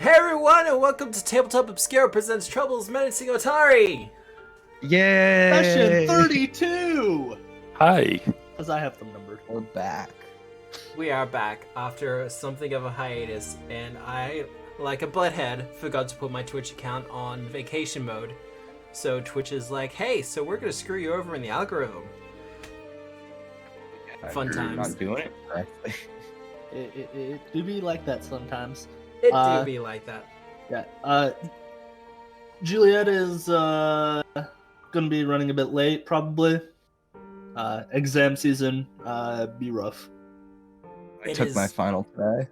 Hey everyone, and welcome to Tabletop Obscura presents Trouble's Menacing Otari! Yay! Session 32! Hi. Because I have them numbered. We're back. We are back after something of a hiatus, and I, like a butthead, forgot to put my Twitch account on vacation mode. So Twitch is like, hey, so we're gonna screw you over in the algorithm. Fun You're times. not doing it correctly. It do be like that sometimes. It do be like that. Yeah. Juliet is gonna be running a bit late, probably. Exam season be rough. I took my final today.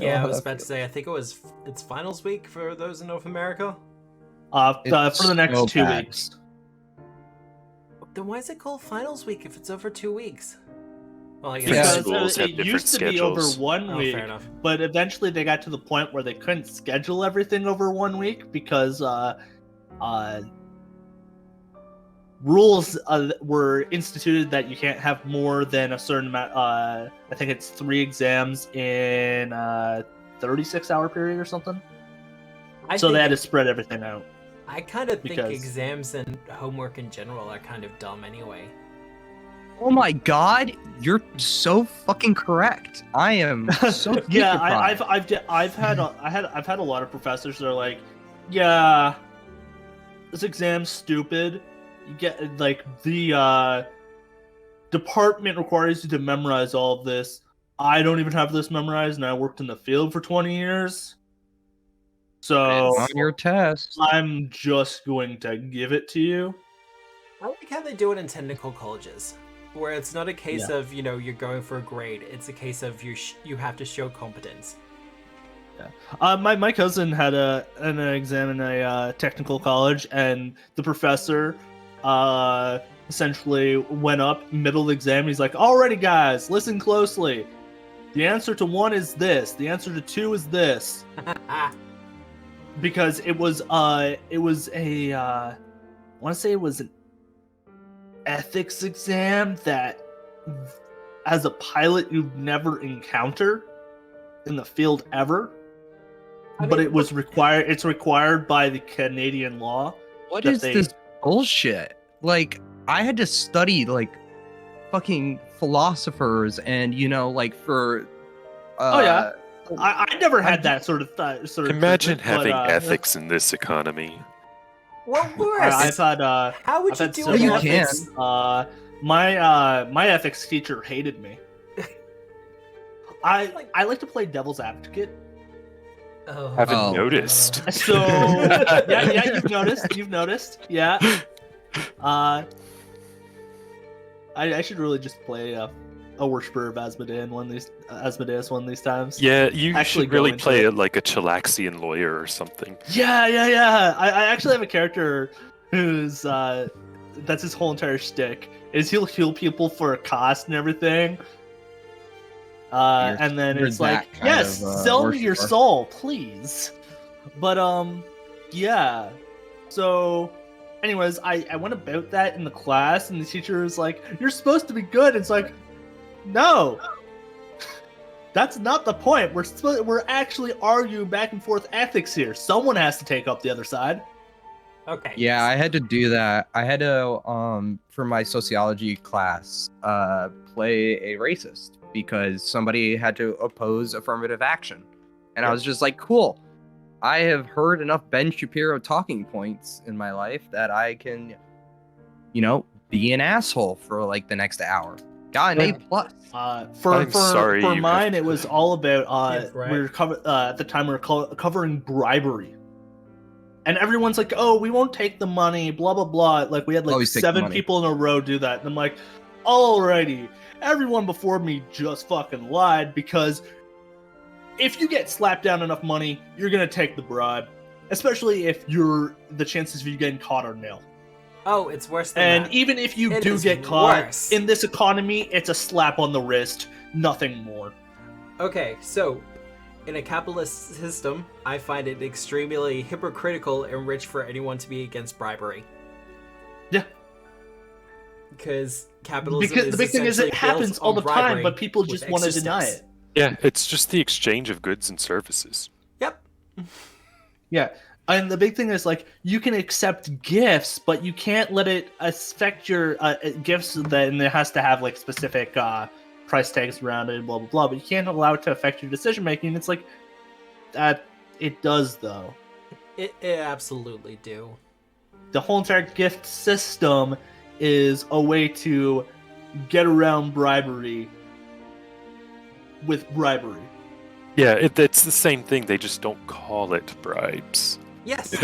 Yeah, I was about to say, I think it's finals week for those in North America. For the next so 2 bad. weeks. Then why is it called finals week if it's over 2 weeks? Well, I Yeah, guess schools have it different used to be over schedules. 1 week, fair enough. but eventually they got to the point where they couldn't schedule everything over 1 week because rules were instituted that you can't have more than a certain amount. I think it's 3 exams in 36-hour period or something. So they had to spread everything out. I kind of think because- exams and homework in general are kind of dumb anyway. Oh my god, you're so fucking correct. I am so Yeah, stupefied. I've had a lot of professors that are like, yeah, this exam's stupid. You get like the department requires you to memorize all of this. I don't even have this memorized, and I worked in the field for 20 years. So on your test. I'm just going to give it to you. I like how they do it in technical colleges, where it's not a case of, you're going for a grade. It's a case of you have to show competence. Yeah. My cousin had an exam in a technical college, and the professor essentially went up middle of the exam. He's like, "Alrighty, guys, listen closely. The answer to 1 is this. The answer to 2 is this." Because it was I want to say it was an ethics exam that, as a pilot, you'd never encounter in the field ever. But it was required. It's required by the Canadian law. What is this bullshit? Like, I had to study like fucking philosophers and for Oh yeah, I never had that sort of Imagine treatment, having but, ethics in this economy. What worse? I've had How would I've you had do several with You ethics? can. My ethics teacher hated me. I like to play devil's advocate. Haven't noticed. So yeah, you've noticed. Yeah. I should really just play a worshiper of Asmodeus one of these times. Yeah, you Actually should really go into play it. it like a Chilaxian lawyer or something. Yeah. I actually have a character who's that's his whole entire shtick. Is he'll heal people for a cost and everything. And then you're it's like, that kind yes, of, sell me your worshiper. soul, please. But yeah. So, anyways, I went about that in the class, and the teacher was like, "You're supposed to be good." It's like, no, that's not the point. We're actually arguing back and forth ethics here. Someone has to take up the other side. Okay. Yeah, I had to do that. I had to for my sociology class play a racist because somebody had to oppose affirmative action. And I was just like, cool. I have heard enough Ben Shapiro talking points in my life that I can, be an asshole for like the next hour. Got an A+. I'm sorry For you mine, have- it was all about Yes, right. we were at the time we were covering bribery, and everyone's like, "Oh, we won't take the money," blah blah blah. Like we had like Always take the 7 money. people in a row do that, and I'm like, "Alrighty, everyone before me just fucking lied because if you get slapped down enough money, you're gonna take the bribe, especially if the chances of you getting caught are nil." Oh, it's worse than And that. even if you It do is get caught worse. in this economy, it's a slap on the wrist, nothing more. Okay, so in a capitalist system, I find it extremely hypocritical and rich for anyone to be against bribery. Yeah. Because capitalism Because is the big thing is it essentially happens built all on the time, bribery but people with just want to extra deny steps. it. Yeah, it's just the exchange of goods and services. Yep. Yeah. And the big thing is, like, you can accept gifts, but you can't let it affect your gifts, and it has to have, like, specific price tags around it, blah, blah, blah. But you can't allow it to affect your decision making. It's like, it does, though. It absolutely do. The whole entire gift system is a way to get around bribery with bribery. Yeah, it's the same thing. They just don't call it bribes. Yes,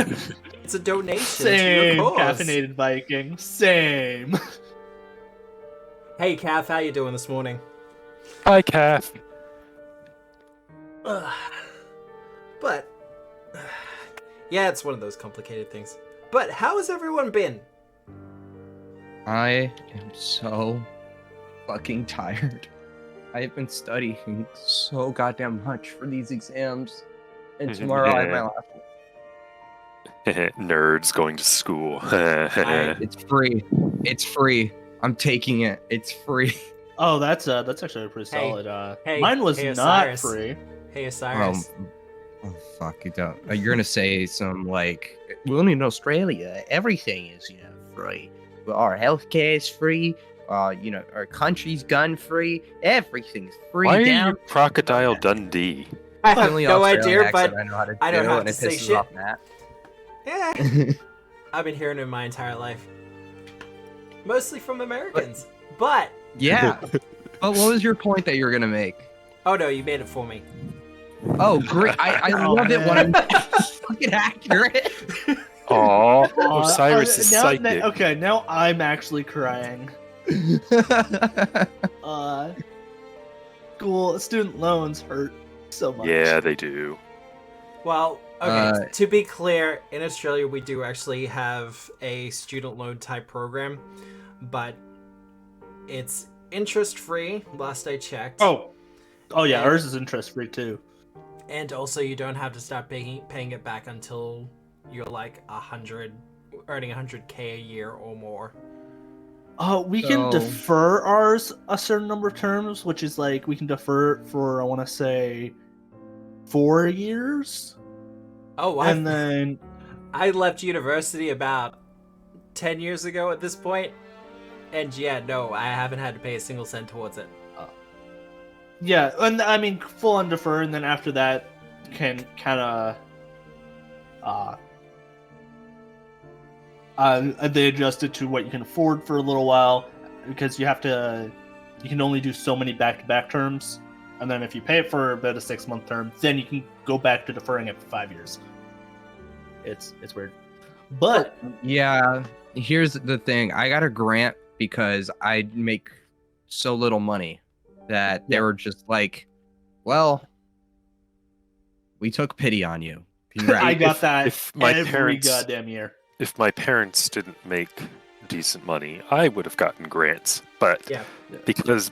it's a donation Same, to your cause. caffeinated Viking. Same. Hey, Kath, how you doing this morning? Hi, Kath. But yeah, it's one of those complicated things. But how has everyone been? I am so fucking tired. I have been studying so goddamn much for these exams, and tomorrow I have my last one. Nerds going to school. It's free. It's free. I'm taking it. It's free. Oh, that's actually pretty solid. Mine was not Osiris. free. Hey, Osiris. Oh fuck you don't. You're gonna say some like, well, in Australia everything is free. Well, our healthcare is free. Our country's gun free. Everything's free. Why are down. you Crocodile Dundee? I It's the have only no Australian idea, but accent I know how to I don't do, have and to it say pisses shit. off Matt. Yeah, I've been hearing it my entire life. Mostly from Americans. But Yeah. But what was your point that you were gonna make? oh no, you made it for me. Oh, great! I Oh, love it when I'm man. fucking accurate. Aw, Osiris is now, psychic. okay, now I'm actually crying. School student loans hurt so much. Yeah, they do. Well, okay, to be clear, in Australia we do actually have a student loan type program, but it's interest free, last I checked. Oh yeah, And- ours is interest free too. And also you don't have to start paying it back until you're like earning 100K a year or more. We can So- defer ours a certain number of terms, which is like we can defer for, I want to say, 4 years. Oh, And then I left university about 10 years ago at this point, and yeah, no, I haven't had to pay a single cent towards it. yeah, and I mean full on defer, and then after that can kind of they adjust it to what you can afford for a little while, because you can only do so many back-to-back terms, and then if you pay it for about a 6-month term, then you can go back to deferring it for 5 years. It's weird, but Yeah, here's the thing. I got a grant because I make so little money that they were just like, well, we took pity on you. I got that if my every parents- goddamn year. If my parents didn't make decent money, I would have gotten grants. But Yeah. because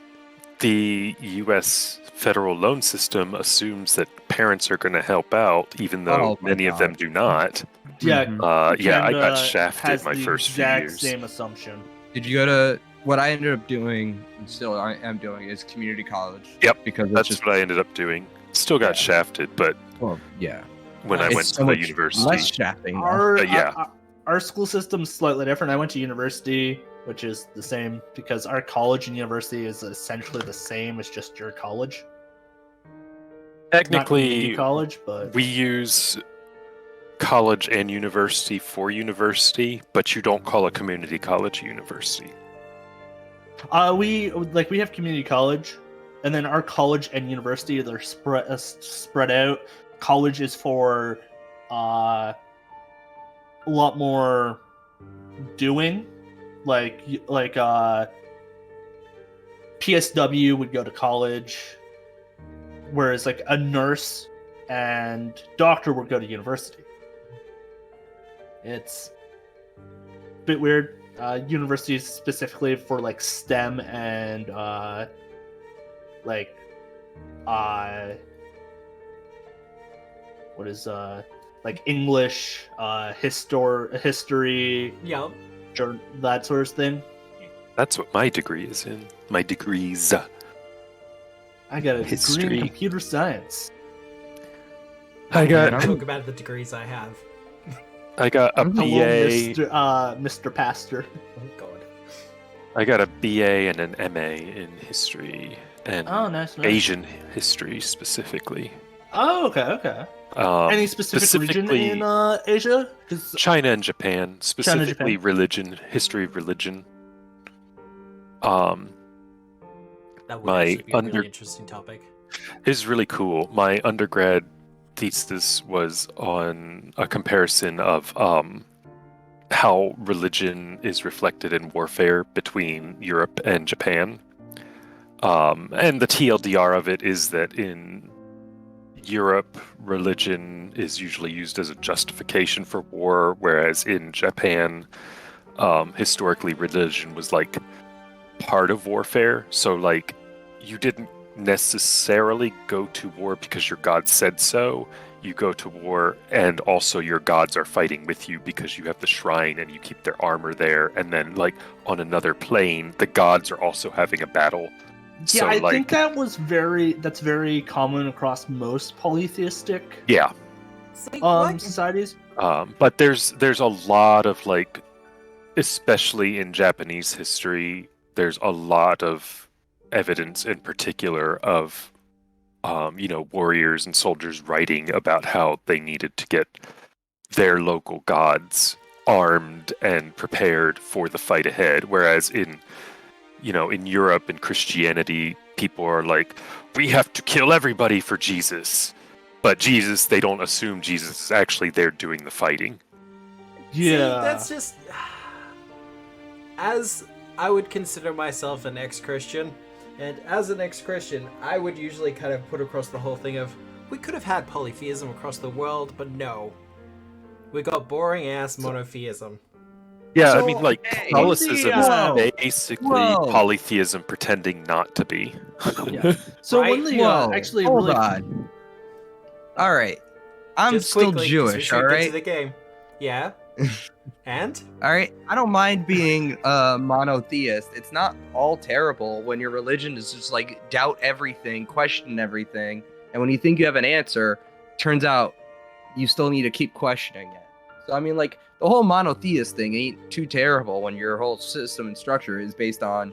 the U.S. federal loan system assumes that parents are going to help out, even though Oh my many of them God. do not. Yeah, Mhm. Yeah, I got Canada shafted has my the first few exact years. same assumption. Did you go to what I ended up doing, and still I am doing, is community college? Yep, Because it's That's just, what I ended up doing. Still got Yeah. shafted, but well, yeah. when I It's went so to the much university, less shafting. though. Our school system's slightly different. I went to university, which is the same because our college and university is essentially the same. It's just your college. Not technically, community college, but we use college and university for university, but you don't call a community college a university. we have community college, and then our college and university, they're spread out. College is for a lot more doing, like PSW would go to college, whereas like a nurse and doctor would go to university. It's a bit weird. Universities specifically for like STEM and what is like English, history, Yep. that sort of thing. That's what my degree is in. My degrees. I got a degree History. in computer science. I got Talk about the degrees I have. I got a Hello, BA. Mr. Pastor. Oh god. I got a BA and an MA in history and Oh, nice. Asian history specifically. Oh, okay. Any specific region specifically in Asia? 'Cause China and Japan, specifically Japan. religion, history of religion. Um, That would My actually be a under- really interesting topic. It's really cool. My undergrad thesis was on a comparison of how religion is reflected in warfare between Europe and Japan. And the TLDR of it is that in Europe, religion is usually used as a justification for war, whereas in Japan, historically, religion was like part of warfare. So, like, you didn't necessarily go to war because your god said so. You go to war, and also your gods are fighting with you because you have the shrine and you keep their armor there. And then, like, on another plane, the gods are also having a battle. Yeah, So, I like, think that's very common across most polytheistic See, like, societies. but there's a lot of, like, especially in Japanese history, there's a lot of evidence in particular of warriors and soldiers writing about how they needed to get their local gods armed and prepared for the fight ahead, whereas in Europe and Christianity, people are like, we have to kill everybody for Jesus. But Jesus, they don't assume Jesus is actually there doing the fighting. see, Yeah, that's just as I would consider myself an ex-Christian, and as an ex-Christian, I would usually kind of put across the whole thing of we could have had polytheism across the world, but no, we got boring ass monotheism. Yeah, So, I mean, like, hey, Catholicism whoa, is basically whoa. polytheism pretending not to be. Yeah. So Right? when the Whoa, actually hold really on. All right, I'm Just still quickly, 'cause we Jewish. should All get to right. the game. Yeah. And All right, I don't mind being a monotheist. It's not all terrible when your religion is just like doubt everything, question everything, and when you think you have an answer, turns out you still need to keep questioning it. So I mean, like, the whole monotheist thing ain't too terrible when your whole system and structure is based on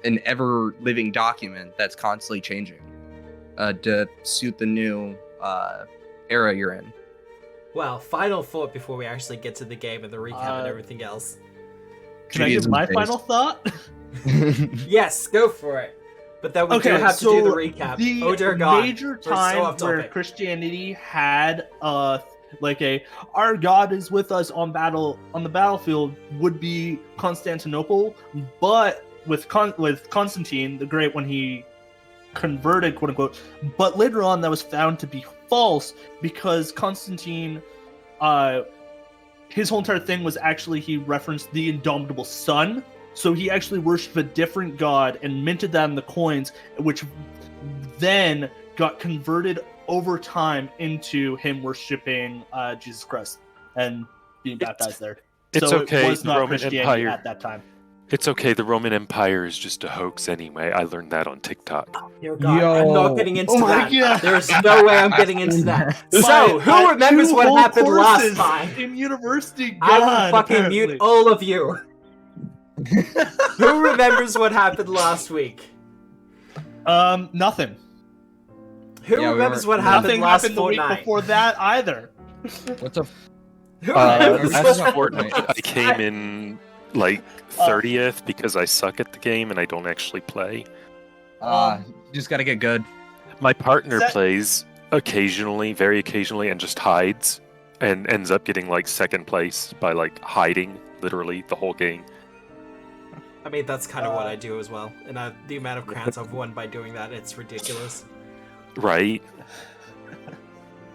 an ever-living document that's constantly changing to suit the new era you're in. well, final thought before we actually get to the game and the recap and Uh, everything else. can I give Judaism's my based. final thought? Yes, go for it. But then we do have to do the recap. The Oh dear God, major we're so time off where topic. Christianity had our God is with us on the battlefield would be Constantinople, but with Constantine the Great, when he converted, quote unquote, but later on that was found to be false because Constantine, his whole entire thing was actually he referenced the indomitable sun. So he actually worshipped a different god and minted that in the coins, which then got converted over time into him worshipping Jesus Christ and being baptized there. It's So okay, it was the not Roman Christianity Empire. at that time. It's okay, the Roman Empire is just a hoax anyway. I learned that on TikTok. Dear God, I'm not Yo. getting into Oh my that. God. There's no way I'm getting into that. So, I who had remembers 2 what whole happened last courses time? in university? I will God, fucking apparently. mute all of you. Who remembers what happened last week? Nothing. Who Yeah, we remembers were- what happened Nothing last happened the week fortnight? before that either. What's up? Who Uh, remembers that's what not happened Fortnite. last I came in like 30th because I suck at the game and I don't actually play. You just gotta get good. My partner Is that- plays occasionally, very occasionally, and just hides and ends up getting like second place by like hiding literally the whole game. I mean, that's kind of what I do as well. And the amount of crowns I've won by doing that, it's ridiculous. Right?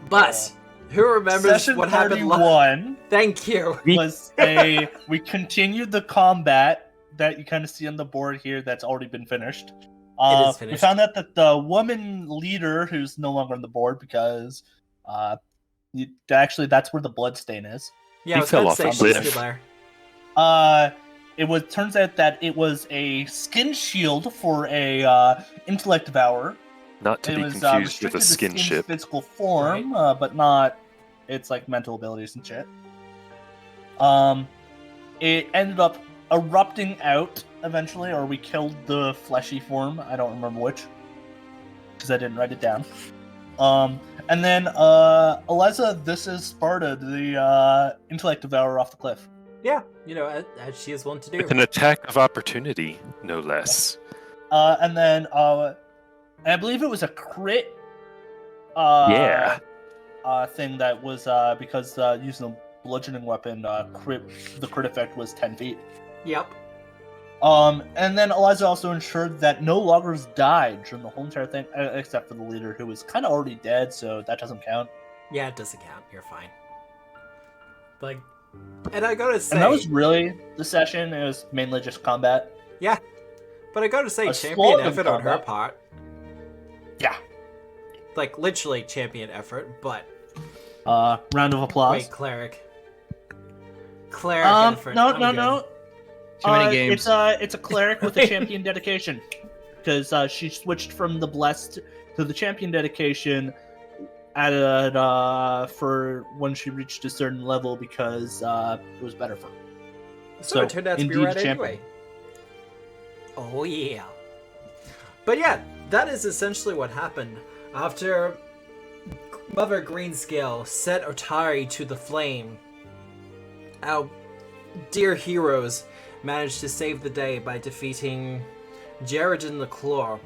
But, who remembers Session what happened 31 Thank you. was we continued the combat that you kind of see on the board here that's already been finished. It is We finished. found out that the woman leader, who's no longer on the board because actually that's where the bloodstain is. Yeah, He I was fell about off to say a she's cliff. still there. Turns out that it was a skin shield for a intellect devourer, Not to It be was confused with restricted a to Skin's skinship. physical form, but not its like mental abilities and shit. It ended up erupting out eventually, or we killed the fleshy form. I don't remember which, because I didn't write it down. And then Eliza, this is Sparta, the intellect devourer off the cliff. Yeah, as she is wont to do. With an attack of opportunity, no less. And then and I believe it was a crit. Yeah. Thing that was because using a bludgeoning weapon, the crit effect was 10 feet. Yep. And then Eliza also ensured that no loggers died during the whole entire thing, except for the leader, who was kind of already dead, so that doesn't count. Yeah, it doesn't count. You're fine. Like, and I gotta say, And that was really the session. It was mainly just combat. yeah, but I gotta say, A champion slog of effort on her combat. part. Yeah. Like literally champion effort, but Round of applause. wait, cleric effort. No. Too many games. It's a cleric with a champion dedication, because she switched from the blessed to the champion dedication for when she reached a certain level, because it was better for her. So it turned out to be indeed, right champion. anyway. Oh yeah. But yeah, that is essentially what happened. After Mother Greenscale set Otari to the flame, our dear heroes managed to save the day by defeating Jaredin the Claw.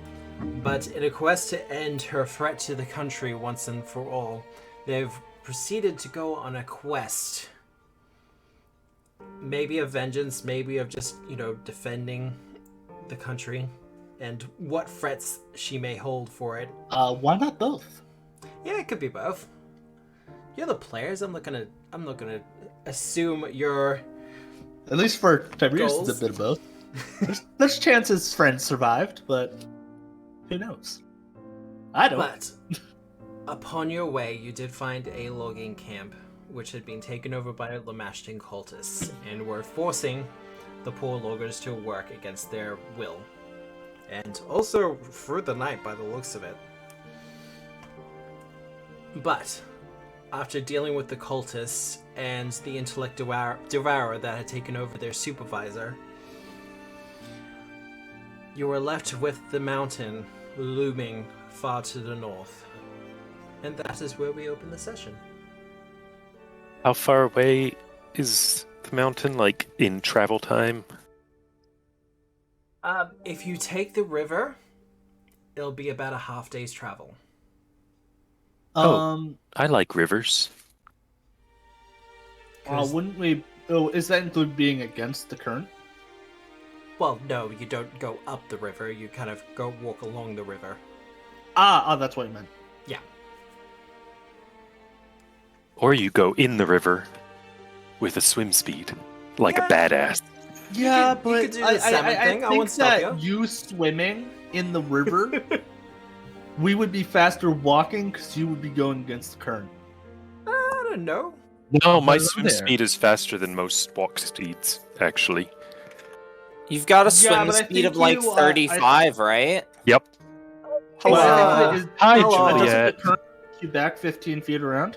But in a quest to end her threat to the country once and for all, they've proceeded to go on a quest. Maybe of vengeance, maybe of just, defending the country and what threats she may hold for it. Why not both? Yeah, it could be both. You're the players. I'm not gonna assume you're. At least for Tiberius, Goals. it's a bit of both. There's chances friends survived, but who knows? I don't. But upon your way, you did find a logging camp, which had been taken over by Lamashton cultists, and were forcing the poor loggers to work against their will. And also through the night, by the looks of it. But after dealing with the cultists and the intellect devourer that had taken over their supervisor, you were left with the mountain looming far to the north. And that is where we open the session. How far away is the mountain, like, in travel time? If you take the river, it'll be about a half day's travel. I like rivers. Wouldn't we? Oh, is that include being against the current? Well, no, you don't go up the river. You kind of go walk along the river. That's what I meant. Yeah. Or you go in the river with a swim speed, like a badass. Yeah, you but could do the salmon thing. I think won't stop that you swimming in the river, we would be faster walking because you would be going against the current. I don't know. No, my Hello swim there. speed is faster than most walk speeds, actually. You've got a Yeah, swim but I speed of think like you, 35, right? Yep. Hello. Hi, Hello. Doesn't Juliet. the current push you back 15 feet around?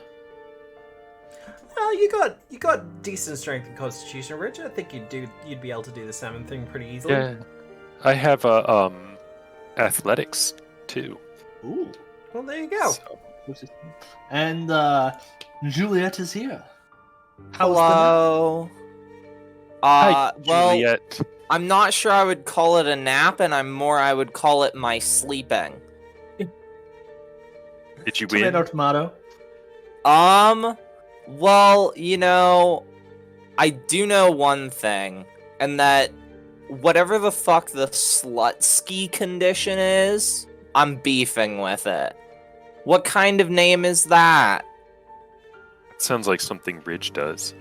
Well, you got decent strength and constitution, Rich. I think you'd be able to do the salmon thing pretty easily. Yeah. I have athletics too. Ooh. Well, there you go. So- And Juliet is here. How's the Hello. Hi, Well, Juliet. I'm not sure I would call it a nap, and I would call it my sleeping. Did you win? Tomato, tomato. Well, I do know one thing, and that whatever the fuck the Slutsky condition is, I'm beefing with it. What kind of name is that? Sounds like something Ridge does.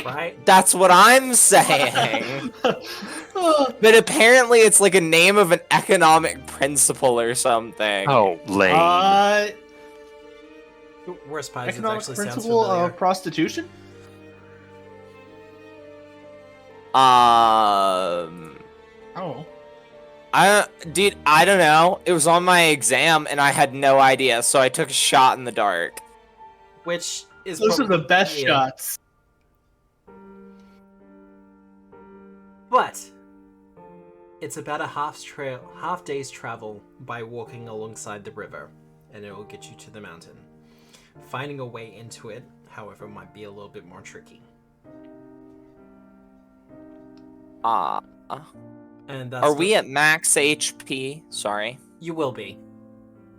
Right? That's what I'm saying. But apparently it's like a name of an economic principle or something. Oh, lame. Worst Paizo Economic actually sounds principle familiar. of prostitution? Um, Oh. Dude, I don't know. It was on my exam, and I had no idea, so I took a shot in the dark. Which is Those are probably, the best yeah. shots. But it's about a half day's travel by walking alongside the river, and it will get you to the mountain. Finding a way into it, however, might be a little bit more tricky. And that's Are we at max HP? Sorry. You will be.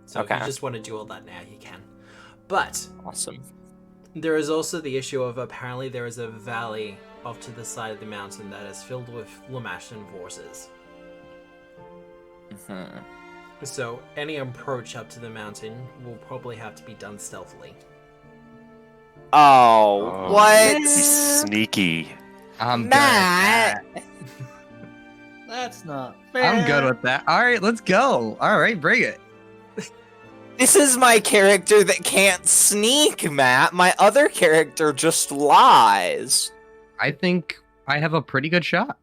So Okay. if you just want to do all that now, you can. But Awesome. there is also the issue of apparently there is a valley off to the side of the mountain that is filled with Lamashan forces. Hmm. So any approach up to the mountain will probably have to be done stealthily. Oh, what? He's sneaky. I'm Matt! good at That's not that. fair. I'm good with that. All right, let's go. All right, bring it. This is my character that can't sneak, Matt. My other character just lies. I think I have a pretty good shot.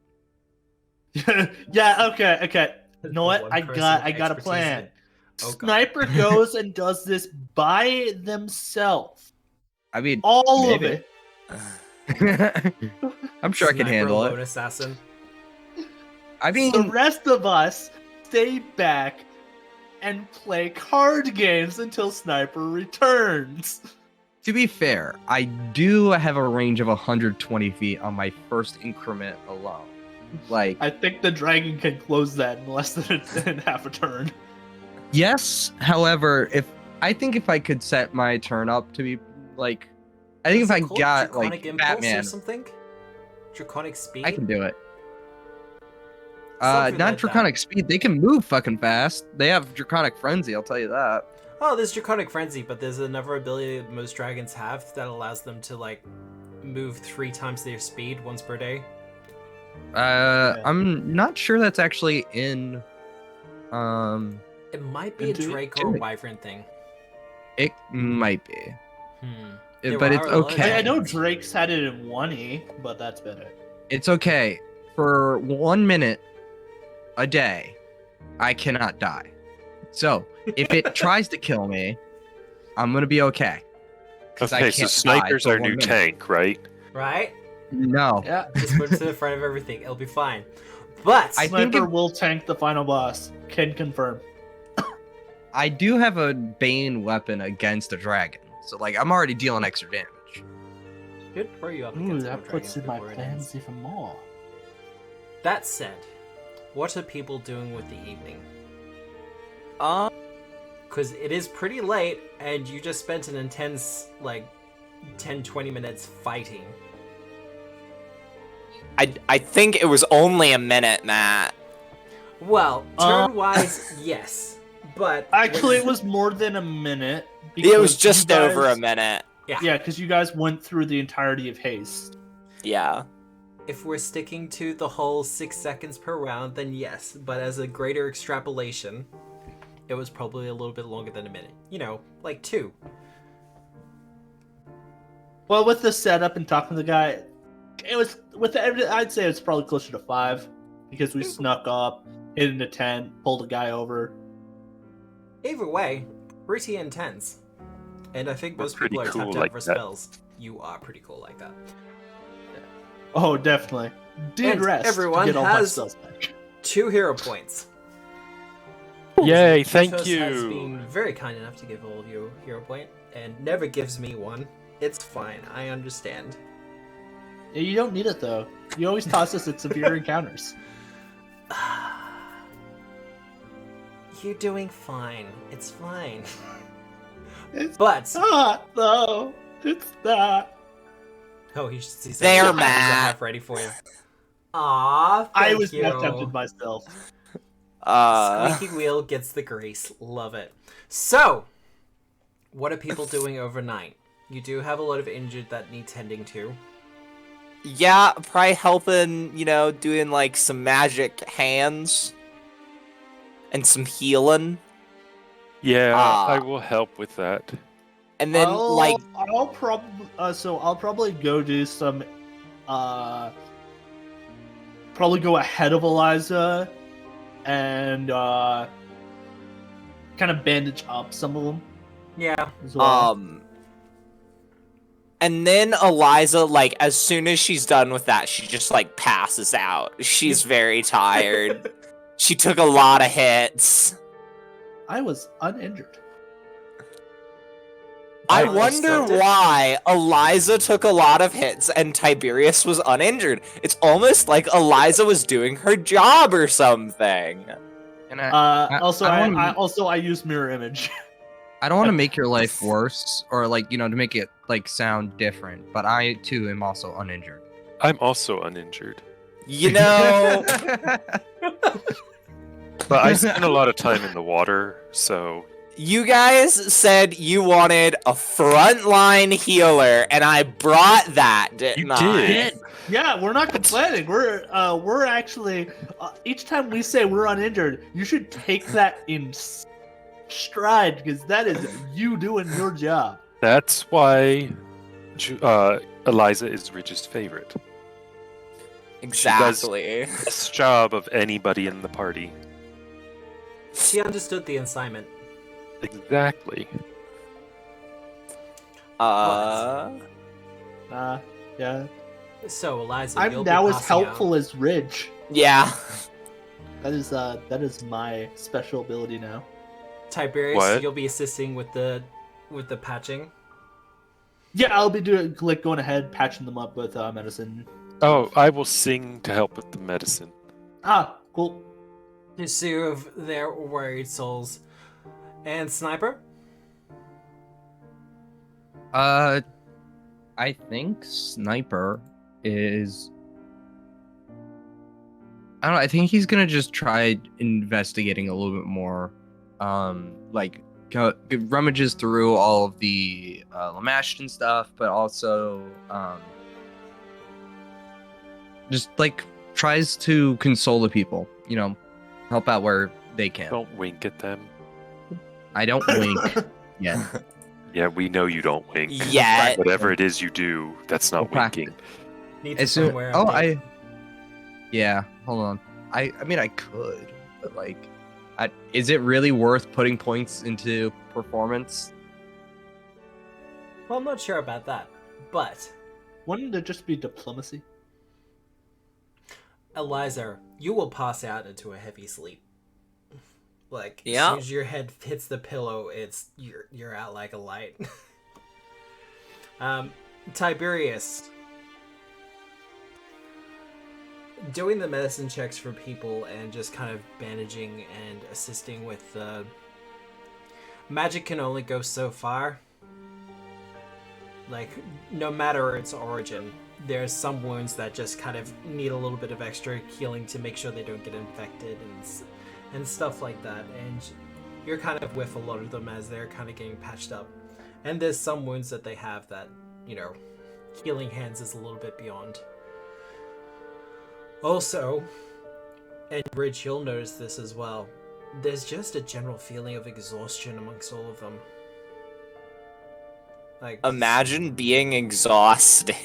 Yeah, okay. You know what? One I person got a expertise plan. in- Oh, God. Sniper goes and does this by themselves. I mean, All maybe. of it. I'm sure I can Sniper handle lone it. assassin. I mean, The rest of us stay back and play card games until Sniper returns. to be fair, I do have a range of 120 feet on my first increment alone. Like, I think the dragon can close that in less than in half a turn. yes. However, if I could set my turn up to be like, I think Is if it I called got Draconic like Impulse Batman, or something? Draconic speed? I can do it. Something Not like draconic speed. They can move fucking fast. They have draconic frenzy. I'll tell you that. Oh, there's Draconic Frenzy, but there's another ability that most dragons have that allows them to, like, move 3 times their speed once per day. I'm not sure that's actually in. It might be a Into it? Drake or Wyvern thing. It might be, There but it's are a lot of okay. I know dragons. Drake's had it in 1E, but that's been it. It's okay. For 1 minute a day, I cannot die. So if it tries to kill me, I'm gonna be okay. 'Cause I Okay, so can't die sniper's for our 1 new minute. tank, right? Right? No, Yeah. Just put it to the front of everything. It'll be fine. But I think Sniper it- will tank the final boss. Can confirm. I do have a Bane weapon against a dragon, so like I'm already dealing extra damage. good for you up Ooh, against that more puts dragons in my before it ends. plans even more. That said, what are people doing with the evening? Because it is pretty late, and you just spent an intense, like, 10-20 minutes fighting. I think it was only a minute, Matt. Well, turn-wise, yes. But... Actually, it was more than a minute. It was because just you guys- over a minute. Yeah, because you guys went through the entirety of Haste. Yeah. If we're sticking to the whole 6 seconds per round, then yes. But as a greater extrapolation, it was probably a little bit longer than a minute. You know, like 2. Well, with the setup and talking to the guy, it was I'd say it's probably closer to 5 because we snuck up, hid in a tent, pulled a guy over. Either way, pretty intense. And I think We're most people are pretty cool tapped out like for that. spells. You are pretty cool like that. Oh, definitely. Did And rest everyone to get all my has- spells back. 2 hero points. Yay, thank Chos has you. been very kind enough to give all of you a hero point, and never gives me one. It's fine, I understand. Yeah, you don't need it though. You always toss us at severe encounters. You're doing fine. It's fine. It's But not though. It's not. oh, he sees There, that. Matt. Half ready for you. Aw, I thank was you. more tempted myself. Squeaky wheel gets the grease. Love it. So, what are people doing overnight? You do have a lot of injured that need tending to. Yeah, probably helping, doing like some magic hands and some healing. Yeah, Ah. I will help with that. And then I'll probably go do some probably go ahead of Eliza and kind of bandage up some of them Yeah. as well. And then Eliza, like, as soon as she's done with that, she just, like, passes out. She's very tired. She took a lot of hits. I was uninjured. I Well, wonder so- why Eliza took a lot of hits and Tiberius was uninjured. It's almost like Eliza was doing her job or something. And I I use mirror image. I don't want to make your life worse or like, to make it like sound different, but I too am also uninjured. I'm also uninjured, You know, but I spent a lot of time in the water, so you guys said you wanted a frontline healer, and I brought that, didn't You I? did. Yeah, we're not complaining. We're actually each time we say we're uninjured, you should take that in stride because that is you doing your job. that's why Eliza is Ridge's favorite. Exactly. Best job of anybody in the party. She understood the assignment. Exactly. Yeah. So, Eliza, I'm you'll now be as passing helpful as Ridge. Yeah. That is my special ability now. out. Tiberius, What? you'll be assisting with the patching. Yeah, I'll be going ahead patching them up with medicine. Oh, I will sing to help with the medicine. Ah, cool. To soothe their worried souls. And Sniper? I think Sniper is. I don't know. I think he's gonna just try investigating a little bit more. Like rummages through all of the Lamashton stuff, but also just like tries to console the people. Help out where they can. Don't wink at them. I don't wink yet. Yeah, we know you don't wink. Yeah. Whatever it is you do, that's not We'll winking. Need to As soon, firmware oh, update. yeah. Hold on. I mean, I could, but like, is it really worth putting points into performance? Well, I'm not sure about that. But, Wouldn't it just be diplomacy? Eliza, you will pass out into a heavy sleep. Like, as Yeah. soon as your head hits the pillow, you're out like a light. Tiberius. Doing the medicine checks for people and just kind of bandaging and assisting with the magic can only go so far. Like, no matter its origin, there's some wounds that just kind of need a little bit of extra healing to make sure they don't get infected and stuff like that. And you're kind of with a lot of them as they're kind of getting patched up. And there's some wounds that they have that, healing hands is a little bit beyond. Also, and Ridge, you'll notice this as well, there's just a general feeling of exhaustion amongst all of them. Like, Imagine being exhausted.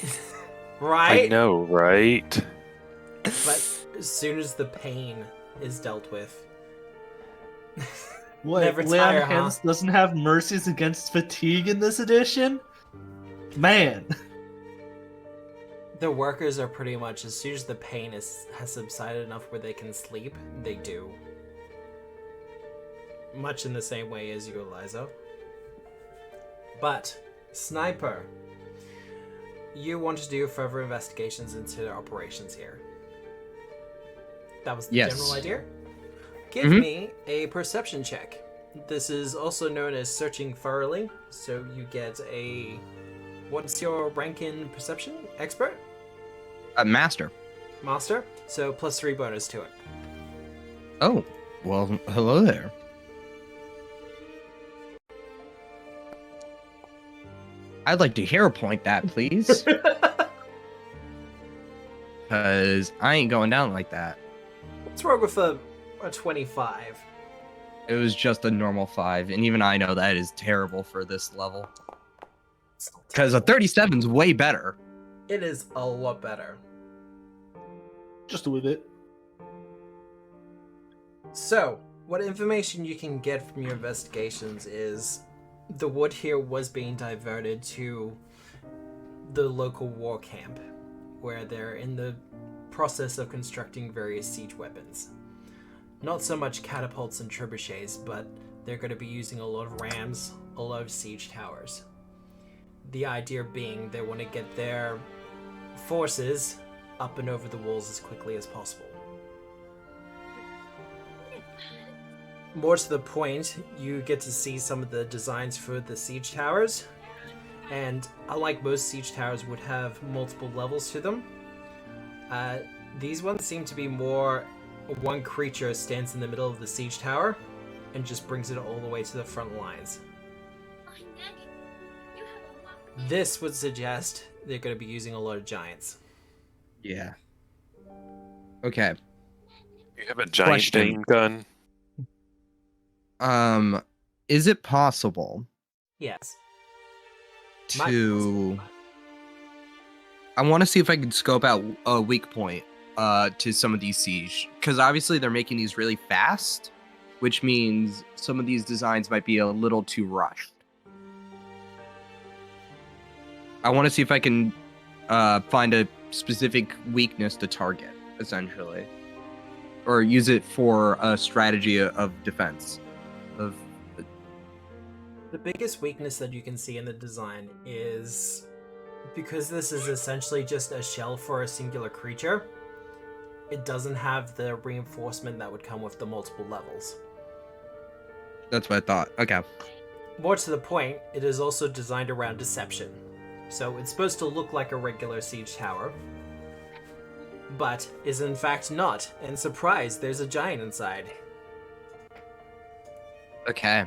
right? I know, right? But as soon as the pain is dealt with, What? Never Leon tire, huh? Hans doesn't have mercies against fatigue in this edition? Man. the workers are pretty much, as soon as the pain has subsided enough where they can sleep, they do. Much in the same way as you, Eliza. But, Sniper, you want to do further investigations into the operations here. That was the Yes. general idea? Give Mhm. me a perception check. This is also known as searching thoroughly, so you get a... What's your rank in perception? Expert? Master. Master? So +3 bonus to it. Oh, well, hello there. I'd like to hero point that, please. Because I ain't going down like that. Let's roll with a 25. It was just a normal 5, and even I know that is terrible for this level. It's not Because a terrible. 37's way better. It is a lot better. Just a wee bit. So, what information you can get from your investigations is the wood here was being diverted to the local war camp, where they're in the process of constructing various siege weapons. Not so much catapults and trebuchets, but they're going to be using a lot of rams, a lot of siege towers. The idea being they want to get their forces up and over the walls as quickly as possible. More to the point, you get to see some of the designs for the siege towers, and unlike most siege towers would have multiple levels to them, these ones seem to be more one creature stands in the middle of the siege tower and just brings it all the way to the front lines. This would suggest they're going to be using a lot of giants. Yeah. Okay. You have a giant Question. Dane gun. Is it possible Yes. to... I want to see if I can scope out a weak point to some of these siege, because obviously they're making these really fast, which means some of these designs might be a little too rushed. I want to see if I can find a specific weakness to target, essentially, or use it for a strategy of defense. The biggest weakness that you can see in the design is because this is essentially just a shell for a singular creature, it doesn't have the reinforcement that would come with the multiple levels. That's what I thought. Okay. More to the point, it is also designed around deception. So it's supposed to look like a regular siege tower, but is in fact not. And surprise, there's a giant inside. Okay.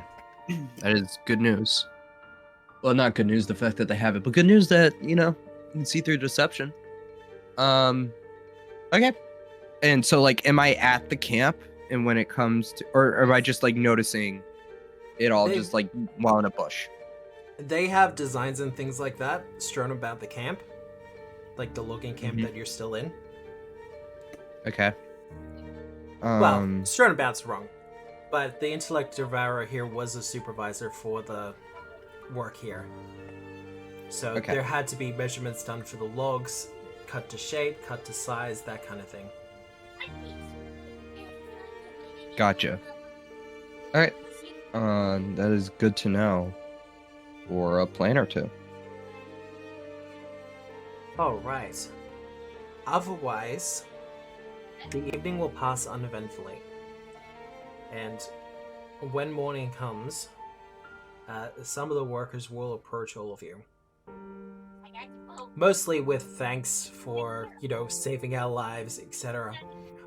That is good news. Well, not good news, the fact that they have it, but good news that, you can see through deception. Okay. And so, am I at the camp, and when it comes to, or am I just, noticing it all just, while in a bush? They have designs and things like that strewn about the camp, like the logging camp that you're still in. Okay. Well, strewn about's wrong, but the intellect devourer here was a supervisor for the work here. So there had to be measurements done for the logs, cut to shape, cut to size, that kind of thing. Gotcha. All right. That is good to know. Or a plan or two. Alright. Otherwise, the evening will pass uneventfully. And when morning comes, some of the workers will approach all of you. Mostly with thanks for, saving our lives, etc.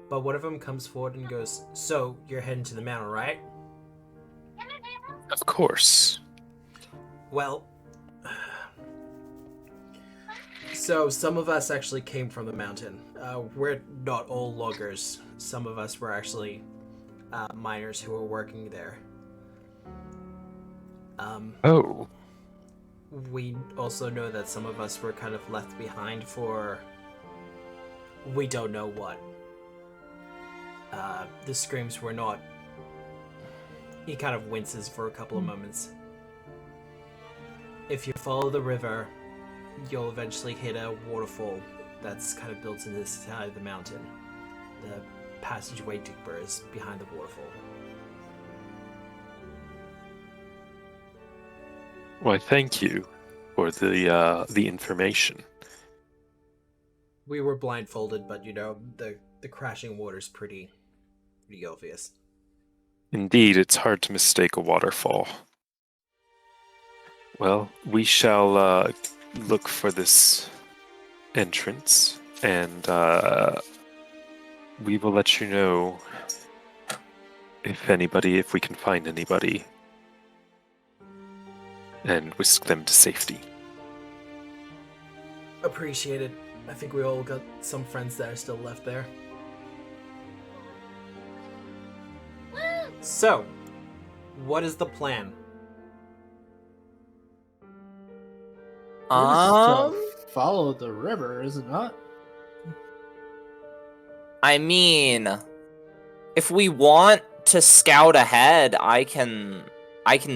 But one of them comes forward and goes, "So, you're heading to the mountain, right?" Of course. Well, so some of us actually came from the mountain. We're not all loggers. Some of us were actually miners who were working there. Oh. We also know that some of us were kind of left behind for we don't know what. The screams were not... He kind of winces for a couple of moments. If you follow the river, you'll eventually hit a waterfall that's kind of built into the side of the mountain. The passageway deeper is behind the waterfall. Why, thank you for the information. We were blindfolded, but the crashing water's pretty obvious. Indeed, it's hard to mistake a waterfall. Well, we shall look for this entrance, and we will let you know if we can find anybody, and whisk them to safety. Appreciate it. I think we all got some friends that are still left there. So, what is the plan? Follow the river, is it not? I mean, if we want to scout ahead, I can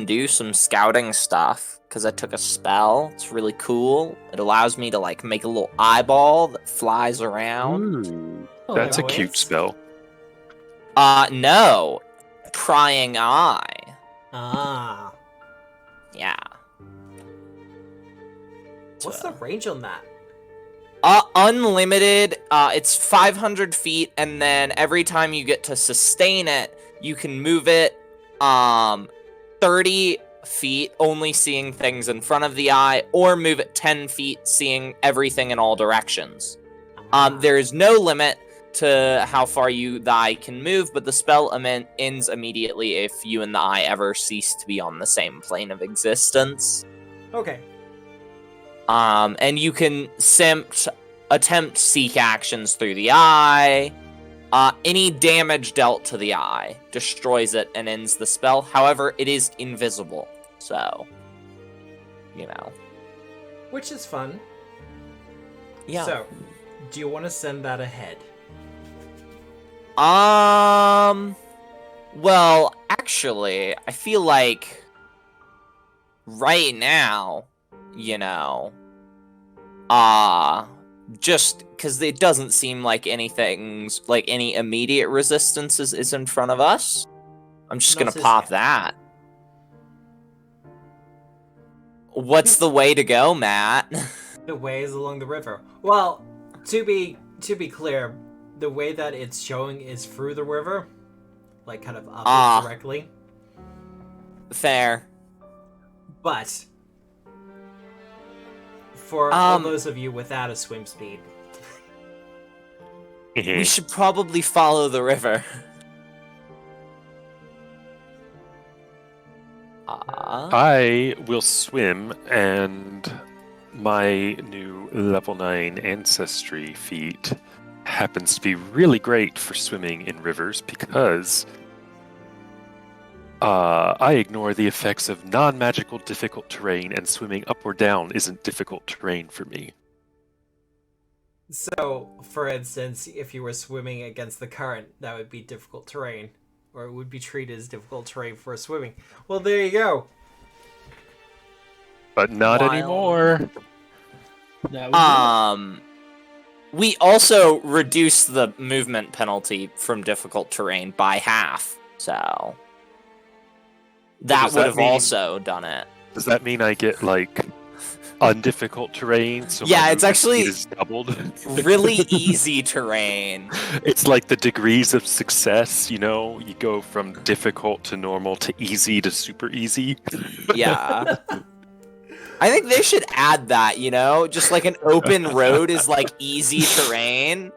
do some scouting stuff because I took a spell. It's really cool. It allows me to like make a little eyeball that flies around. Ooh, that's a Oh, cute it's- spell. No, prying eye. Ah. Yeah. What's the range on that? Unlimited. It's 500 feet, and then every time you get to sustain it, you can move it 30 feet, only seeing things in front of the eye, or move it 10 feet, seeing everything in all directions. There is no limit to how far the eye can move, but the spell ends immediately if you and the eye ever cease to be on the same plane of existence. Okay. And you can attempt seek actions through the eye. Any damage dealt to the eye destroys it and ends the spell. However, it is invisible, so Which is fun. Yeah. So, do you want to send that ahead? Well, actually, I feel like right now, just because it doesn't seem like anything's like any immediate resistances is in front of us, I'm just gonna Not pop yet. that. What's the way to go, Matt? The way is along the river. Well, to be clear, the way that it's showing is through the river, like kind of up it directly. Fair. But for all those of you without a swim speed, We should probably follow the river. I will swim, and my new level 9 ancestry feat happens to be really great for swimming in rivers because I ignore the effects of non-magical difficult terrain, and swimming up or down isn't difficult terrain for me. so for instance, if you were swimming against the current, that would be difficult terrain, or it would be treated as difficult terrain for swimming. Well, there you go. But not Wild. anymore. That was We also reduced the movement penalty from difficult terrain by half, so that does would that have mean- also done it. Does that mean I get like undifficult terrain? So Yeah, my it's movement actually speed is doubled. Really easy terrain. It's like the degrees of success. You go from difficult to normal to easy to super easy. Yeah. I think they should add that, just like an open road is like easy terrain,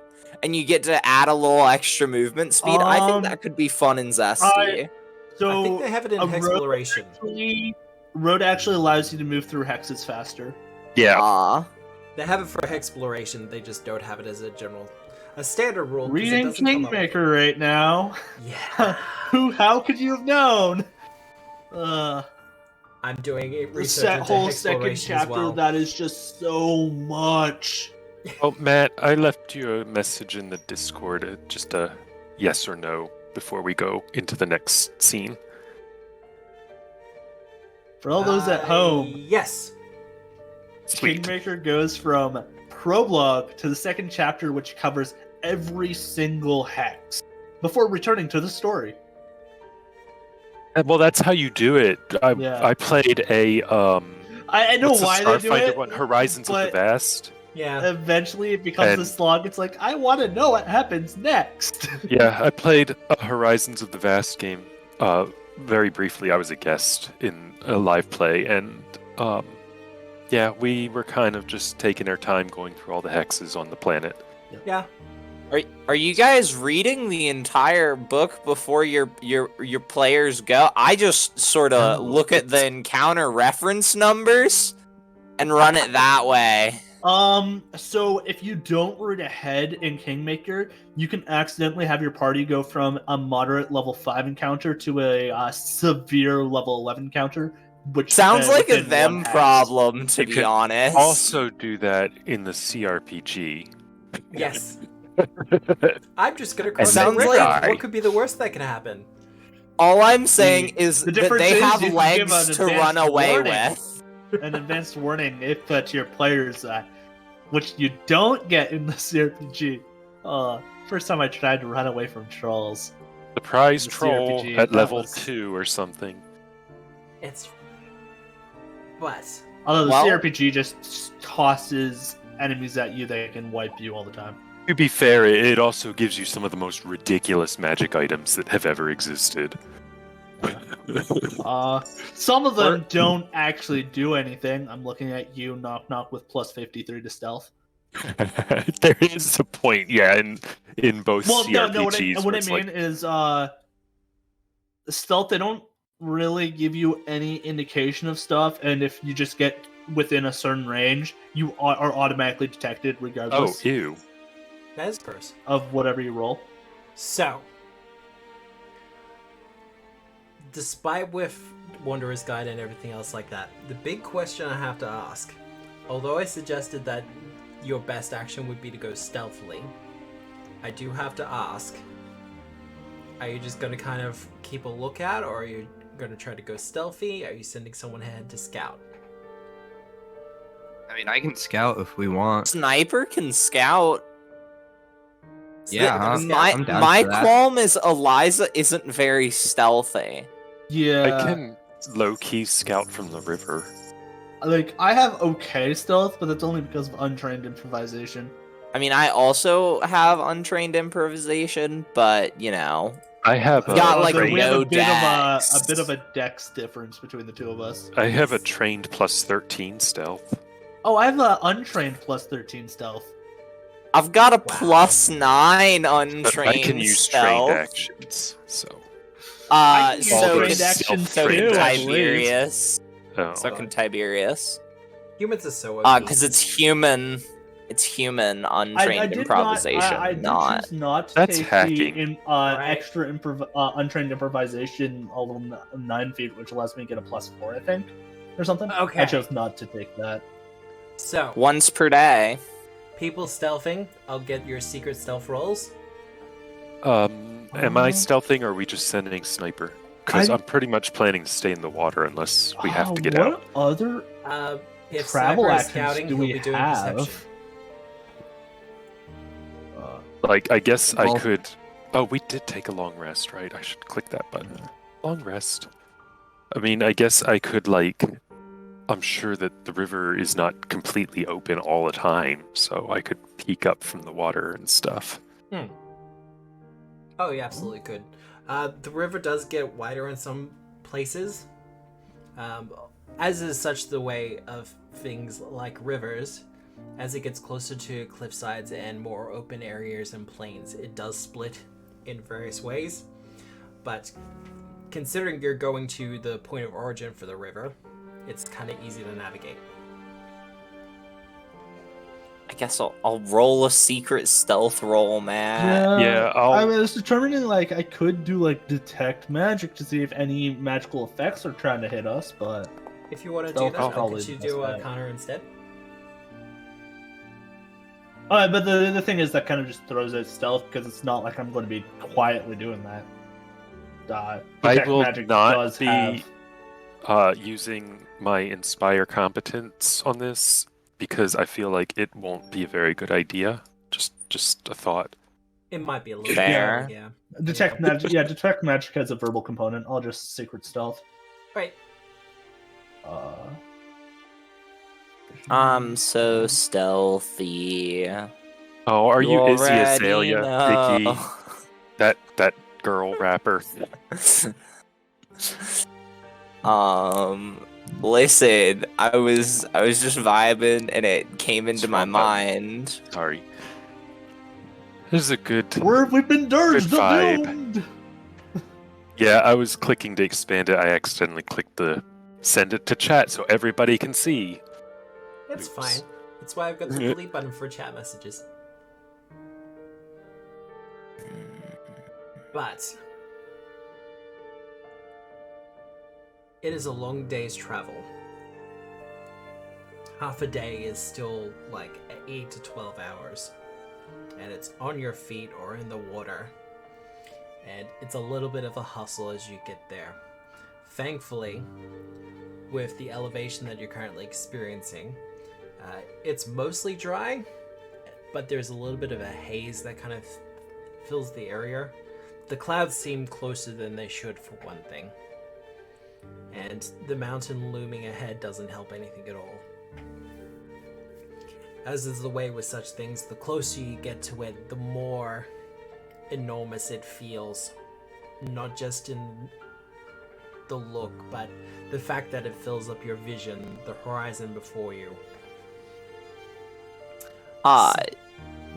and you get to add a little extra movement speed. I think that could be fun and zesty. so I think they have it in a Hexploration. road actually allows you to move through hexes faster. Yeah. They have it for Hexploration, they just don't have it as a standard rule. 'cause it Reading doesn't come up- Kingmaker right now. Yeah. How could you have known? I'm doing a The research into whole second Hexploration as chapter well. that is just so much. Oh, Matt, I left you a message in the Discord, just a yes or no before we go into the next scene. For all those at home, Yes. Sweet. Kingmaker goes from prologue to the second chapter, which covers every single hex, before returning to the story. Well, that's how you do it. I Yeah. played a I know what's the why they do Starfinder it. one? Horizons of the but Vast. Yeah. eventually it becomes And- a slog. It's like, I want to know what happens next. Yeah, I played a Horizons of the Vast game very briefly. I was a guest in a live play, and yeah, we were kind of just taking our time going through all the hexes on the planet. Yeah. Are you guys reading the entire book before your players go? I just sort of look at the encounter reference numbers and run it that way. So if you don't read ahead in Kingmaker, you can accidentally have your party go from a moderate level 5 encounter to a severe level 11 encounter, which Sounds like a within them one hex. problem, to You be could honest. Also, do that in the CRPG. Yes. I'm just gonna cross sounds the river. like- What could be the worst that can happen? All I'm saying is the that difference they is have you can give legs an to advanced run away warning. with. An advanced warning if to your players, which you don't get in the CRPG. First time I tried to run away from trolls. Surprise The troll CRPG, at that level was- 2 or something. It's. But. Although the Well- CRPG just tosses enemies at you, they can wipe you all the time. To be fair, it also gives you some of the most ridiculous magic items that have ever existed. Some of them don't actually do anything. I'm looking at you, knock knock, with plus 53 to stealth. There is a point, yeah, in both Well, CRPGs. no, what I mean is, stealth, they don't really give you any indication of stuff, and if you just get within a certain range, you are automatically detected oh, regardless ew. That is gross. of whatever you roll. So. Despite with Wanderer's Guide and everything else like that, the big question I have to ask, although I suggested that your best action would be to go stealthily, I do have to ask, are you just going to kind of keep a lookout, or are you going to try to go stealthy? Are you sending someone ahead to scout? I mean, I can scout if we want. Sniper can scout. Yeah, huh? My I'm down my for that. qualm is Eliza isn't very stealthy. Yeah, I can low-key scout from the river. like I have okay stealth, but that's only because of untrained improvisation. I mean, I also have untrained improvisation, but you know, I have a Got, like, we have no a bit dex. of a bit of a dex difference between the two of us. I have a trained plus 13 stealth. Oh, I have a untrained plus 13 stealth. I've got a +9 But untrained I can use stealth. trained actions, so. I can use So trained can, actions so too, can I believe. Tiberius. Oh. So can Tiberius. Humans are so OP. Because it's human. It's human untrained improvisation, I did not. choose not to That's take hacking. the extra untrained improvisation level 9 feet, which allows me to get a +4, I think, or something. Okay. I chose not to take that. So, Once per day. people stealthing, I'll get your secret stealth rolls. Am I stealthing, or are we just sending sniper? Because I- I'm pretty much planning to stay in the water unless we have to get what out. other If travel Sniper is actions scouting, do he'll we be doing have? perception. Like, I guess I Well- could. Oh, we did take a long rest, right? I should click that button. Long rest. I mean, I guess I could, like. I'm sure that the river is not completely open all the time, so I could peek up from the water and stuff. Oh, you absolutely could. The river does get wider in some places, as is such the way of things like rivers. As it gets closer to cliff sides and more open areas and plains, it does split in various ways. But considering you're going to the point of origin for the river, it's kind of easy to navigate. I guess I'll roll a secret stealth roll, man. Yeah, I was determining like I could do like detect magic to see if any magical effects are trying to hit us, but If you want to do Stealth that, is I'll probably get you the do best a bet. counter instead. but the thing is that kind of just throws out stealth because it's not like I'm going to be quietly doing that. I Detect will magic not does be have- using my inspire competence on this because I feel like it won't be a very good idea. Just a thought. It might be a little Fair. bit, yeah. detect magic. Yeah, detect magic has a verbal component. I'll just secret stealth. Right. I'm so stealthy. Oh, are you Izzy already Azalea, Icky? know. That girl rapper. Listen, I was just vibing and it came into my wrong button? mind. Sorry. This is a good. We've been dirged, Good vibe. doomed. Yeah, I was clicking to expand it. I accidentally clicked the send it to chat so everybody can see. It's Oops. fine. That's why I've got the delete button for chat messages. But it is a long day's travel. Half a day is still like 8 to 12 hours. And it's on your feet or in the water. and it's a little bit of a hustle as you get there. Thankfully, with the elevation that you're currently experiencing, it's mostly dry, but there's a little bit of a haze that kind of fills the area. The clouds seem closer than they should, for one thing. And the mountain looming ahead doesn't help anything at all. As is the way with such things, the closer you get to it, the more enormous it feels. Not just in the look, but the fact that it fills up your vision, the horizon before you.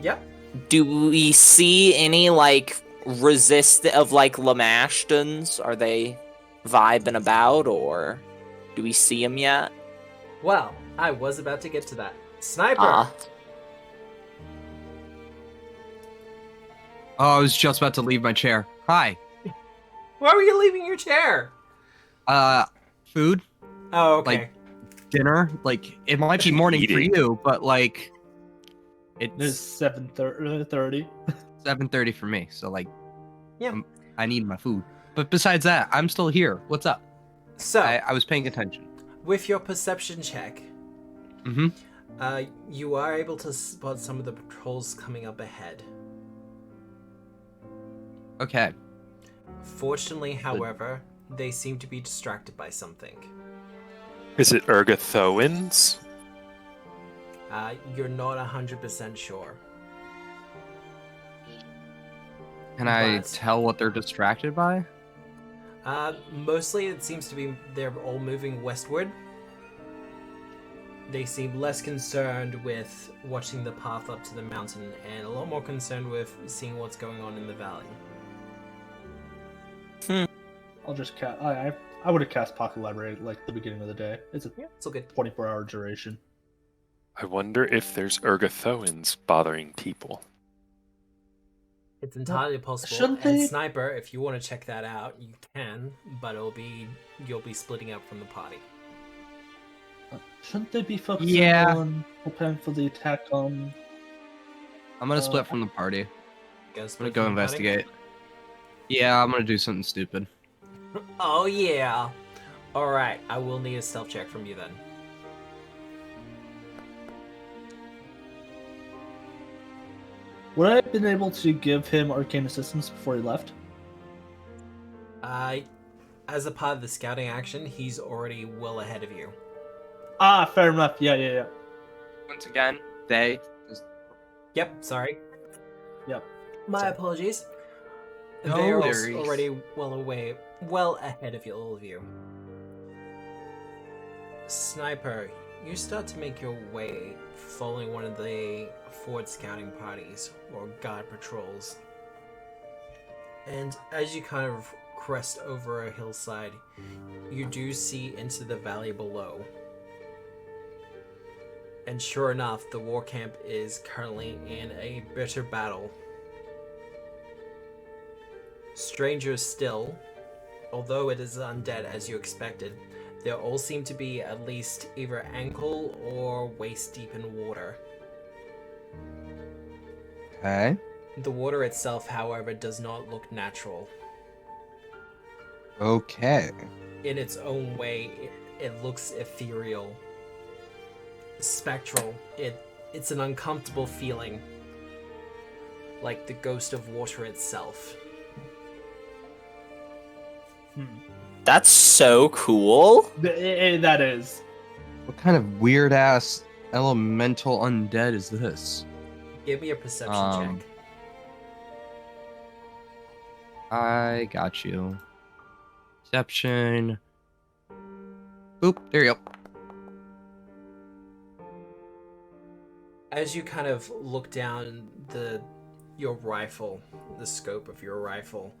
Yep. Do we see any Lamashtons? Are they vibing about, or do we see them yet? Well, I was about to get to that. Sniper! Oh, I was just about to leave my chair. Hi. Why were you leaving your chair? Food, Oh, okay. dinner. It might be morning for Eating. you, but It's it's 7:30. 7:30 for me. So Yeah. I need my food. But besides that, I'm still here. What's up? So, I was paying attention. with your perception check, Mm-hmm. you are able to spot some of the patrols coming up ahead. Okay. Fortunately, however, they seem to be distracted by something. Is it Ergothoans? You're not 100% sure. Can I But- tell what they're distracted by? Mostly it seems to be they're all moving westward. They seem less concerned with watching the path up to the mountain and a lot more concerned with seeing what's going on in the valley. I'll just cast. I would have cast Pocket Library the beginning of the day. It's a Yeah, it's all good. 24-hour duration. I wonder if there's Ergothoans bothering people. It's entirely possible. shouldn't And they- Sniper, if you want to check that out, you can, but you'll be splitting up from the party. Shouldn't they be focusing Yeah. on preparing for the attack on? I'm gonna split from the party. You guys I'm split gonna go from the party? investigate. Yeah, I'm gonna do something stupid. Oh yeah. All right, I will need a stealth check from you then. Would I have been able to give him arcane assistance before he left? As a part of the scouting action, he's already well ahead of you. Ah, fair enough. Yeah. Once again, they. Yep, sorry. Yep. My Sorry. apologies. No They're worries. already well ahead of all of you. Sniper, you start to make your way following one of the forward scouting parties or guard patrols. And as you kind of crest over a hillside, you do see into the valley below. And sure enough, the war camp is currently in a bitter battle. Stranger still, although it is undead as you expected, they all seem to be at least either ankle or waist deep in water. Okay. The water itself, however, does not look natural. Okay. In its own way, it looks ethereal, spectral. It's an uncomfortable feeling, like the ghost of water itself. That's so cool. That is. What kind of weird ass elemental undead is this? Give me a perception check. I got you. Perception. Boop. There you go. As you kind of look down your rifle, the scope of your rifle,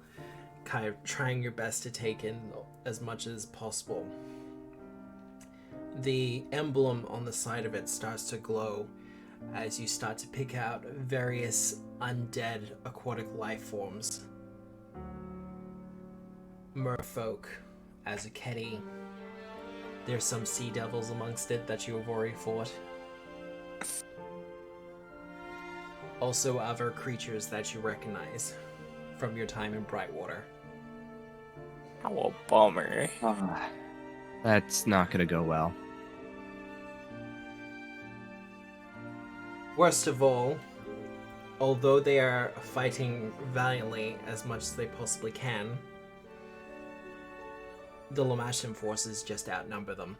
kind of trying your best to take in as much as possible, the emblem on the side of it starts to glow as you start to pick out various undead aquatic life forms. Merfolk, Azuketi. There's some sea devils amongst it that you have already fought. Also other creatures that you recognize from your time in Brightwater. How a bummer. That's not gonna go well. Worst of all, although they are fighting valiantly as much as they possibly can, the Lamashtan forces just outnumber them.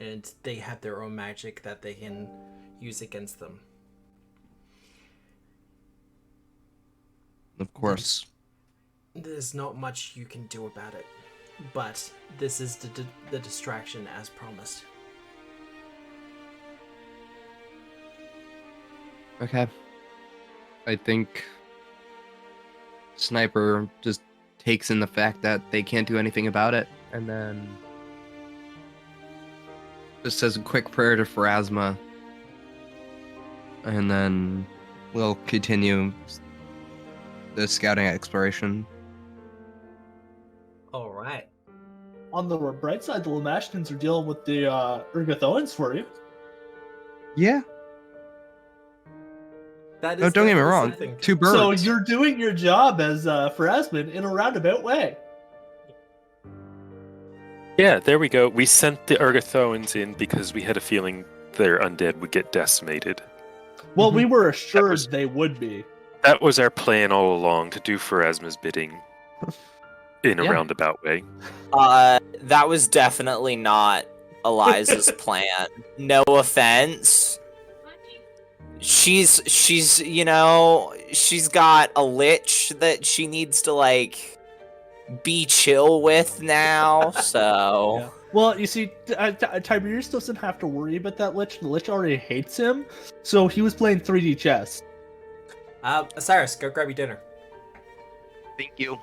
And they have their own magic that they can use against them. Of course. There's not much you can do about it. But this is the distraction as promised. Okay. I think Sniper just takes in the fact that they can't do anything about it, and then just says a quick prayer to Pharasma, and then we'll continue the scouting exploration. All right. On the bright side, the Lamashtans are dealing with the Urgathoans for you. Yeah. That is No, don't get me definitely wrong. something. 2 birds. So you're doing your job as Pharasman in a roundabout way. Yeah, there we go. We sent the Urgathoans in because we had a feeling their undead would get decimated. Well, we were assured was- they would be. That was our plan all along, to do Pharasma's bidding in a Yeah. roundabout way. That was definitely not Eliza's plan. No offense. She's you know, she's got a lich that she needs to like be chill with now, so Yeah. Well, you see, Tiberius doesn't have to worry about that lich. The lich already hates him, so he was playing 3D chess. Osiris, go grab your dinner. Thank you.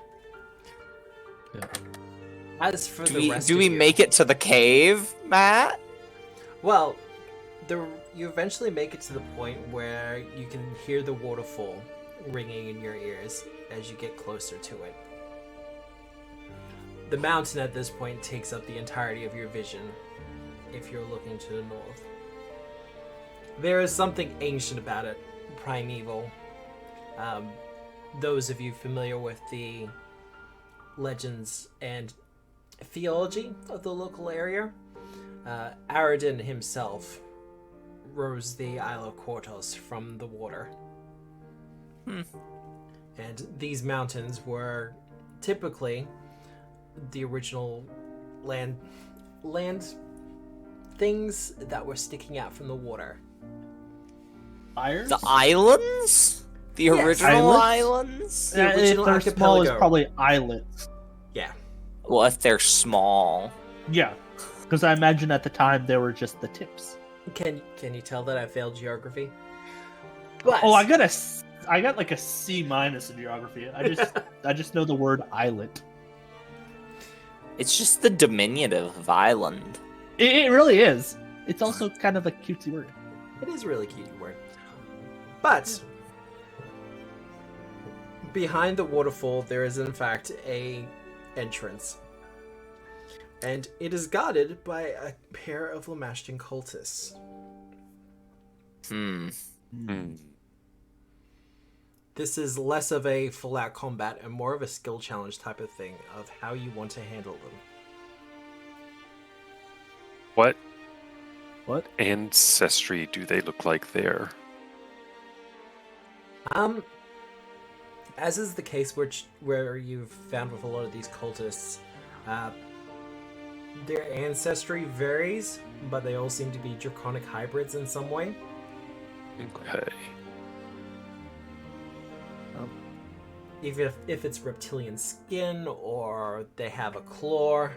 As for do the we, rest do of we you, make it to the cave, Matt? Well, you eventually make it to the point where you can hear the waterfall ringing in your ears as you get closer to it. The mountain at this point takes up the entirety of your vision if you're looking to the north. There is something ancient about it, primeval. Those of you familiar with the legends and theology of the local area, Aradin himself rose the Isle of Quartos from the water. And these mountains were typically the original land things that were sticking out from the water. Fires? The islands? The Yes. original Islands? islands? The If original they're small, it's archipelago. probably islets. Yeah. Well, if they're small. Yeah, because I imagine at the time they were just the tips. Can you tell that I failed geography? But Oh, I got like a C- in geography. I just know the word islet. It's just the diminutive of island. It really is. It's also kind of a cutesy word. it is a really cute word. But behind the waterfall, there is in fact a entrance, and it is guarded by a pair of Lamashtan cultists. Hmm. This is less of a full-out combat and more of a skill challenge type of thing of how you want to handle them. What What? ancestry do they look like there? As is the case where you've found with a lot of these cultists, their ancestry varies, but they all seem to be draconic hybrids in some way. Okay. Even if it's reptilian skin, or they have a claw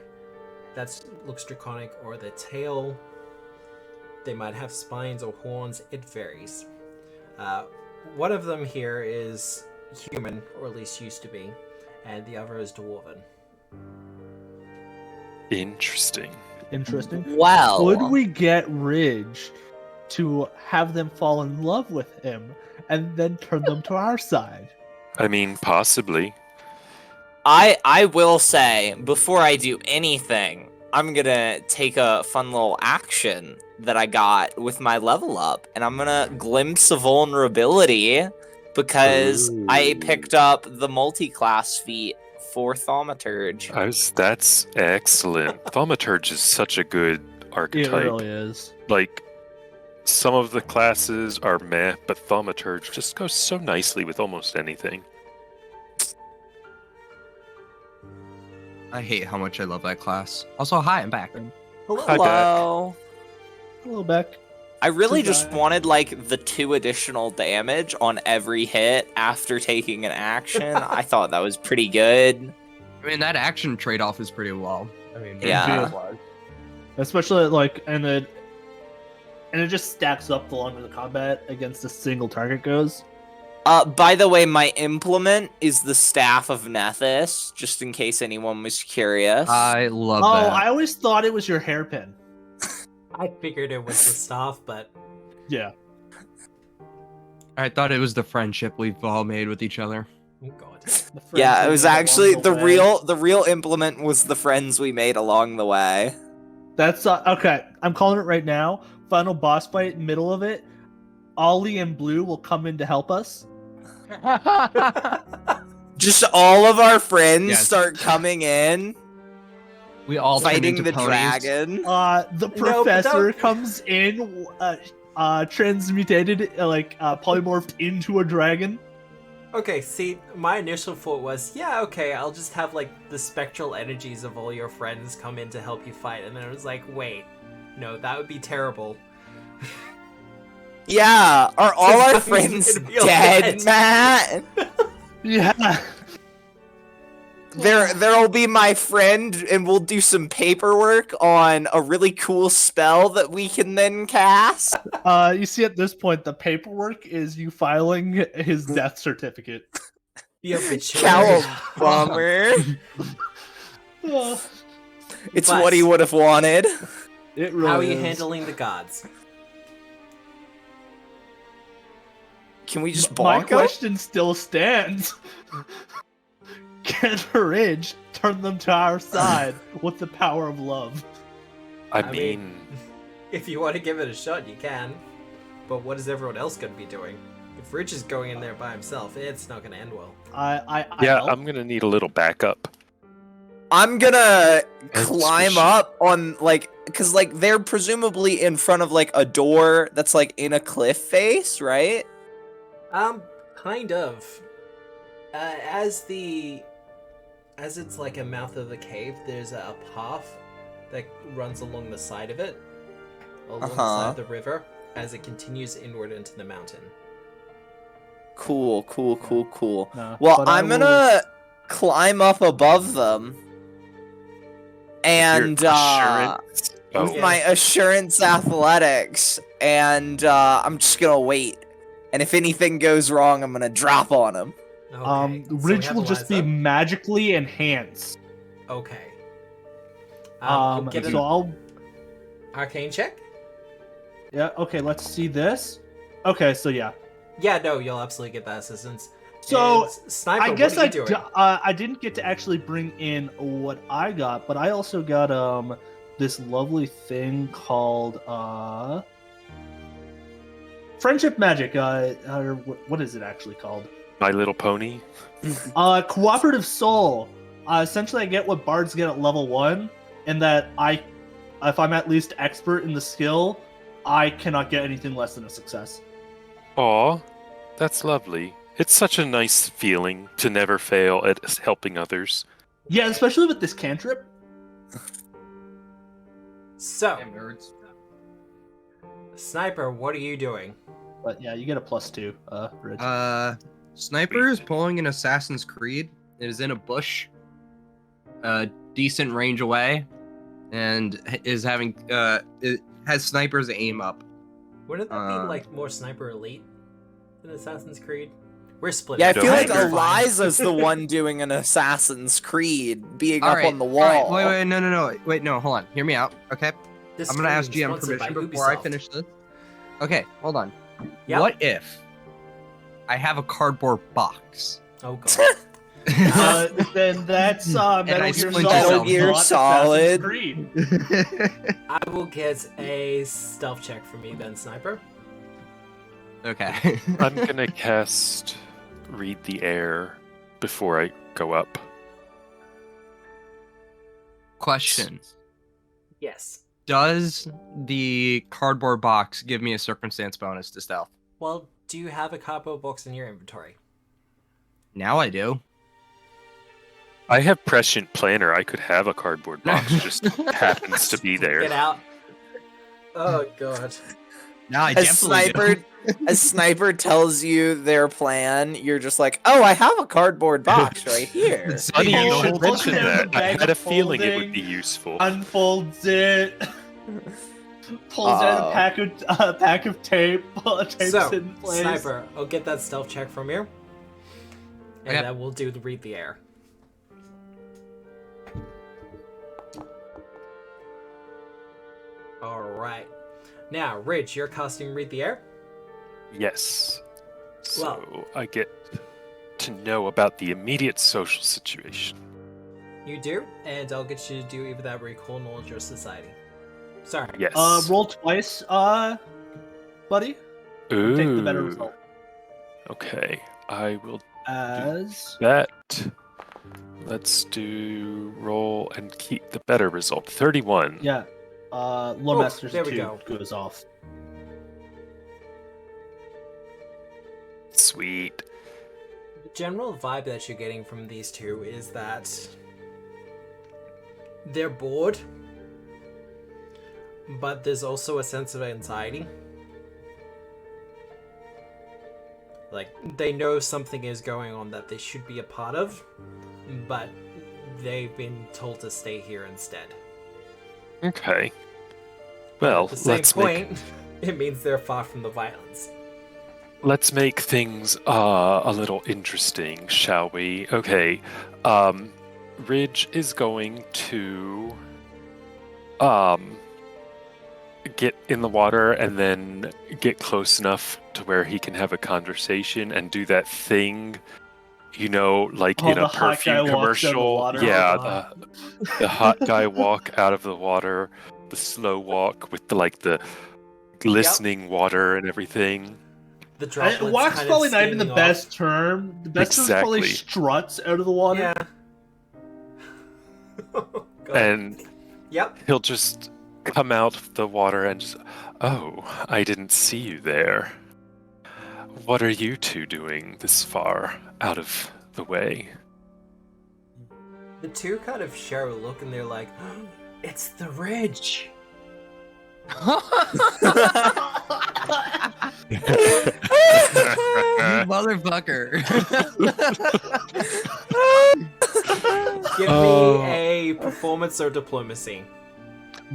that looks draconic, or the tail, they might have spines or horns, it varies. One of them here is human, or at least used to be, and the other is dwarven. Interesting. Interesting. Well, Could we get Ridge to have them fall in love with him and then turn them to our side? I mean, possibly. I will say, before I do anything, I'm gonna take a fun little action that I got with my level up, and I'm gonna glimpse a vulnerability because I Ooh. picked up the multi-class feat for Thaumaturge. That's excellent. Thaumaturge is such a good It archetype. really is. Like, some of the classes are meh, but Thaumaturge just goes so nicely with almost anything. I hate how much I love that class. Also, hi, I'm back. Hello. Hi, Hello, Beck. I really Good just guy. wanted like the 2 additional damage on every hit after taking an action. I thought that was pretty good. I mean, that action trade-off is pretty low. I mean, Yeah. Especially like, and it just stacks up the longer the combat against a single target goes. By the way, my implement is the Staff of Nethys, just in case anyone was curious. I love Oh, that. I always thought it was your hairpin. I figured it was the staff, but Yeah. I thought it was the friendship we've all made with each other. oh god. The Yeah, friends it we was made actually along the way. real implement was the friends we made along the way. That's okay. I'm calling it right now. Final boss fight, middle of it. Ollie and Blue will come in to help us. Just all of our friends Yes. start coming in, We all turn fighting into the ponies. dragon. The No, but professor don't- comes in, transmutated, polymorphed into a dragon. Okay, see, my initial thought was, yeah, okay, I'll just have like the spectral energies of all your friends come in to help you fight, and then I was like, wait, no, that would be terrible. Yeah, are all our Sometimes friends it'd be all dead, dead. Matt? Yeah. There'll be my friend, and we'll do some paperwork on a really cool spell that we can then cast. You see, at this point, the paperwork is you filing his death certificate. The obituary. Cowabunga. It's But- what he would have wanted. It really How are you is. handling the gods? Can we just My bonk him? question still stands. Can Ridge turn them to our side with the power of love? I I mean, mean- If you want to give it a shot, you can. But what is everyone else going to be doing? If Rich is going in there by himself, it's not going to end well. I yeah, help. I'm gonna need a little backup. I'm gonna That's climb for sure. up on, like, because, like, they're presumably in front of, like, a door that's, like, in a cliff face, right? Kind of. As it's like a mouth of the cave, there's a path that runs along the side of it, along the side of the river, as it continues inward into the mountain. Cool. No, Well, but I I'm will- gonna climb up above them Your and assurance. Oh, with my assurance athletics, and I'm just gonna wait. And if anything goes wrong, I'm gonna drop on him. Okay, so we Ridge have will just be Eliza. magically enhanced. Okay. Get So an I'll arcane check? yeah. Okay, let's see this. Okay, so yeah. Yeah, no, you'll absolutely get that assistance. So And Sniper, I guess what are you doing? I didn't get to actually bring in what I got, but I also got this lovely thing called friendship magic. Or what is it actually called? My Little Pony. Cooperative soul. Essentially, I get what bards get at level 1, and that if I'm at least expert in the skill, I cannot get anything less than a success. Aw, that's lovely. It's such a nice feeling to never fail at helping others. Yeah, especially with this cantrip. So, Damn nerds. Sniper, what are you doing? But yeah, you get a +2, Rich. Sniper is pulling an Assassin's Creed. It is in a bush, a decent range away, and is having it has Sniper's aim up. Wouldn't that be Uh, like more Sniper Elite than Assassin's Creed? We're splitting. Yeah, I No, feel like you're fine. Eliza's the one doing an Assassin's Creed, being All up right, on the all wall. right, wait, no, hold on. Hear me out, okay? This I'm gonna ask stream GM sponsored by permission before I Ubisoft. finish this. Okay, hold on. Yep. What if I have a cardboard box? Oh god. Then that's I Metal Gear splinter Solid. Metal Gear not Solid. Assassin's Creed. I will get a stealth check for me then, Sniper. Okay. I'm gonna cast Read the Air before I go up. Question. Yes. Does the cardboard box give me a circumstance bonus to stealth? Well, do you have a cardboard box in your inventory? Now I do. I have Prescient Planner. I could have a cardboard box, just happens to be there. Get out. Oh god. Now I As definitely do. sniper tells you their plan, you're just like, oh, I have a cardboard box right here. It's Funny you Pulls should it mention down that. the I bag had a of feeling it would folding. be useful. Unfolds it. Pulls out a pack of tape. Tapes So, in place. Sniper, I'll get that stealth check from you. And Okay. then we'll do the Read the Air. Alright. Now, Ridge, you're casting Read the Air? Yes. So Well- I get to know about the immediate social situation. You do, and I'll get you to do either that recall knowledge or society. Sorry. Yes. Roll twice, buddy. Ooh. Take the better result. Okay. I will As that. Let's do roll and keep the better result. 31. yeah, Lore Master's there we 2 go. goes off. Sweet. The general vibe that you're getting from these two is that they're bored, but there's also a sense of anxiety. Like, they know something is going on that they should be a part of, but they've been told to stay here instead. Okay. But Well, at the same let's make point, it means they're far from the violence. let's make things a little interesting, shall we? Okay. Ridge is going to get in the water and then get close enough to where he can have a conversation and do that thing, you know, like Oh, in the a hot guy perfume walks out of the commercial. water. Yeah, Oh, the hot guy walk out of the water, the slow walk with the glistening water and everything. The droplets Walk's kind of probably not even the steaming best term. The best term is probably Exactly. struts out of the water. Yeah. God. And Yep. he'll just come out of the water and just, oh, I didn't see you there. What are you two doing this far out of the way? The two kind of share a look and they're like, it's the Ridge. You motherfucker. Give Oh. me a performance or diplomacy.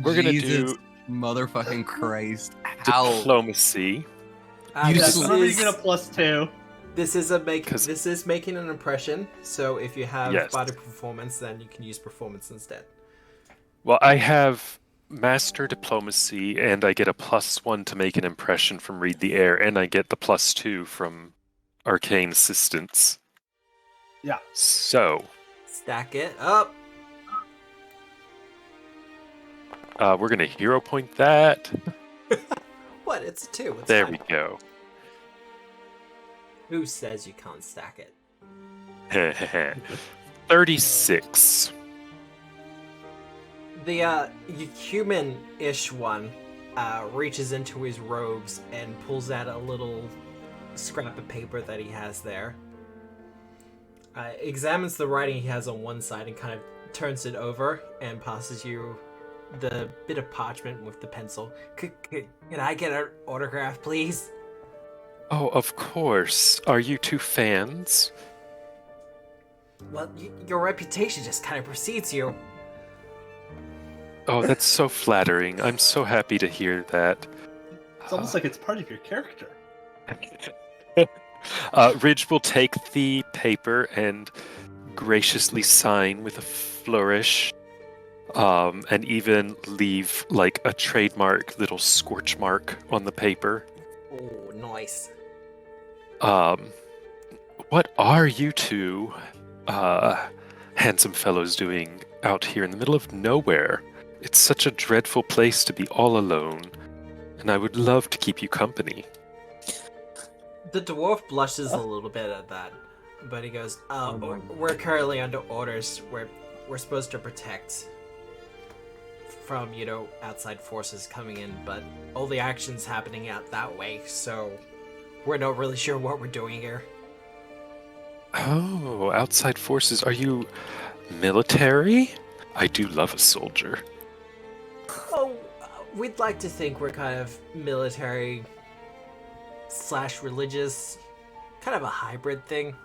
We're gonna Jesus do motherfucking Christ. How? diplomacy. You This Remember, you is, get a +2. this Cause- is making an impression. So if you have Yes. better performance, then you can use performance instead. Well, I have master diplomacy, and I get a +1 to make an impression from read the air, and I get the +2 from arcane assistance. Yeah. So Stack it up. we're gonna hero point that. What? It's a 2. It's There fine. we go. Who says you can't stack it? 36. The human-ish one reaches into his robes and pulls out a little scrap of paper that he has there. Examines the writing he has on one side and kind of turns it over and passes you the bit of parchment with the pencil. Can I get an autograph, please? Oh, of course. Are you two fans? Well, your reputation just kind of precedes you. Oh, that's so flattering. I'm so happy to hear that. It's almost like it's part of your character. Ridge will take the paper and graciously sign with a flourish, and even leave like a trademark little scorch mark on the paper. Oh, nice. What are you two handsome fellows doing out here in the middle of nowhere? It's such a dreadful place to be all alone, and I would love to keep you company. The dwarf blushes a little bit at that, but he goes, "We're currently under orders. We're supposed to protect from outside forces coming in, but all the action's happening out that way, so we're not really sure what we're doing here." Oh, outside forces. Are you military? I do love a soldier. Oh, we'd like to think we're kind of military / religious, kind of a hybrid thing.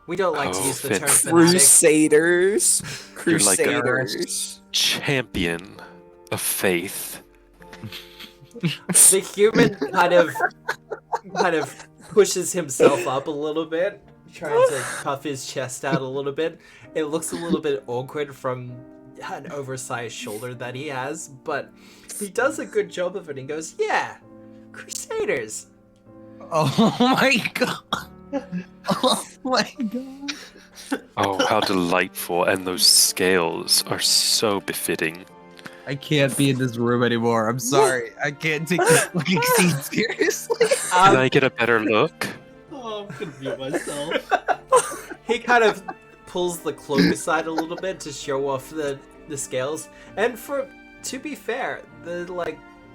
We don't like to use the term fanatic. Crusaders. You're like a Crusaders. champion of faith. The human kind of pushes himself up a little bit, trying to puff his chest out a little bit. It looks a little bit awkward from an oversized shoulder that he has, but he does a good job of it. He goes, "Yeah, Crusaders." Oh my god. Oh my god. Oh, how delightful. And those scales are so befitting. I can't be in this room anymore. I'm sorry. I can't take this fucking scene seriously. Can I get a better look? Oh, I'm gonna mute myself. He kind of pulls the cloak aside a little bit to show off the scales. And to be fair, the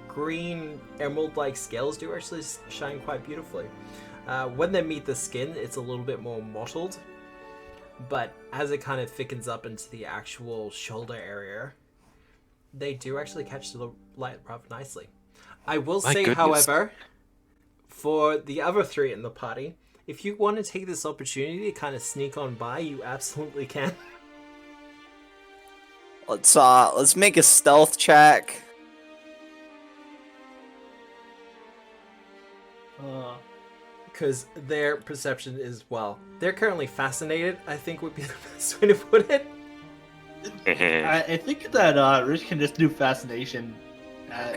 green emerald-like scales do actually shine quite beautifully. When they meet the skin, it's a little bit more mottled, but as it kind of thickens up into the actual shoulder area, they do actually catch the light rather nicely. I will say, however, for the other three in the party, if you want to take this opportunity to kind of sneak on by, you absolutely can. Let's make a stealth check. Because their perception is, well, they're currently fascinated, I think would be the best way to put it. I think that Rich can just do fascination.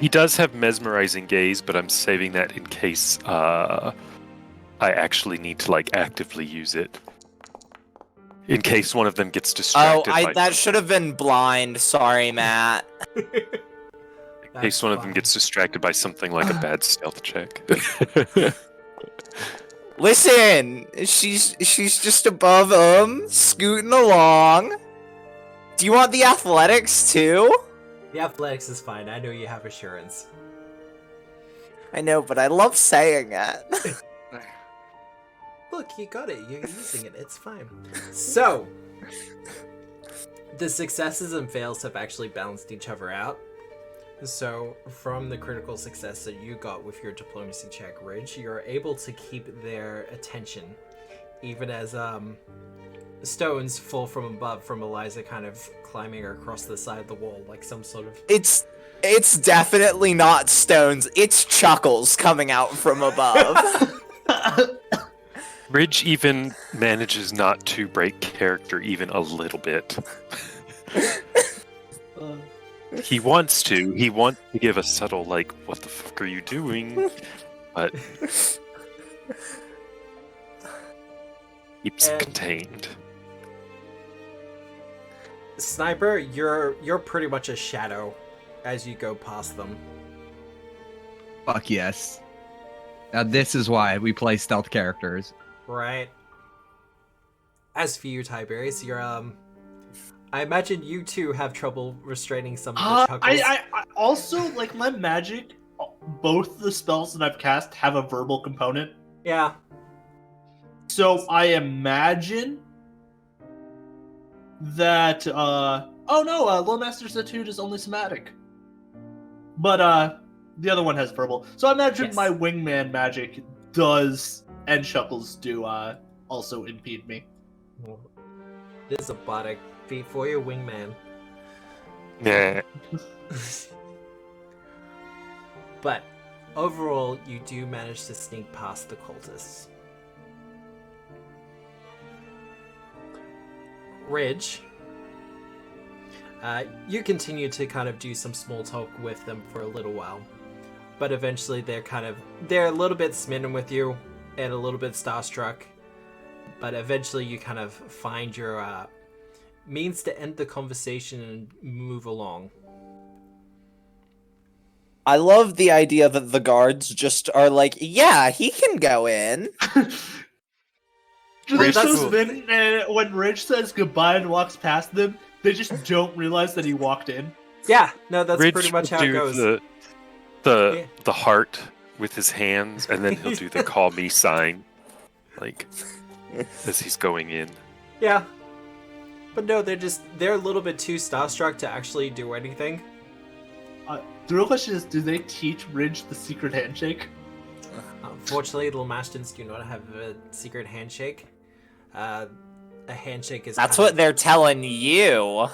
He does have mesmerizing gaze, but I'm saving that in case I actually need to actively use it. In case one of them gets distracted. That should have been blind. Sorry, Matt. In case one of them gets distracted by something like a bad stealth check. Listen, she's just above him, scooting along. Do you want the athletics too? The athletics is fine. I know you have assurance. I know, but I love saying it. Look, you got it. You're using it. It's fine. So, the successes and fails have actually balanced each other out. So, from the critical success that you got with your diplomacy check, Ridge, you're able to keep their attention, even as stones fall from above from Eliza kind of climbing across the side of the wall like some sort of... It's definitely not stones. It's chuckles coming out from above. Ridge even manages not to break character even a little bit. He wants to. He wants to give a subtle, what the fuck are you doing? But keeps contained. Sniper, you're pretty much a shadow as you go past them. Fuck yes. Now this is why we play stealth characters. Right. As for you, Tiberius, you're I imagine you too have trouble restraining some of the chuckles. I also my magic. Both the spells that I've cast have a verbal component. Yeah. So I imagine that. Lord Master's Attitude is only somatic, but the other one has verbal. So I imagine my wingman magic does, and chuckles do also impede me. This is a body feat for your wingman. Yeah. But overall, you do manage to sneak past the cultists. Ridge, you continue to kind of do some small talk with them for a little while, but eventually they're a little bit smitten with you and a little bit starstruck, but eventually you kind of find your means to end the conversation and move along. I love the idea that the guards just are like, yeah, he can go in. Do they Rich so will- spin, and when Rich says goodbye and walks past them, they just don't realize that he walked in? Yeah, no, that's Ridge pretty much will how it do goes. the heart with his hands, and then he'll do the call me sign, like as he's going in. Yeah. But no, they're a little bit too starstruck to actually do anything. The real question is, do they teach Ridge the secret handshake? Unfortunately, little Mashtons do not have a secret handshake. A handshake is That's kind what of- they're telling you.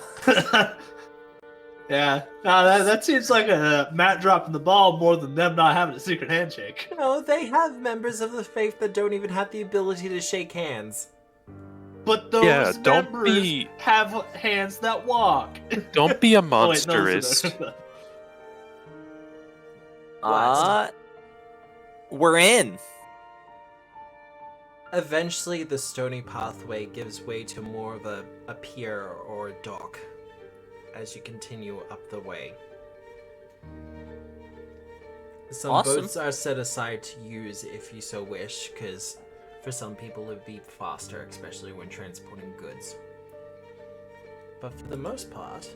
Yeah, that seems like a Matt dropping the ball more than them not having a secret handshake. No, they have members of the faith that don't even have the ability to shake hands. But those Yeah, don't members be- have hands that walk. Don't be a Oh, wait, no, monsterist. those are the- We're in. Eventually, the stony pathway gives way to more of a pier or a dock as you continue up the way. Some Awesome. boats are set aside to use if you so wish, because for some people it would be faster, especially when transporting goods. But for the most part,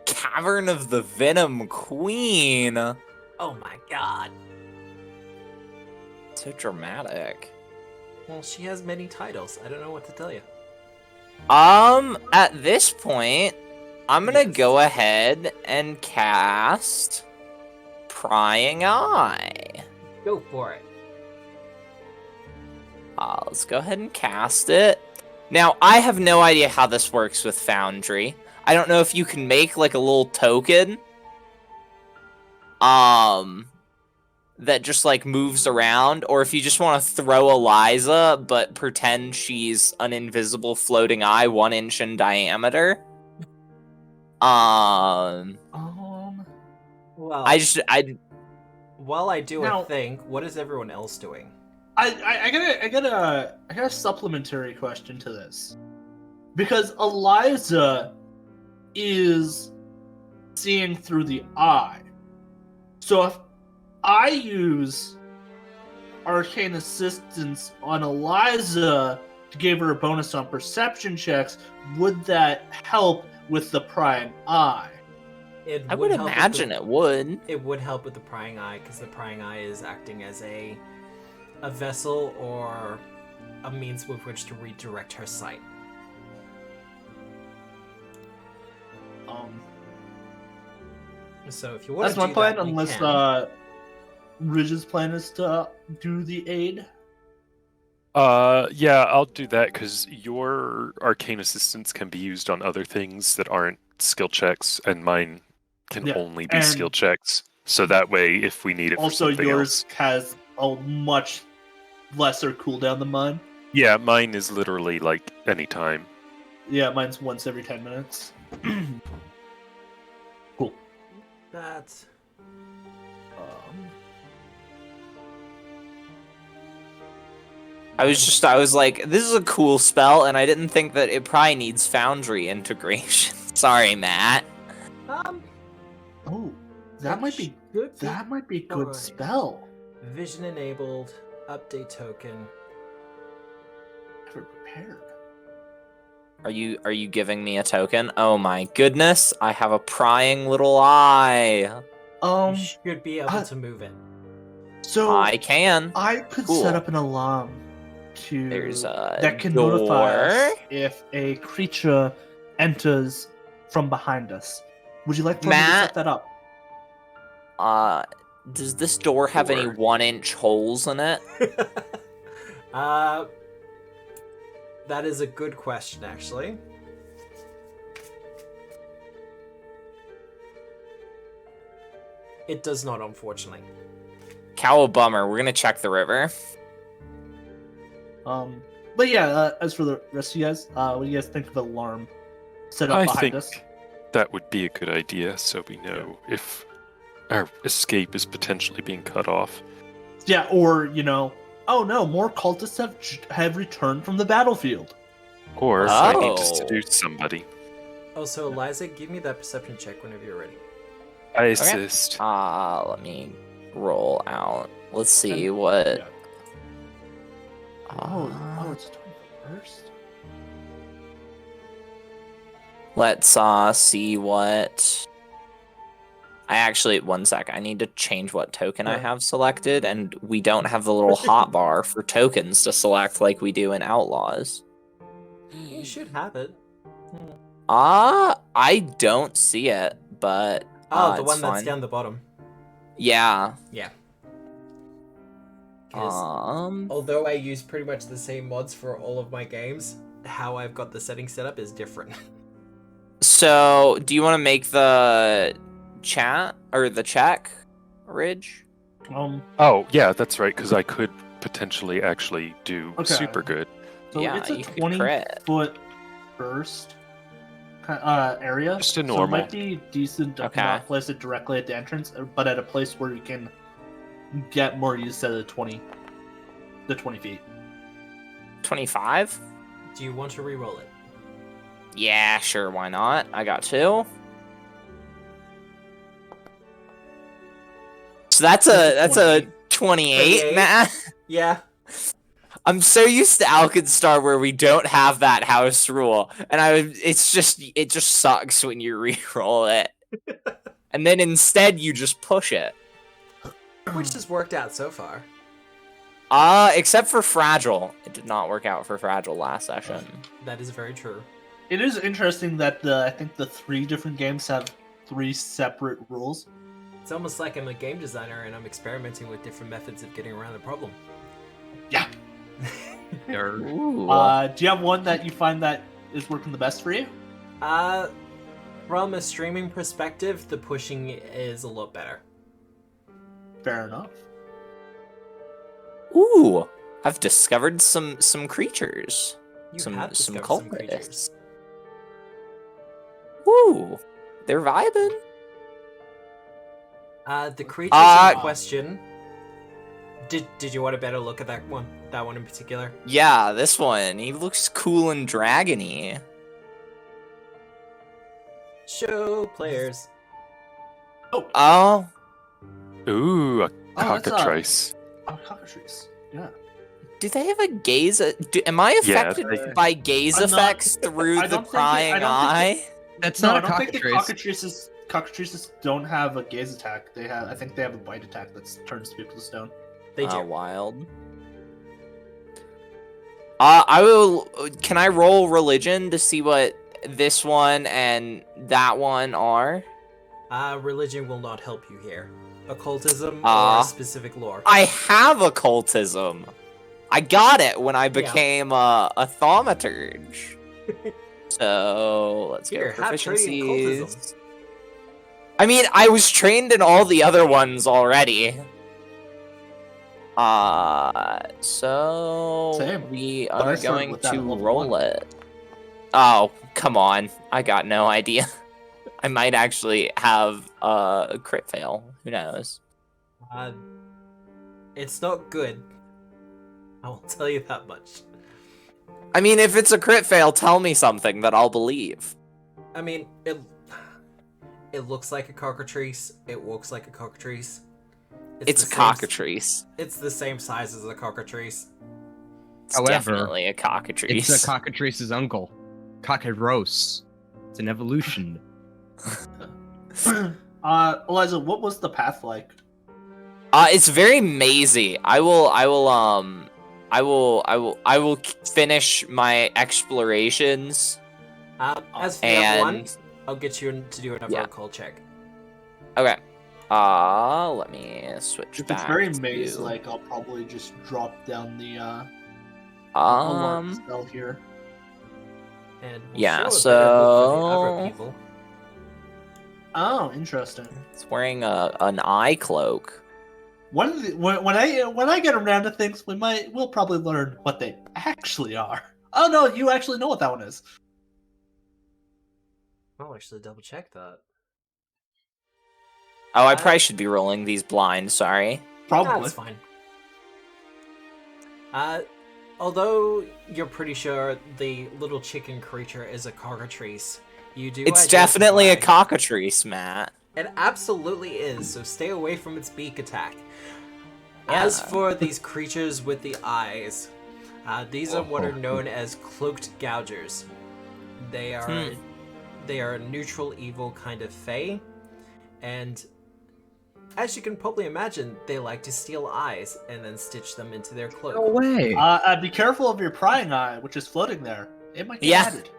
Cavern of the Venom Queen. oh my god. So dramatic. Well, she has many titles. I don't know what to tell you. At this point, I'm gonna Yes. go ahead and cast Prying Eye. Go for it. Let's go ahead and cast it. Now, I have no idea how this works with Foundry. I don't know if you can make like a little token that just like moves around, or if you just want to throw Eliza but pretend she's an invisible floating eye 1 inch in diameter. Well, I while I do Now- a thing, what is everyone else doing? I got a supplementary question to this, because Eliza is seeing through the eye. So if I use arcane assistance on Eliza to give her a bonus on perception checks, would that help with the prying eye? I would help with imagine the- it would. It would help with the prying eye, because the prying eye is acting as a vessel or a means with which to redirect her sight. So if you want That's to my do plan, that, you unless can. Ridge's plan is to do the aid. Yeah, I'll do that because your arcane assistance can be used on other things that aren't skill checks, and mine can Yeah, only be and skill checks. So that way, if we need it for Also, something yours else, has a much lesser cooldown than mine. yeah, mine is literally like anytime. Yeah, mine's once every 10 minutes. Cool. That. I was like, this is a cool spell, and I didn't think that it probably needs Foundry integration. Sorry, Matt. Oh, that might be good. that might be a good Alright. spell. Vision enabled. Update token. Never prepared. Are you giving me a token? Oh my goodness, I have a prying little eye. You should be able uh, to move it. So I can. I could Cool. set up an alarm to There's a that can door. notify us if a creature enters from behind us. Would you like for me to Matt? set that up? Does this door have any Door. 1 inch holes in it? That is a good question, actually. It does not, unfortunately. Cow bummer. We're gonna check the river. But yeah, as for the rest of you guys, what do you guys think of an alarm set up I behind think us? that would be a good idea, so we know if our escape is potentially being cut off. Yeah, or oh no, more cultists have returned from the battlefield. Or I need to Oh. seduce somebody. Also, Eliza, give me that perception check whenever you're ready. I assist. Let me roll out. Let's see And- what. Yeah. Oh, it's 21st. Let's see what. I actually, one sec. I need to change what token I have selected, and we don't have the little hotbar for tokens to select like we do in Outlaws. You should have it. I don't see it, but Oh, the it's one that's fine. down the bottom. Yeah. Yeah. 'Cause although I use pretty much the same mods for all of my games, how I've got the settings set up is different. So, do you want to make the chat or the check, Ridge? Oh, yeah, that's right, because I could potentially actually do Okay. super good. So Yeah, it's a you could 20-foot burst area. Just a So it normal. might be decent to Okay. not place it directly at the entrance, but at a place where you can get more use out of the 20 feet. 25? Do you want to re-roll it? Yeah, sure, why not? I got 2. So that's a 28, 28. man. Yeah. I'm so used to Alkenstar where we don't have that house rule, and it just sucks when you re-roll it, and then instead you just push it. Which has worked out so far. Except for Fragile, it did not work out for Fragile last session. That is very true. It is interesting that I think the 3 different games have 3 separate rules. It's almost like I'm a game designer and I'm experimenting with different methods of getting around the problem. Yeah. Ooh. Do you have one that you find that is working the best for you? From a streaming perspective, the pushing is a lot better. Fair enough. Ooh, I've discovered some creatures. You some have some discovered some creatures. cultists. Ooh, they're vibing. The creatures in question. Did you want a better look at that one? That one in particular? Yeah, this one. He looks cool and dragony. Show players. Oh, Ooh, a that's a- cockatrice. Oh, cockatrice. Yeah. do they have a gaze? Am I Yeah, affected they- by gaze I'm not- effects through I the don't think prying I don't eye? That's No, not I a don't think the cockatrice. cockatrices don't have a gaze attack. I think they have a bite attack that turns people to stone. They do. Wild. I will. Can I roll religion to see what this one and that one are? Religion will not help you here. Occultism or Ah. a specific lore. I have occultism. I got it when I became a thaumaturge. So let's Here, go have training in proficiencies. occultism. I mean, I was trained in all the other ones already. So Same. we But I are started going with that to at level roll 1. it. Oh, come on. I got no idea. I might actually have a crit fail. Who knows? It's not good. I will tell you that much. I mean, if it's a crit fail, tell me something that I'll believe. I mean, it looks like a cockatrice. It walks like a cockatrice. It's a the same- cockatrice. It's the same size as a cockatrice. It's However, definitely a cockatrice. It's a cockatrice's uncle. Cockaroos. It's an evolution. Eliza, what was the path like? It's very mazy. I will finish my explorations. As for the other one, And I'll get you to do another Yeah. occult check. okay. Let me switch If back. it's very to- maze-like, I'll probably just drop down the alarm Um. spell here. And we'll Yeah, show a better look for the so- other people. Oh, interesting. It's wearing an eye cloak. When I get around to things, we'll probably learn what they actually are. Oh no, you actually know what that one is. I'll actually double check that. Oh, I probably should be rolling these blind. Sorry. Probably. That's fine. Although you're pretty sure the little chicken creature is a cockatrice, You do. It's definitely a identify- cockatrice, Matt. It absolutely is, so stay away from its beak attack. As for these creatures with the eyes, these are what are known as cloaked gougers. They are a neutral evil kind of fae, and as you can probably imagine, they like to steal eyes and then stitch them into their cloak. No way. Be careful of your prying eye, which is floating there. It might get Yeah. added.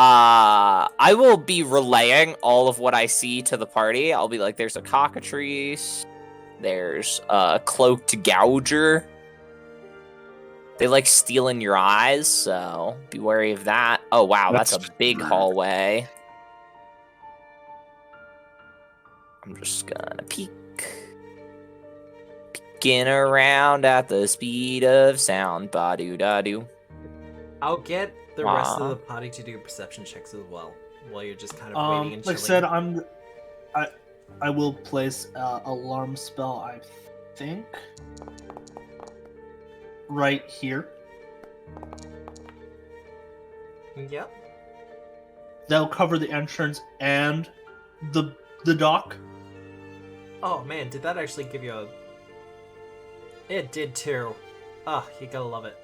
I will be relaying all of what I see to the party. I'll be like, there's a cockatrice, there's a cloaked gouger. They like stealing your eyes, so be wary of that. Oh wow, that's a big hallway. I'm just gonna peeking around at the speed of sound. Ba-do-da-do. I'll get the rest of the party to do perception checks as well, while you're just kind of waiting and Like chilling. I said, I will place alarm spell. I think right here. Yep. That'll cover the entrance and the dock. Oh man, did that actually give you a... It did too. Ah, you gotta love it.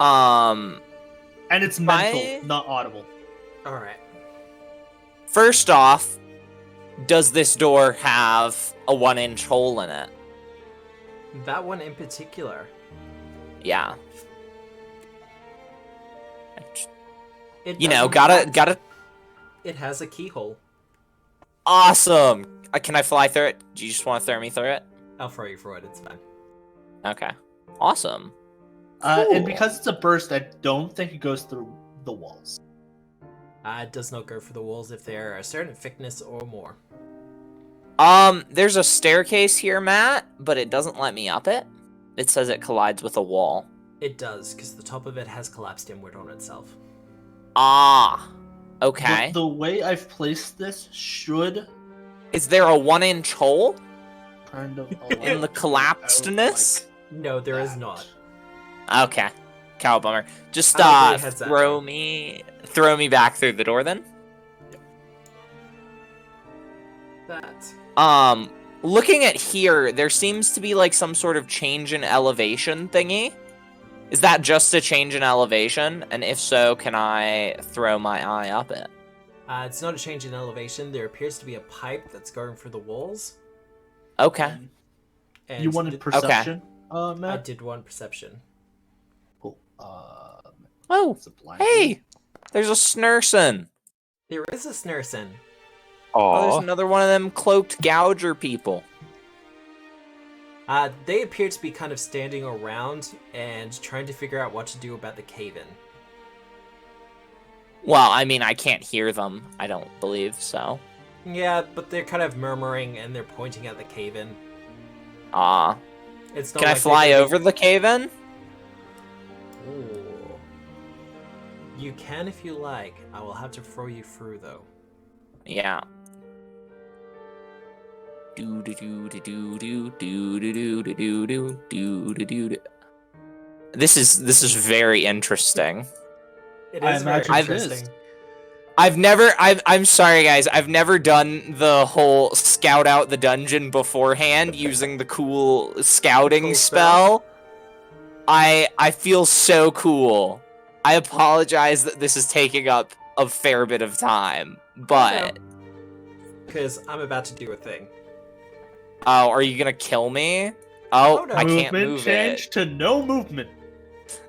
And it's mental, not audible. Alright. First off, does this door have a 1-inch hole in it? That one in particular. Yeah. It You know, does in fact- gotta. It has a keyhole. Awesome. Can I fly through it? Do you just want to throw me through it? I'll throw you through it, it's fine. Okay. Awesome. And Cool. because it's a burst, I don't think it goes through the walls. It does not go for the walls if they're a certain thickness or more. There's a staircase here, Matt, but it doesn't let me up it. It says it collides with a wall. It does, because the top of it has collapsed inward on itself. Ah. Okay. But the way I've placed this should Is there a 1-inch hole kind of in the collapsedness? No, there is not. Okay. Cow bummer. Just I agree, heads up. throw me back through the door then. That. Looking at here, there seems to be like some sort of change in elevation thingy. Is that just a change in elevation? And if so, can I throw my eye up it? It's not a change in elevation. There appears to be a pipe that's going through the walls. Okay. And you wanted perception, I Matt? did one perception. Cool. Oh, it's a blind hey! There's a Snurson. There is a Snurson. Oh, there's Aw. another one of them cloaked gouger people. They appear to be kind of standing around and trying to figure out what to do about the cave-in. Well, I mean, I can't hear them, I don't believe, so. Yeah, but they're kind of murmuring and they're pointing at the cave-in. It's not Can I like fly they- over the cave-in? Ooh. You can if you like. I will have to throw you through, though. Yeah. Do do do do do do do do do do do do do do. This is very interesting. It I is very imagine it is. interesting. I'm sorry guys, I've never done the whole scout out the dungeon beforehand using the cool scouting Cool spell. spell? I feel so cool. I apologize that this is taking up a fair bit of time, but Because I'm about to do a thing. oh, are you gonna kill me? Oh, no. I can't movement move change it. to no movement.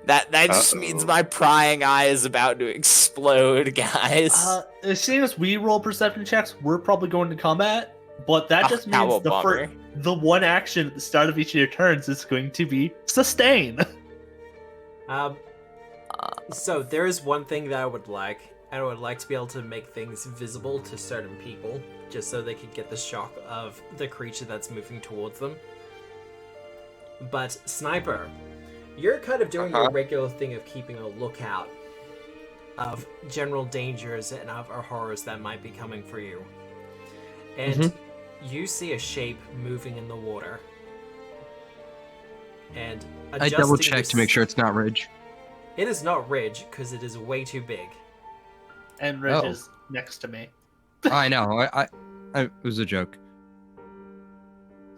That just means Uh-oh. my prying eye is about to explode, guys. Seeing as we roll perception checks, we're probably going to combat, but that just How means a bummer. the one action at the start of each of your turns is going to be sustain. So there is one thing that I would like. I would like to be able to make things visible to certain people, just so they could get the shock of the creature that's moving towards them. But Sniper, you're kind of doing your regular thing of keeping a lookout of general dangers and other horrors that might be coming for you. And you see a shape moving in the water. And I double adjusting check to make sure it's not Ridge. It is not Ridge, because it is way too big. And Ridge Oh. is next to me. I know. It was a joke.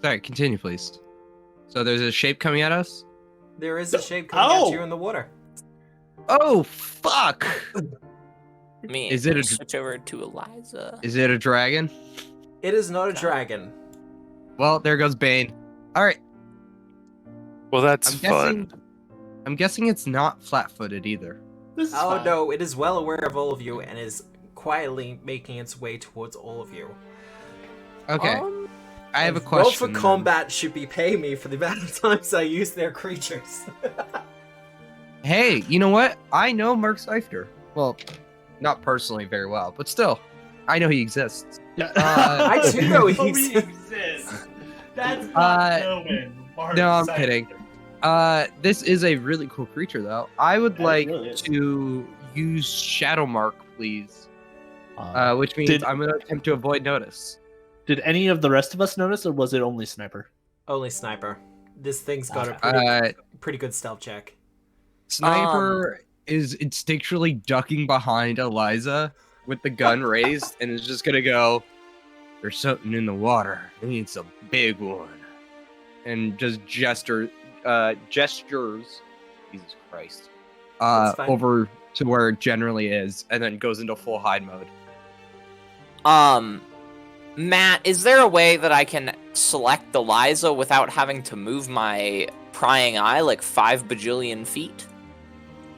Sorry, continue, please. So there's a shape coming at us? There is a shape coming Oh! at you in the water. Oh, fuck! Me. Is it a- switch over to Eliza? Is it a dragon? It is not a dragon. Well, there goes Bane. Alright, Well, that's I'm fun. guessing... I'm guessing it's not flat-footed either. This is Oh fine. no, it is well aware of all of you and is quietly making its way towards all of you. Okay, I have a Roll question. for then. combat should be paying me for the amount of times I use their creatures. Hey, you know what? I know Mark Seifter. Well, not personally very well, but still, I know he exists. Yeah. I too know he he exists. That's not knowing. Mark no, I'm Seifert. kidding. This is a really cool creature, though. I would Yeah, it like really is. to use Shadow Mark, please. Uh, Which means did- I'm going to attempt to avoid notice. Did any of the rest of us notice, or was it only Sniper? Only sniper. This thing's got a pretty good stealth check. Sniper is instinctually ducking behind Eliza with the gun raised and is just going to go, there's something in the water. It needs a big one. And just gestures, Jesus Christ, That's fine. over to where it generally is, and then goes into full hide mode. Matt, is there a way that I can select Eliza without having to move my prying eye like 5 bajillion feet?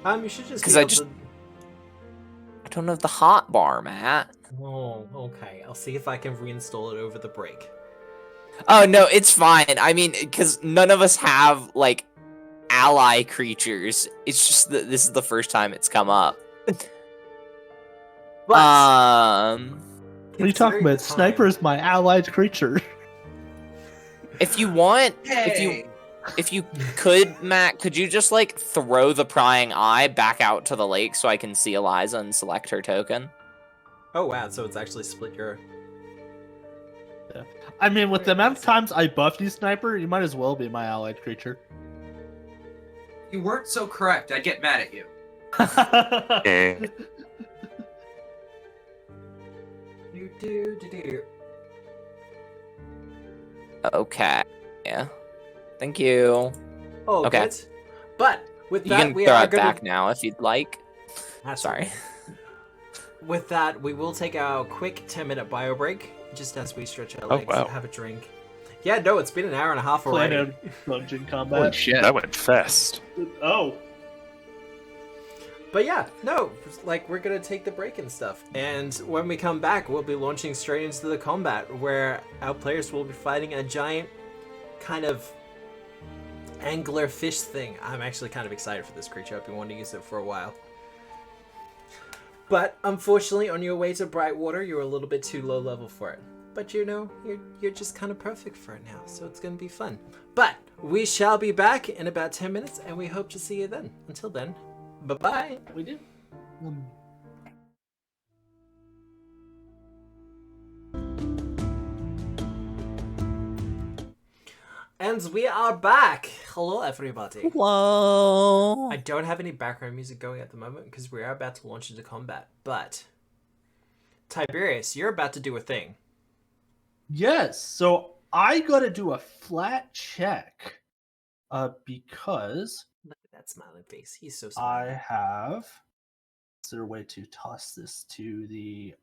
You should just 'Cause be I able just- to... I don't have the hot bar, Matt. Oh, okay. I'll see if I can reinstall it over the break. Oh, no, it's fine. I mean, because none of us have, like, ally creatures. It's just that this is the first time it's come up. But What are you talking considering about? the time- Sniper is my allied creature. If you want, if you could, Matt, could you just, like, throw the prying eye back out to the lake so I can see Eliza and select her token? Oh wow, so it's actually split your... I mean, with the amount of times I buffed you, Sniper, you might as well be my allied creature. You weren't so correct. I'd get mad at you. Eh. Do. Okay. Yeah. Thank you. Oh, Okay. good. But with You that, can we throw are it going back to... now if you'd like. Sorry. With that, we will take our quick 10-minute bio break, just as we stretch our Oh, legs wow. and have a drink. Yeah, no, it's been an hour and a half already. Planet dungeon Holy combat. shit. That went fast. Oh, But yeah, no, like, we're gonna take the break and stuff. And when we come back, we'll be launching straight into the combat, where our players will be fighting a giant kind of angler fish thing. I'm actually kind of excited for this creature. I've been wanting to use it for a while. But unfortunately, on your way to Brightwater, you're a little bit too low level for it. But you know, you're just kind of perfect for it now, so it's gonna be fun. But we shall be back in about 10 minutes, and we hope to see you then. Until then, bye-bye. we do. And we are back! Hello, everybody. Hello. I don't have any background music going at the moment because we are about to launch into combat, but... Tiberius, you're about to do a thing. Yes, so I gotta do a flat check. Because Look at that smiling face. He's so smiling. I have. Is there a way to toss this to the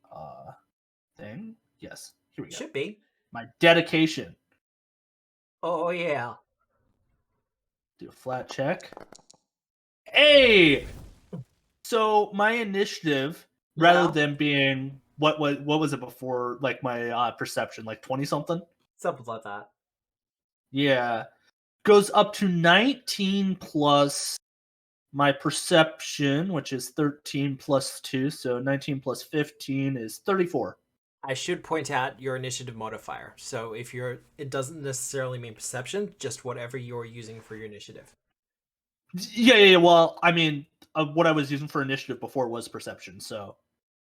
thing? Yes. Here we go. Should be. My dedication. Oh, yeah. Do a flat check. Hey! So my initiative, rather Yeah. than being what was it before, like my perception, like 20 something? Something like that. Yeah. Goes up to 19 plus my perception, which is 13 plus 2, so 19 plus 15 is 34. I should point out your initiative modifier. So if you're... It doesn't necessarily mean perception, just whatever you're using for your initiative. Yeah. Well, I mean, what I was using for initiative before was perception, so.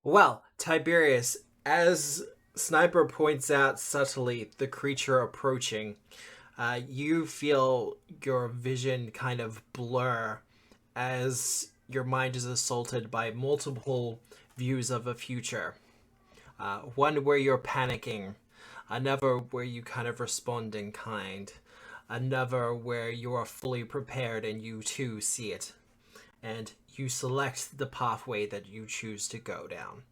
Well, Tiberius, as Sniper points out subtly the creature approaching, you feel your vision kind of blur as your mind is assaulted by multiple views of a future. One where you're panicking, another where you kind of respond in kind, another where you are fully prepared and you too see it, and you select the pathway that you choose to go down.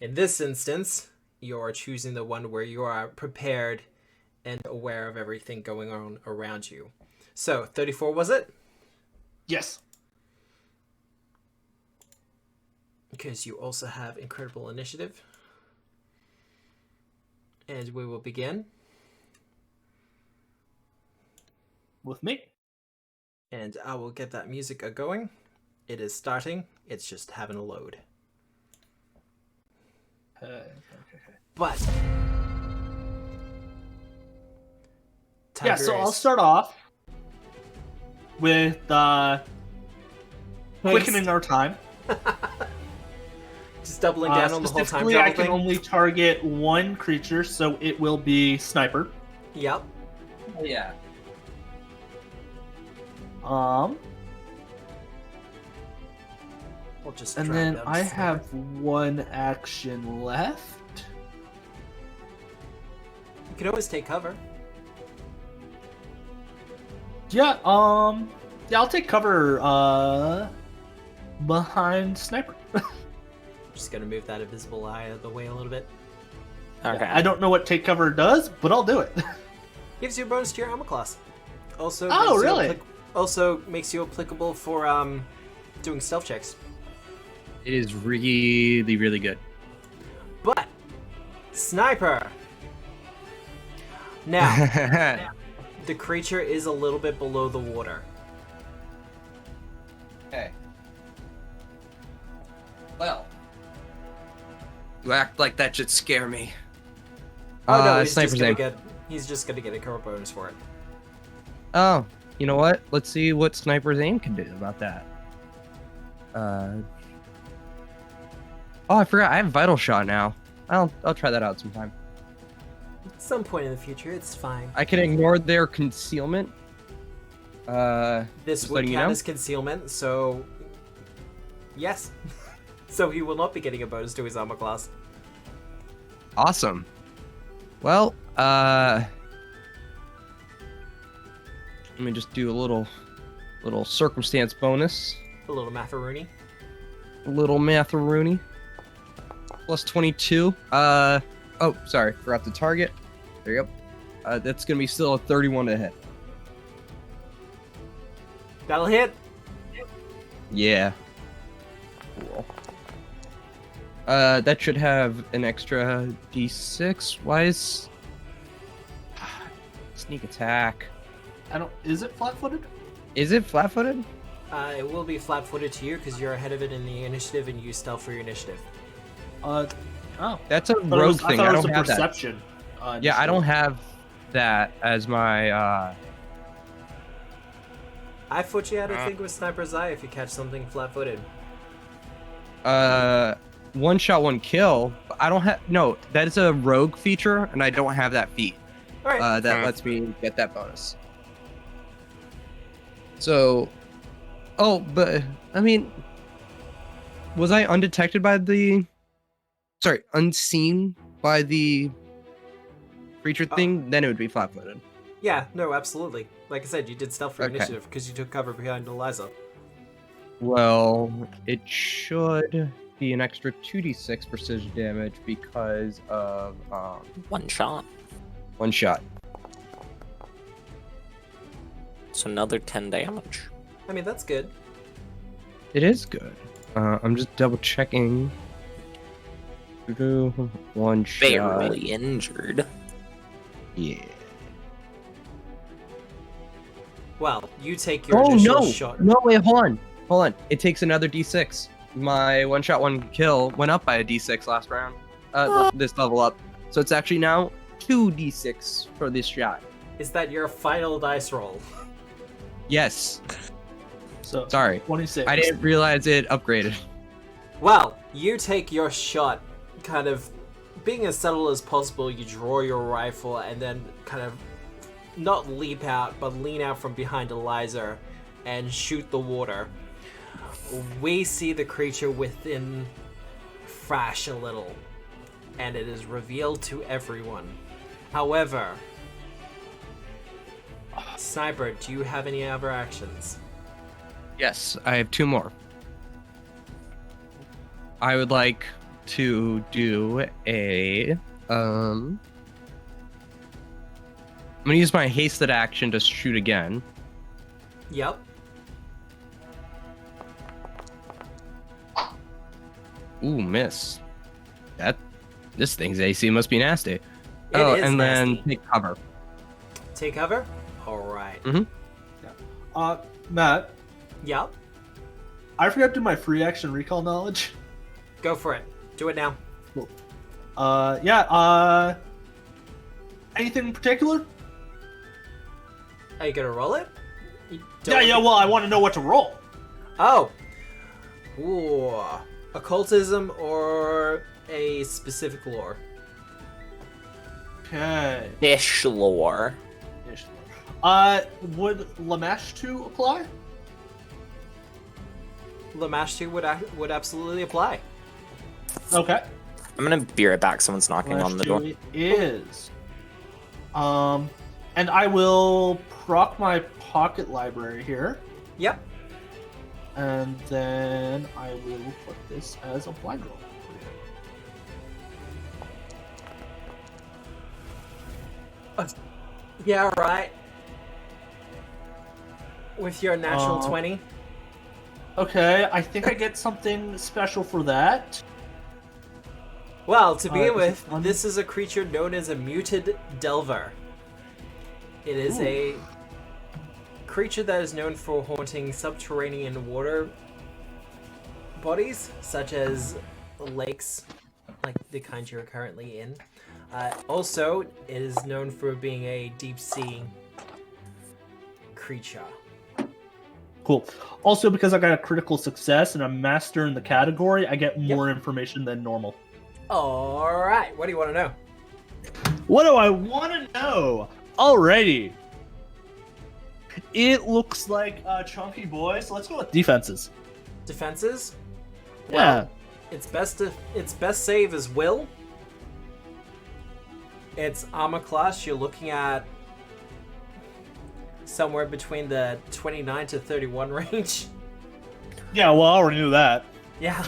In this instance, you are choosing the one where you are prepared and aware of everything going on around you. So, 34 was it? Yes. Because you also have incredible initiative. And we will begin. With me. And I will get that music going. It is starting. It's just having a load. Okay. But Yeah, so I'll Tiberius. start off with quickening our time. Just doubling down on the whole time Specifically, travel I can thing. only target one creature, so it will be sniper. Yep. Oh, yeah. We'll just And drag then down I sniper. have one action left. You can always take cover. Yeah, yeah, I'll take cover behind sniper. Just gonna move that invisible eye out of the way a little bit. Okay. I don't know what take cover does, but I'll do it. Gives you a bonus to your armor class. Also, Oh, makes you really? also makes you applicable for doing stealth checks. It is really, really good. But sniper. Now, the creature is a little bit below the water. Okay. Well. You act like that should scare me. Oh no, sniper's aim. He's just gonna get a cover bonus for it. Oh, you know what? Let's see what sniper's aim can do about that. Oh, I forgot. I have vital shot now. I'll try that out sometime. At some point in the future, it's fine. I can ignore their concealment. This just would letting you count know. as concealment, so yes. So he will not be getting a bonus to his armor class. Awesome. Well, let me just do a little circumstance bonus. A little macaroony. A little matharoony. Plus 22. Oh, sorry, forgot the target. There you go. That's gonna be still a 31 to hit. That'll hit. Yeah. Cool. That should have an extra D6. Why is sneak attack? I don't. Is it flat-footed? Is it flat-footed? It will be flat-footed to you because you're ahead of it in the initiative and use stealth for your initiative. Oh. That's a But rogue I thing. thought I it was don't a have that. perception. Yeah, I don't have that as my. I thought you had a thing with Sniper's Eye if you catch something flat-footed. One shot, one kill. I don't have. No, that is a rogue feature, and I don't have that feat. All right. That lets me get that bonus. So, but I mean, was I undetected by the? Sorry, unseen by the creature thing? Then it would be flat-footed. Yeah, no, absolutely. Like I said, you did stealth for Okay. initiative because you took cover behind Eliza. Well, it should be an extra 2d6 precision damage because of One shot. one shot. So another 10 damage. I mean, that's good. It is good. I'm just double checking. One shot. Barely injured. Yeah. Well, you take your Oh initial no! shot. No, wait, hold on. It takes another d6. My one shot, one kill went up by a d6 last round. This level up. So it's actually now 2d6 for this shot. Is that your final dice roll? Yes. So Sorry. 26. I didn't realize it upgraded. Well, you take your shot, kind of being as subtle as possible. You draw your rifle and then kind of not leap out, but lean out from behind Eliza and shoot the water. we see the creature within Frash a little, and it is revealed to everyone. However, Sniper, do you have any other actions? Yes, I have 2 more. I would like to do a I'm gonna use my hasted action to shoot again. Yep. Ooh, miss. This thing's AC must be nasty. It is and nasty. then take cover. Take cover? Alright. Matt, Yep. I forgot to do my free action recall knowledge. Go for it. Do it now. Cool. Anything in particular? Are you gonna roll it? You Yeah, don't- well, I want to know what to roll. Oh. Ooh. Occultism or a specific lore? Okay. Fish lore. Would Lamash 2 apply? Lamash 2 would absolutely apply. Okay. I'm gonna be right back. Someone's knocking on the door. Lamash 2 is. And I will proc my pocket library here, Yep. and then I will put this as a blind roll. Yeah, right. With your natural 20. Okay, I think I get something special for that. Well, to begin is it with, fun? this is a creature known as a muted delver. It is Ooh. a creature that is known for haunting subterranean water bodies, such as lakes, like the kind you're currently in. Also, it is known for being a deep sea creature. Cool. Also, because I got a critical success and I'm master in the category, I get more information than normal. Alright, what do you want to know? What do I want to know? Alrighty. It looks like a chunky boy, so let's go with defenses. Defenses? Yeah. Its best save is will. Its armor class, you're looking at somewhere between the 29 to 31 range. Yeah, well, I already knew that. Yeah,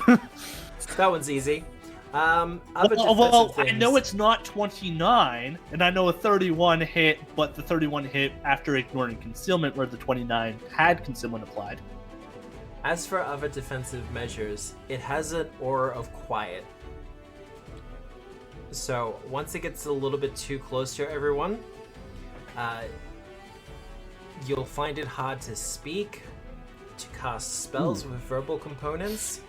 that one's easy. Other Well, defensive I things. know it's not 29, and I know a 31 hit, but the 31 hit after ignoring concealment, where the 29 had concealment applied. As for other defensive measures, it has an aura of quiet. So once it gets a little bit too close to everyone, you'll find it hard to speak, to cast spells with verbal components.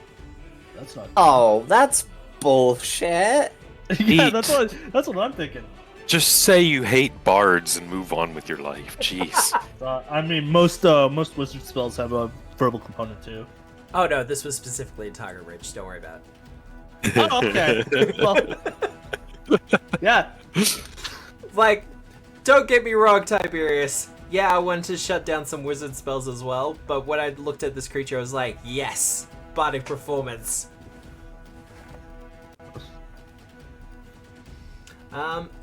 That's not. Oh, that's bullshit. Yeah, Neat. that's what I'm thinking. Just say you hate bards and move on with your life. Jeez. I mean, most wizard spells have a verbal component too. Oh no, this was specifically Tiger Ridge. Don't worry about it. Oh, okay. Well, yeah. Like, don't get me wrong, Tiberius. Yeah, I wanted to shut down some wizard spells as well, but when I looked at this creature, I was like, yes, bardic performance.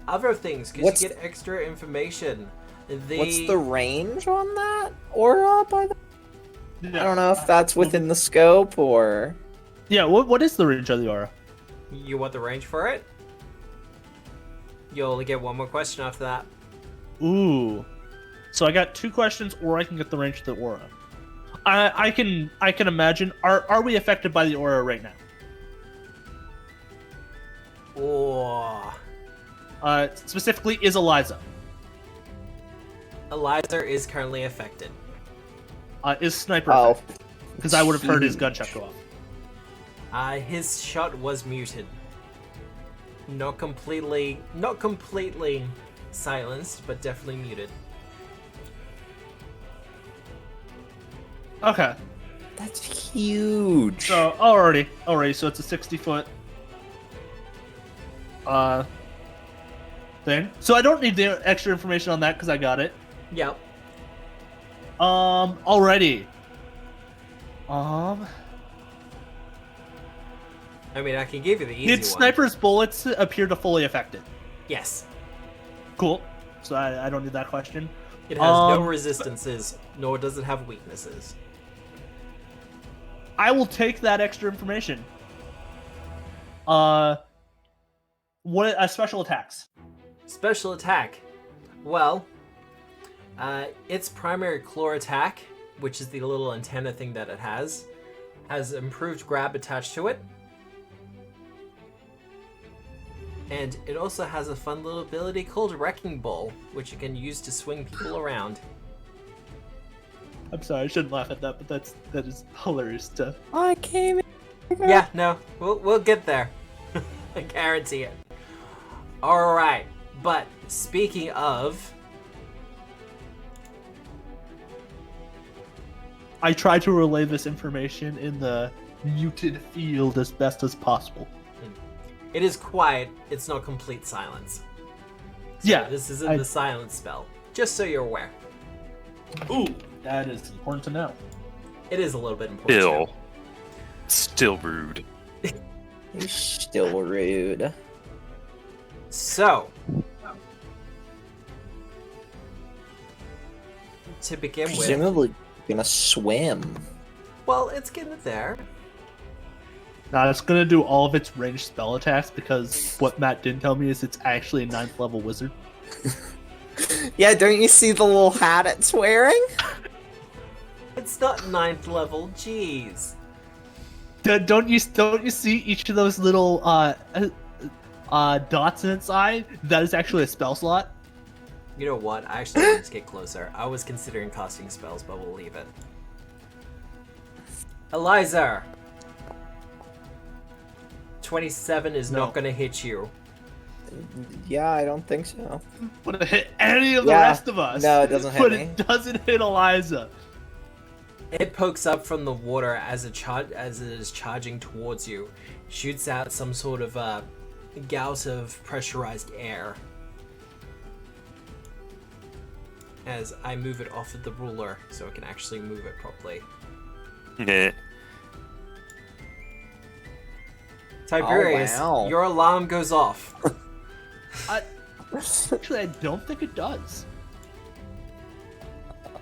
Other things, because What's- you get extra information. What's the range on that aura? By the Yeah. I don't know if that's within the scope or. Yeah. What is the range of the aura? You want the range for it? You'll only get one more question after that. Ooh. So I got 2 questions, or I can get the range of the aura. I can imagine. Are we affected by the aura right now? Oh, Specifically, is Eliza? Eliza is currently affected. Is Sniper? Oh. Because I would have heard his gunshot go off. His shot was muted. Not completely silenced, but definitely muted. Okay. That's huge. So already, so it's a 60-foot thing. So I don't need the extra information on that because I got it. Yep. Already. Um, I mean, I can give you the easy did one. sniper's bullets appear to fully affect it? Yes. Cool. So I don't need that question. It has no resistances, nor does it have weaknesses. I will take that extra information. What special attacks? Special attack. Well, its primary claw attack, which is the little antenna thing that it has improved grab attached to it. And it also has a fun little ability called Wrecking Ball, which you can use to swing people around. I'm sorry, I shouldn't laugh at that, but that is hilarious to. I came. Yeah, no, we'll get there. I guarantee it. All right, but speaking of, I try to relay this information in the muted field as best as possible. it is quiet. It's not complete silence. So Yeah, this isn't the silence spell. Just so you're aware. Ooh, that is important to know. It is a little bit important. Still rude. You're still rude. So, to begin with, Presumably gonna swim. well, it's getting there. Now it's gonna do all of its ranged spell attacks because what Matt didn't tell me is it's actually a 9th level wizard. Yeah, don't you see the little hat it's wearing? It's not 9th level, jeez. Don't you see each of those little dots in its eye? That is actually a spell slot. You know what? I actually wanted to get closer. I was considering casting spells, but we'll leave it. Eliza! 27 is No. not going to hit you. Yeah, I don't think so. Would it hit any of the Yeah. rest of us? No, it doesn't hit but me. it doesn't hit Eliza. It pokes up from the water as it is charging towards you, shoots out some sort of gout of pressurized air. As I move it off of the ruler so I can actually move it properly. Nah. Tiberius, wow. your alarm goes off. Actually, I don't think it does.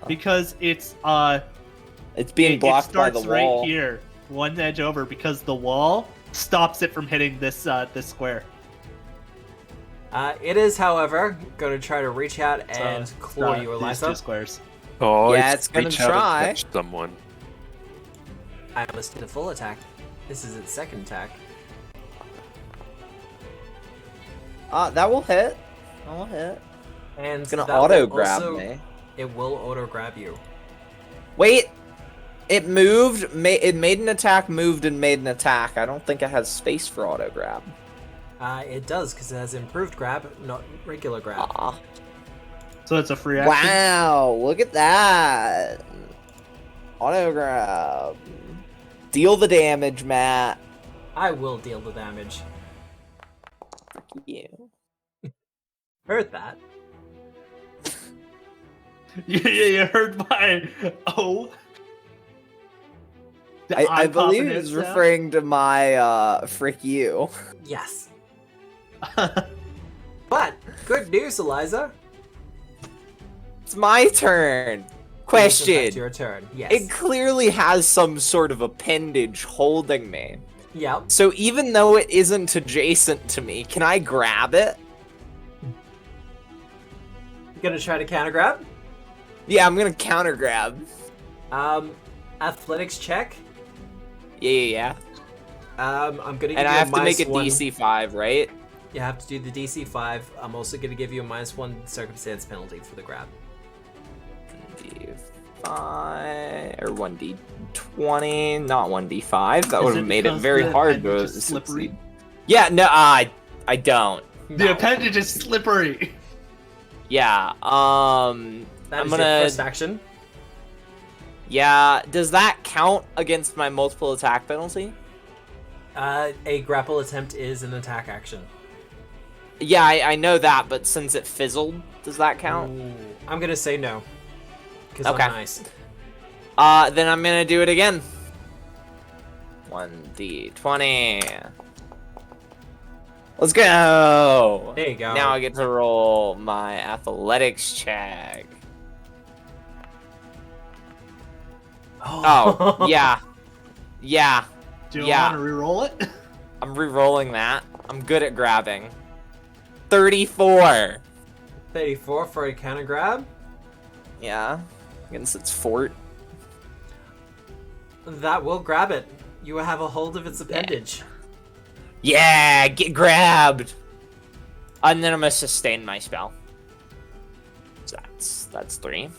Because it's being it blocked by starts the wall. right here, one edge over, because the wall stops it from hitting this this square. It is, however, going to try to reach out and claw you, These Eliza. 2 squares. Oh, Yeah, it's gonna reach out and try. touch someone. I almost did a full attack. This is its second attack. That will hit. That will hit. And It's gonna that will auto grab also- me. It will auto grab you. Wait! It moved, it made an attack, moved, and made an attack. I don't think it has space for auto grab. It does, because it has improved grab, not regular grab. Ah. So it's a free action. Wow, look at that. Auto grab. Deal the damage, Matt. I will deal the damage. You. Heard that. You heard my I believe confident it's sound? referring to my frick you. Yes. But, good news, Eliza. It's my turn. It is, in fact, Question. your turn. Yes. It clearly has some sort of appendage holding me. Yep. So even though it isn't adjacent to me, can I grab it? You gonna try to counter grab? Yeah, I'm gonna counter grab. Athletics check. Yeah. I'm gonna give And you I a have to make minus a 1. DC 5, right? You have to do the DC 5. I'm also gonna give you a -1 circumstance penalty for the grab. D5 or 1d20, not 1d5. That Is would it have made it because very the hard to appendage is slippery? succeed. Yeah, no, I don't. The No. appendage is slippery. Yeah, That I'm is gonna. your first action. Yeah, does that count against my multiple attack penalty? A grapple attempt is an attack action. Yeah, I know that, but since it fizzled, does that count? Ooh. I'm gonna say no. Because Okay. I'm nice. Then I'm gonna do it again. 1d20. Let's go! There you go. Now I get to roll my athletics check. Oh, yeah. Yeah. Do you Yeah. want to re-roll it? I'm re-rolling that. I'm good at grabbing. 34. 34 for a counter grab. Yeah. Against its fort. That will grab it. You have a hold of its appendage. Yeah, get grabbed. And then I'm gonna sustain my spell. So that's 3.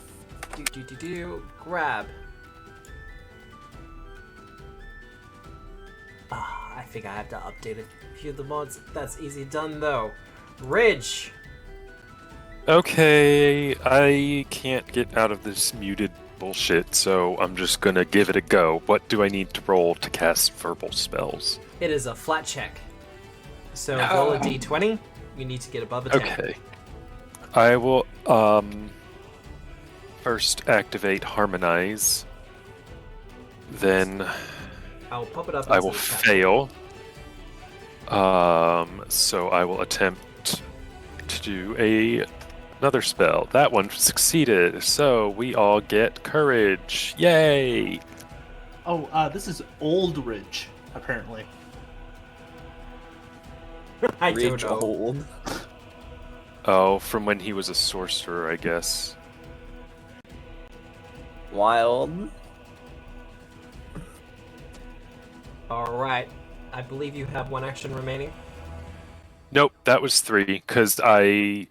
Grab. I think I have to update a few of the mods. That's easy done though. Ridge. Okay, I can't get out of this muted bullshit, so I'm just gonna give it a go. What do I need to roll to cast verbal spells? It is a flat check. So roll a d20. You need to get above a 10. Okay. I will first activate Harmonize. Then I'll pop it up. I into will the chat. fail. So I will attempt to do another spell. That one succeeded, so we all get courage. Yay! Oh, this is Old Ridge, apparently. I don't Ridge know. old. Oh, from when he was a sorcerer, I guess. Wild. Alright. I believe you have one action remaining. Nope, that was 3, because I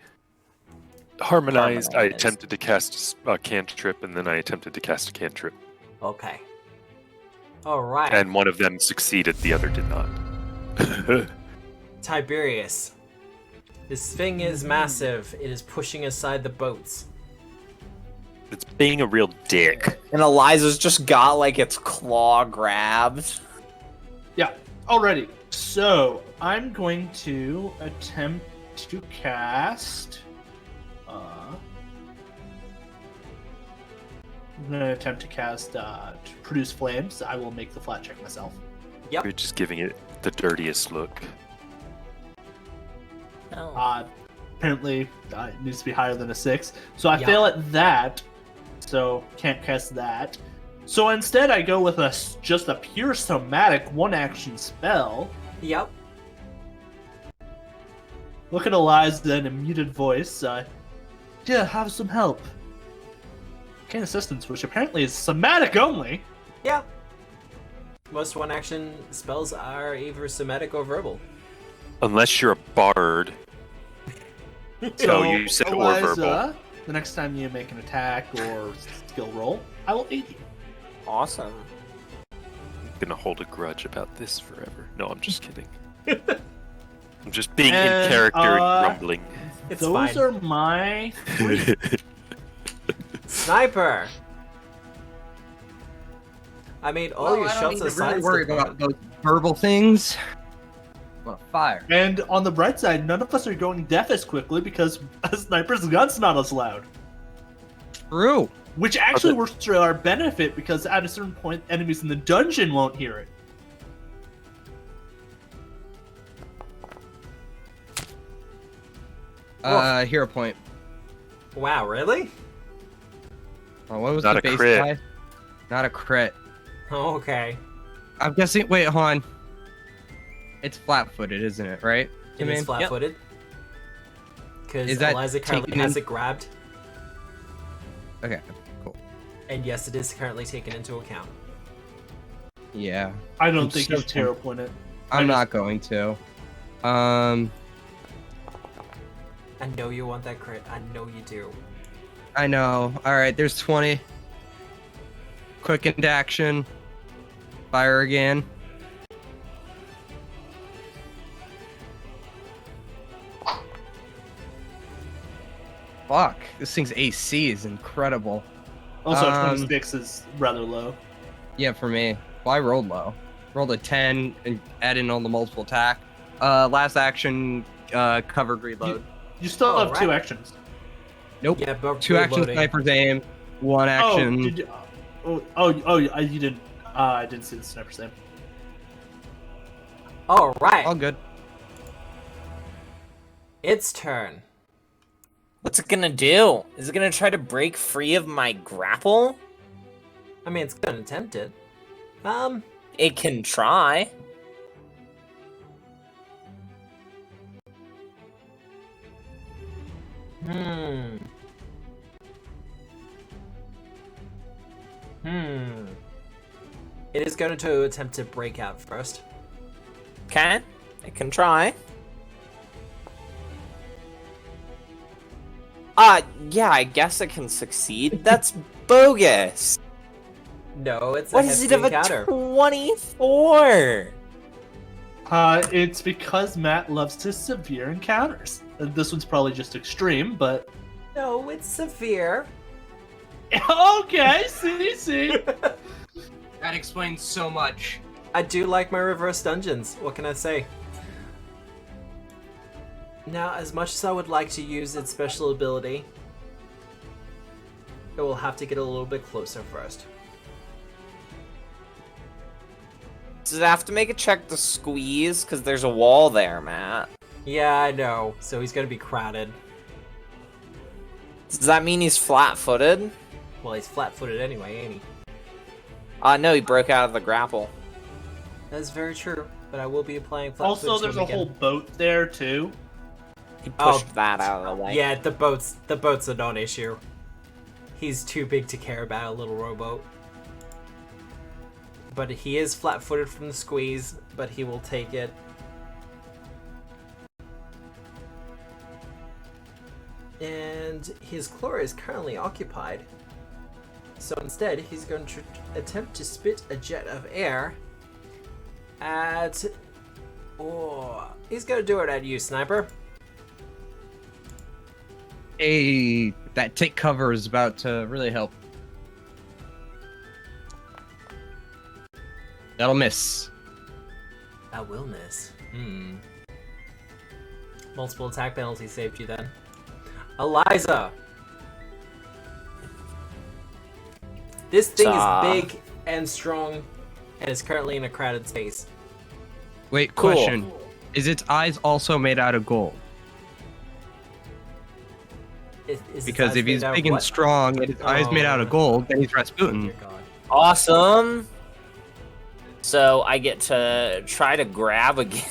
harmonized. I Harmonized. attempted to cast a cantrip, and then I attempted to cast a cantrip. Okay. Alright. And one of them succeeded, the other did not. Tiberius. This thing is massive. It is pushing aside the boats. It's being a real dick. And Eliza's just got like its claw grabbed. Yeah, alrighty. So, I'm going to attempt to cast... I'm going to attempt to cast to Produce Flames. I will make the flat check myself. Yep. You're just giving it the dirtiest look. Oh. Apparently, it needs to be higher than a 6. So I Yeah. fail at that, so can't cast that. So instead, I go with just a pure somatic one-action spell. Yep. Look at Eliza in a muted voice. Yeah, have some help. Gain assistance, which apparently is somatic only. Yeah. Most one action spells are either somatic or verbal. Unless you're a bard. So you said or verbal. The next time you make an attack or skill roll, I will aid you. Awesome. I'm gonna hold a grudge about this forever. No, I'm just kidding. I'm just being And, in character and grumbling. It's Those fine. are my... Sniper! I made all your I don't shots need to aside. really worry about those verbal things. I'm on fire. And on the bright side, none of us are going deaf as quickly because a sniper's gun's not as loud. True. Which actually works to our benefit because at a certain point, enemies in the dungeon won't hear it. Hero point. Wow, really? Oh, what was Not the a base crit. die? Not a crit. Oh, okay. I'm guessing. Wait, hold on. It's flat-footed, isn't it? Right? It is flat-footed. Because Is that Eliza currently taken has in- it grabbed. Okay. Cool. And yes, it is currently taken into account. Yeah. I don't I'm think so you hero point it. I'm not going to. I know you want that crit. I know you do. I know. All right. There's 20. Quick into action. Fire again. Fuck. This thing's AC is incredible. Also, Um, 26 is rather low. Yeah, for me. Well, I rolled low. Rolled a 10 and add in all the multiple attack. Last action, covered reload. You still have 2 Alright. actions. Nope. Yeah, but 2 actions, reloading. sniper's aim. 1 Oh, action. did you? You didn't. I didn't see the sniper's aim. All right. All good. Its turn. What's it gonna do? Is it gonna try to break free of my grapple? I mean, it's gonna attempt it. It can try. It is going to attempt to break out first. Okay, it can try. Yeah, I guess it can succeed. That's bogus. No, it's What a is hefty it of encounter. a 24? It's because Matt loves his severe encounters. This one's probably just extreme, but No, it's severe. okay, see. That explains so much. I do like my reverse dungeons. What can I say? Now, as much as I would like to use its special ability, it will have to get a little bit closer first. Does it have to make a check to squeeze? Because there's a wall there, Matt. Yeah, I know. So he's going to be crowded. Does that mean he's flat-footed? Well, he's flat-footed anyway, ain't he? No, he broke out of the grapple. That's very true, but I will be applying flat-footed Also, to there's him a again. whole boat there too. He pushed that out of the way. Yeah, the boat's a non-issue. He's too big to care about a little rowboat. But he is flat-footed from the squeeze, but he will take it. And his claw is currently occupied. So instead, he's going to attempt to spit a jet of air at... Oh, he's going to do it at you, Sniper. Hey, that take cover is about to really help. That'll miss. That will miss. Multiple attack penalties saved you then. Eliza! This thing is big and strong and is currently in a crowded space. Wait, Cool. question. Is its eyes also made out of gold? Is its Because eyes if he's made out of big and what? strong and his eyes made out of gold, then he's Oh Rasputin. dear God. Awesome. So I get to try to grab again.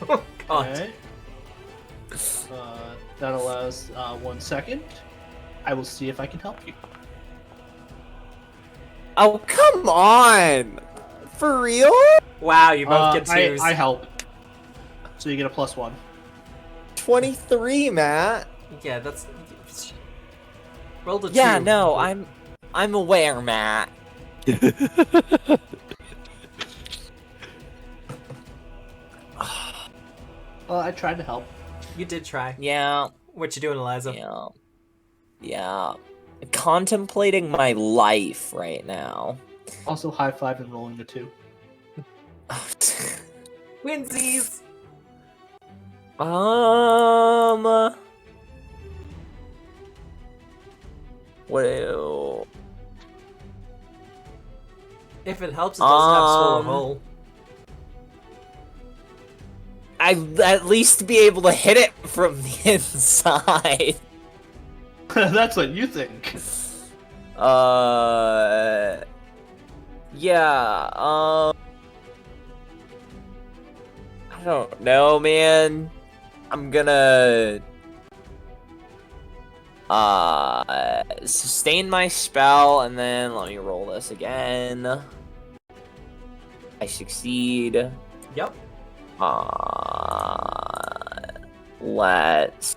Oh God. Okay. That allows 1 second. I will see if I can help you. Oh, come on! For real? Wow, you both get twos. I help. So you get a +1. 23, Matt. Yeah, that's... Roll the Yeah, two. no, I'm aware, Matt. Well, I tried to help. You did try. Yeah, What you doing, Eliza? yeah. Contemplating my life right now. Also, high five and rolling the 2. Winsies! Well, If it helps, it does have Soul Hole. I'd at least be able to hit it from the inside. That's what you think. Yeah, I don't know, man. I'm gonna sustain my spell, and then let me roll this again. I succeed. Yep. Let's.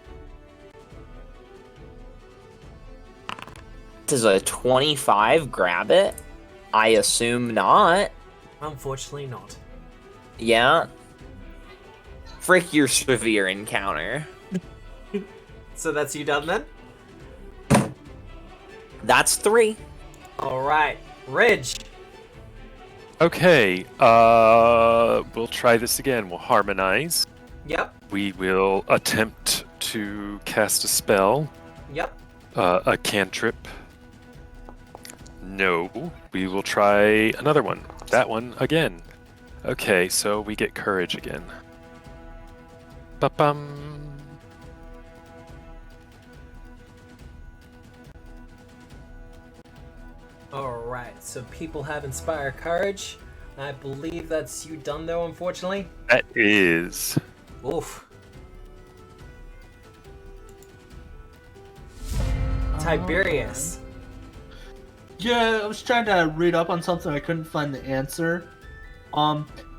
Does a 25 grab it? I assume not. Unfortunately not. Yeah. Frick your severe encounter. So that's you done then? That's 3. Alright. Ridge! Okay, we'll try this again. We'll harmonize. Yep. We will attempt to cast a spell, Yep. a cantrip. No, we will try another one. That one again. Okay, so we get courage again. Ba-bum. Alright, so people have inspired courage. I believe that's you done though, unfortunately. That is. Oof. Tiberius. Yeah, I was trying to read up on something. I couldn't find the answer.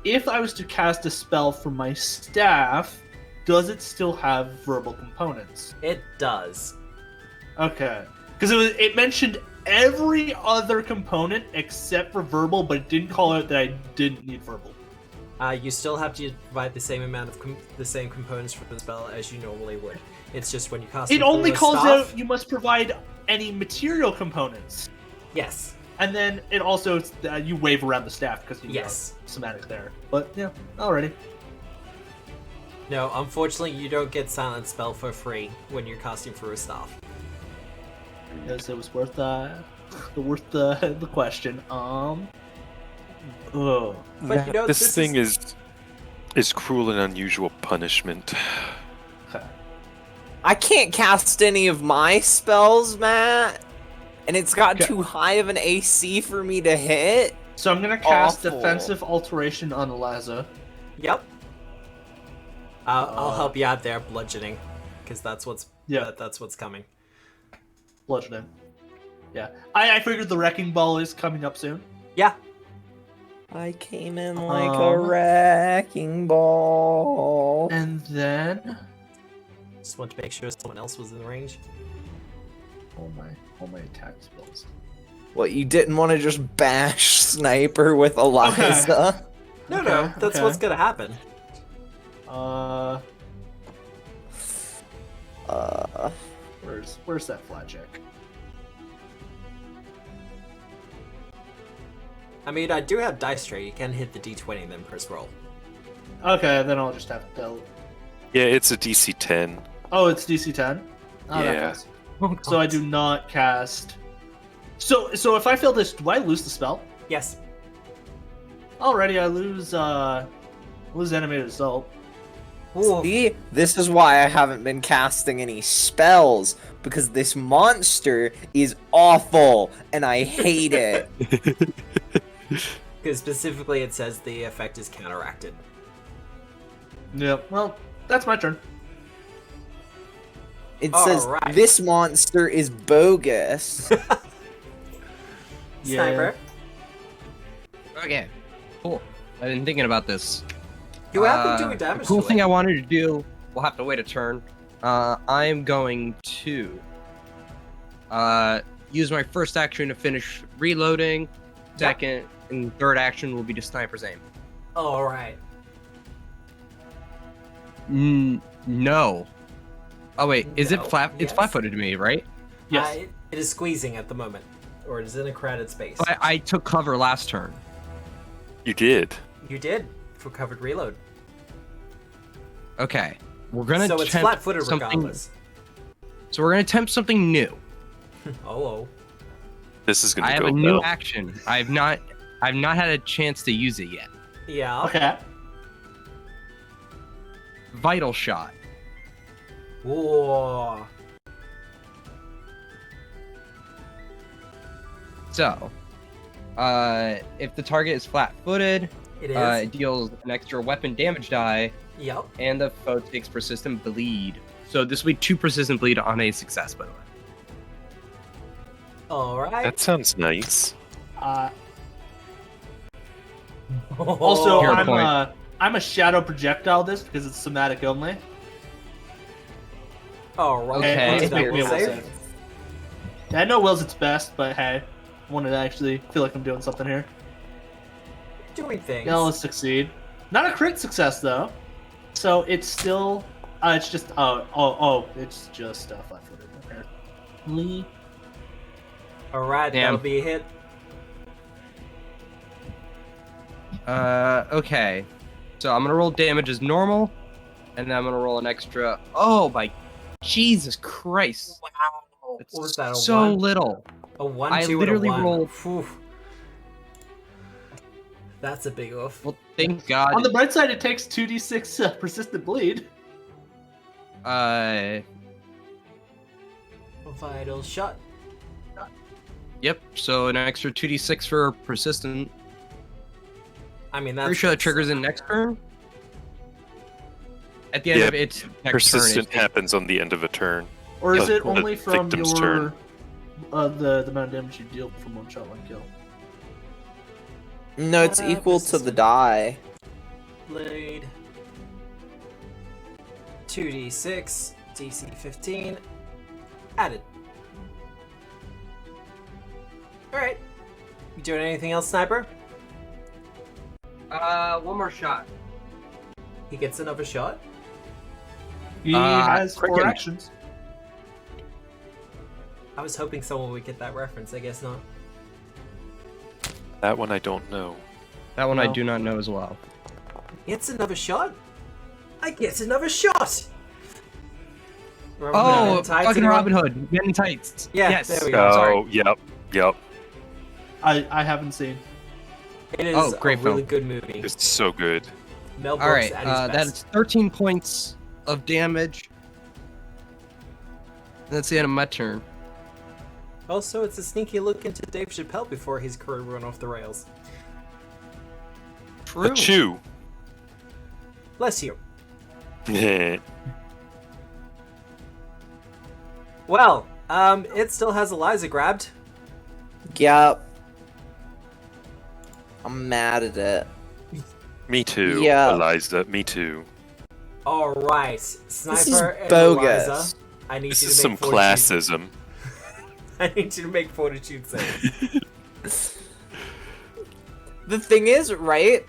If I was to cast a spell from my staff, does it still have verbal components? It does. Okay, because it mentioned every other component except for verbal, but it didn't call out that I didn't need verbal. You still have to provide the same amount of the same components for the spell as you normally would. It's just when you cast It them only through a calls staff- out you must provide any material components, Yes. and then it also you wave around the staff because you Yes. know, somatic there. But yeah, alrighty. No, unfortunately, you don't get silent spell for free when you're casting through a staff. Yes, it was worth the question. Ugh. But you know, This thing is cruel and unusual punishment. I can't cast any of my spells, Matt. And it's got Okay. too high of an AC for me to hit. So I'm gonna cast Awful. defensive alteration on Eliza. Yep. I'll help you out there, bludgeoning, because that's what's that's what's coming. Bludgeoning. Yeah, I figured the wrecking ball is coming up soon. Yeah. I came in like a wrecking ball. And then Just want to make sure someone else was in range. all my attack spells. What, you didn't want to just bash Sniper with Eliza? No, Okay, no, that's okay. what's gonna happen. Where's that flat check? I mean, I do have dice tray. You can hit the d20 and then press roll. Okay, then I'll just have to. Yeah, it's a DC 10. Oh, it's DC 10. Oh, that Yeah. counts. So I do not cast. So if I fail this, do I lose the spell? Yes. Already, I lose animated assault. Ooh. See, this is why I haven't been casting any spells, because this monster is awful, and I hate it. Because specifically it says the effect is counteracted. Yep. Well, that's my turn. It says, Alright. this monster is bogus. Yeah. Sniper. Okay, cool. I've been thinking about this. You have been doing damage The cool to thing it. I wanted to do, we'll have to wait a turn. I'm going to use my first action to finish reloading. Second and third action will be to sniper's aim. Alright. No. Oh wait, is No. it flat? It's Yes. flat-footed to me, right? Yes. It is squeezing at the moment. Or it is in a crowded space. I took cover last turn. You did. You did, for covered reload. Okay, we're gonna So it's attempt flat-footed something. regardless. So we're gonna attempt something new. Oh. This is going I to have go a new well. action. I've not had a chance to use it yet. Yeah. Okay. Vital shot. Whoa. So, if the target is flat-footed, It is. it deals an extra weapon damage die, Yep. and the foe takes persistent bleed. So this will be 2 persistent bleed on a success, by the way. Alright. That sounds nice. Also, Fair I'm point. I'm a shadow projectile this because it's somatic only. Alright. Okay. What's Just that make me will a will save? save. I know will's its best, but hey, I wanted to actually feel like I'm doing something here. Doing things. Yeah, let's succeed. Not a crit success though, so it's still it's just it's just flat-footed. Okay. Lee. Alright, Damn. that'll be a hit. Okay. So I'm gonna roll damage as normal, and then I'm gonna roll an extra. Oh my, Jesus Christ! Wow. It's What was that? A so one? little. A 1, I 2, literally and a 1. rolled- Phew. That's a big oof. Well, thank God. On the bright side, it takes 2d6 persistent bleed. Vital shot. Yep. So an extra 2d6 for persistent. I mean, that's Pretty sure that triggers in next turn. At the end Yeah, of its next Persistent turn, happens on the end of a turn. Or is The- it only the from victim's your turn. the amount of damage you deal from one shot, one kill? No, it's equal to the die. Blade. 2d6, DC 15. Added. Alright. You doing anything else, Sniper? one more shot. He gets another shot. He has 4 cricket. actions. I was hoping someone would get that reference. I guess not. That one I don't know. That one I No. do not know as well. Gets another shot? I get another shot! Oh, Tights, fucking anyone? Robin Hood, Men in Tights. Yeah, yes. there we go. Oh, Sorry. yep. I haven't seen. It is Oh, great a really film. good movie. It's so good. Mel Brooks All right, at his best. that's 13 points of damage. That's the end of my turn. Also, it's a sneaky look into Dave Chappelle before his career went off the rails. True. Achoo! Bless you. Yeah. Well, it still has Eliza grabbed. Yep. I'm mad at it. Me too, Yeah. Eliza. Me too. Alright, Sniper This is and bogus. Eliza. I need This you is to some make fortitude. classism. I need you to make fortitude saves. The thing is, right?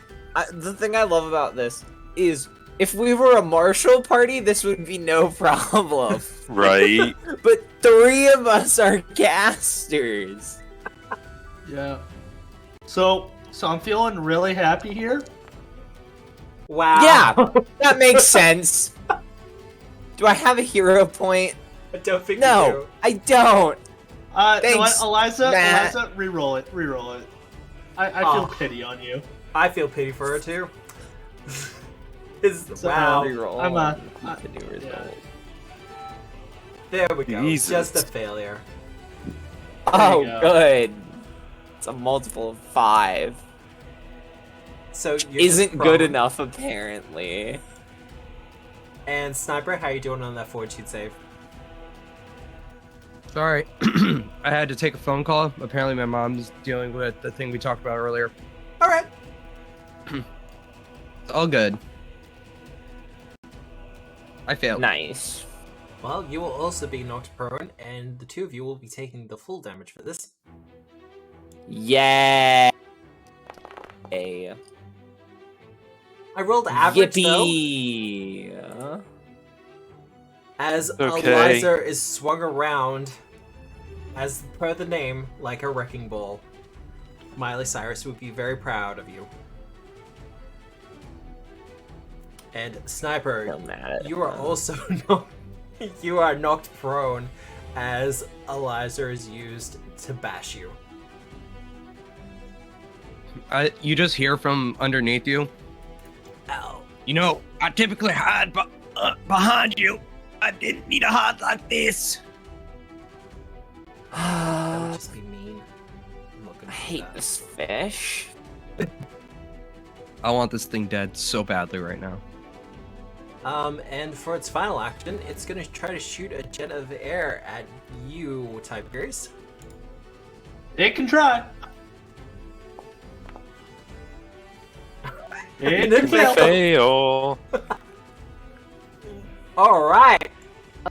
The thing I love about this is if we were a martial party, this would be no problem. Right? But 3 of us are casters. Yeah. So I'm feeling really happy here. Wow. Yeah, that makes sense. Do I have a hero point? I don't think you No, do. I don't. You know what, Thanks, Eliza? Matt. Eliza, re-roll it. Re-roll it. I Oh. feel pity on you. I feel pity for her too. So, Wow. Reroll I'm on a- the new result. There we go. Jesus. Just a failure. Oh, go. good. It's a multiple of 5. So you're Isn't just good prone. enough, apparently. And Sniper, how you doing on that fortitude save? Sorry. I had to take a phone call. Apparently my mom's dealing with the thing we talked about earlier. Alright. It's all good. I failed. Nice. Well, you will also be knocked prone, and the 2 of you will be taking the full damage for this. Yay. I rolled average though, Yippee. as Okay. Eliza is swung around, as per the name, like a wrecking ball. Miley Cyrus would be very proud of you. And Sniper, So mad at you are him. also you are knocked prone as Eliza is used to bash you. You just hear from underneath you. Ow. You know, I typically hide behind you. I didn't need to hide like this. That would just be mean. I'm not gonna I do hate that. this fish. I want this thing dead so badly right now. And for its final action, it's gonna try to shoot a jet of air at you, Tiberius. It can try. It And it can fail. Fail. Alright!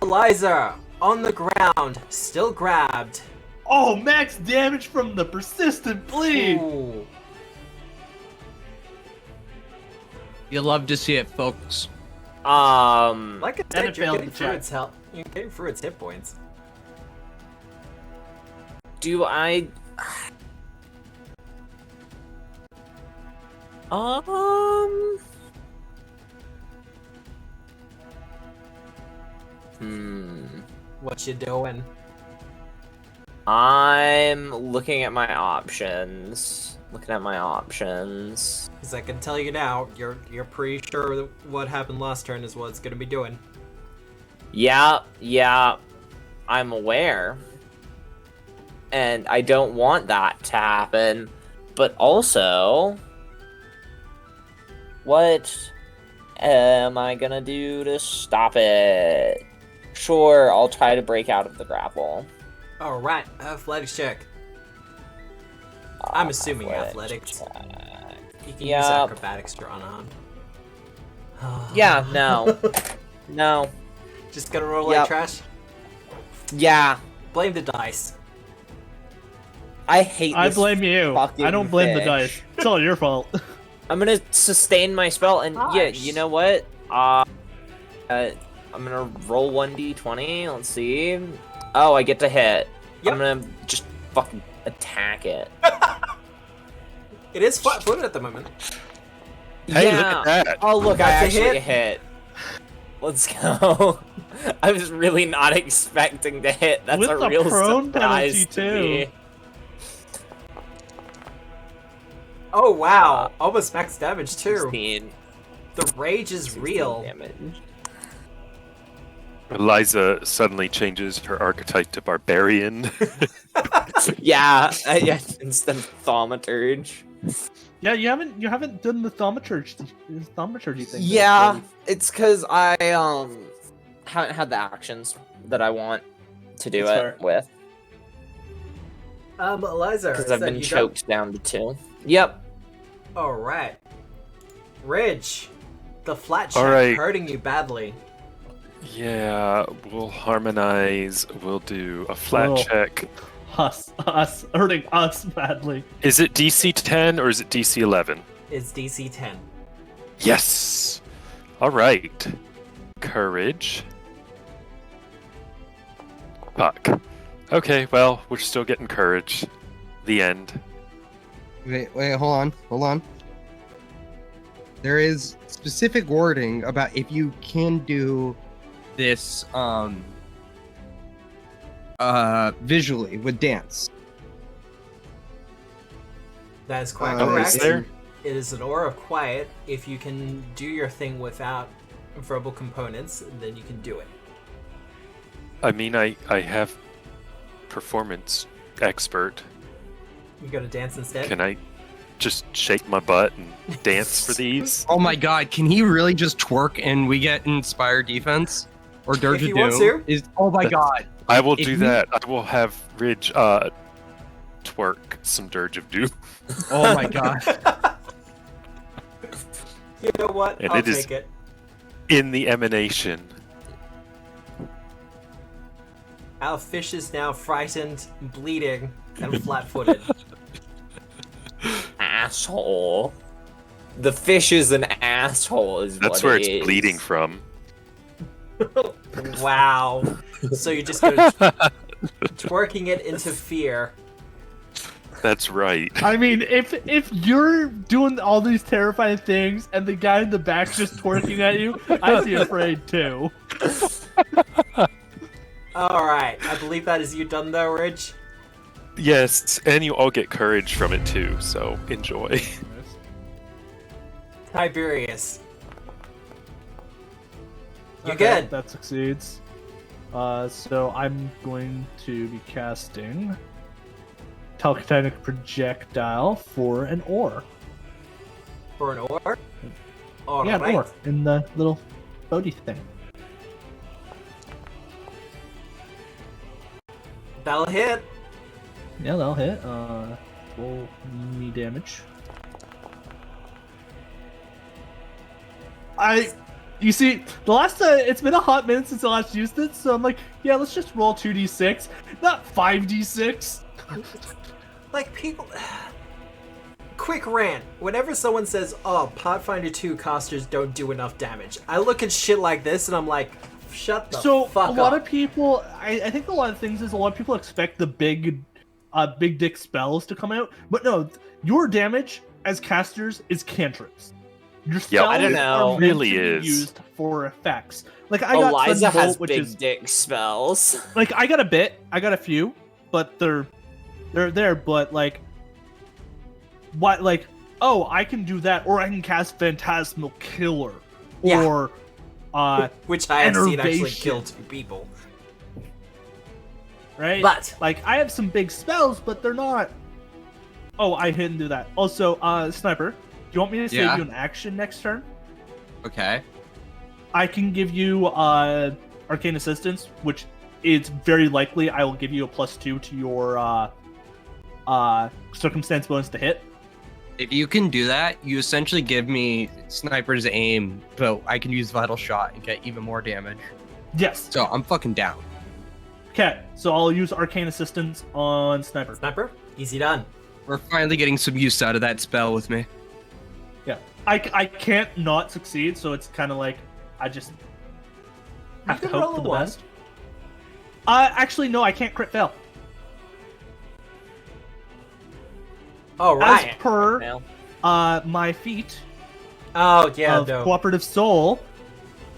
Eliza, on the ground, still grabbed. Oh, max damage from the persistent bleed. Ooh. You love to see it, folks. Like I And said, it you're failed getting the through check. its health. You're getting through its hit points. Do I... What you doing? I'm looking at my options. Looking at my options. Because I can tell you now, you're pretty sure that what happened last turn is what it's gonna be doing. Yeah, I'm aware. And I don't want that to happen. But also, what am I gonna do to stop it? Sure, I'll try to break out of the grapple. Alright, athletics check. I'm assuming athletics. check. You can use Yep. acrobatics to run on. Yeah, no. No. Just gonna roll like Yep. trash? Yeah. Blame the dice. I hate I this blame you. fucking I don't blame the fish. dice. It's all your fault. I'm gonna sustain my spell, and yeah, Nice. you know what? I'm gonna roll 1d20. Let's see. Oh, I get to hit. Yep. I'm gonna just fucking attack it. It is flat-footed at the moment. Hey, yeah. look at that. Oh, look, I That's a actually hit. hit. Let's go. I was really not expecting to hit. That's With a the real prone surprise penalty, to me. Oh wow, almost max damage too. 16. The rage is 16 real. damage. Eliza suddenly changes her archetype to barbarian. Yeah, instead of thaumaturge. Yeah, you haven't done the thaumaturgy thing. Yeah, it's because I haven't had the actions that I want to do That's it fair. with, Eliza, because is I've that been you choked down to 2. Yep. Alright. Ridge, the flat check Alright. hurting you badly. Yeah, we'll harmonize. We'll do a flat Oh. check. Us hurting us badly. Is it DC 10 or is it DC 11? It's DC 10. Yes! Alright. Courage. Fuck. Okay, well, we're still getting courage. The end. Wait, hold on. There is specific wording about if you can do this visually with dance. That is quite Oh, correct. is there? It is an aura of quiet. If you can do your thing without verbal components, then you can do it. I mean, I have performance expert. You go to dance instead? Can I just shake my butt and dance for these? Oh my god, can he really just twerk and we get inspired defense? Or Dirge If of he Doom? wants to. Oh my god. I will If do you- that. I will have Ridge twerk some Dirge of Doom. Oh my god. You know what? And I'll it is- take it. In the emanation. Our fish is now frightened, bleeding, and flat-footed. Asshole. The fish is an asshole, is That's what where it it's is. bleeding from. Wow. So you just go twerking it into fear. That's right. I mean, if you're doing all these terrifying things and the guy in the back's just twerking at you, I'd be afraid too. Alright, I believe that is you done though, Ridge. Yes, and you all get courage from it too, so enjoy. Tiberius. You Okay, good? That succeeds. So I'm going to be casting Telekinetic Projectile for an ore. For an ore? Alright. Yeah, an ore in the little boaty thing. That'll hit. Yeah, that'll hit. Roll me damage. You see, the last it's been a hot minute since I last used it, so I'm like, yeah, let's just roll 2d6, not 5d6. Like, people... Quick rant. Whenever someone says, oh, Pathfinder 2 casters don't do enough damage, I look at shit like this and I'm like, shut the So fuck a lot up. of people, I think a lot of things is a lot of people expect the big dick spells to come out, but no, your damage as casters is cantrips. Your spells I don't know. are Really meant to be is. used for effects. Like I got Eliza Thunderbolt, has which big is dick spells. like I got a bit, I got a few, but they're there. But like, what? Like, oh, I can do that, or I can cast Phantasmal Killer, Yeah. or Which I have seen actually Enervation. kill 2 people. right? But Like, I have some big spells, but they're not. Oh, I didn't do that. Also, Sniper, do you want me to save Yeah. you an action next turn? Okay. I can give you Arcane Assistance, which is very likely I will give you a +2 to your Circumstance bonus to hit. If you can do that, you essentially give me Sniper's Aim, but I can use Vital Shot and get even more damage. Yes. So I'm fucking down. Okay, so I'll use Arcane Assistance on Sniper. Sniper, easy done. We're finally getting some use out of that spell with me. Yeah. I can't not succeed, so it's kind of like I just have to can roll hope for a the one. best. Actually, no, I can't crit fail. All right. As per Fail. my feat Oh yeah, of no. Cooperative Soul,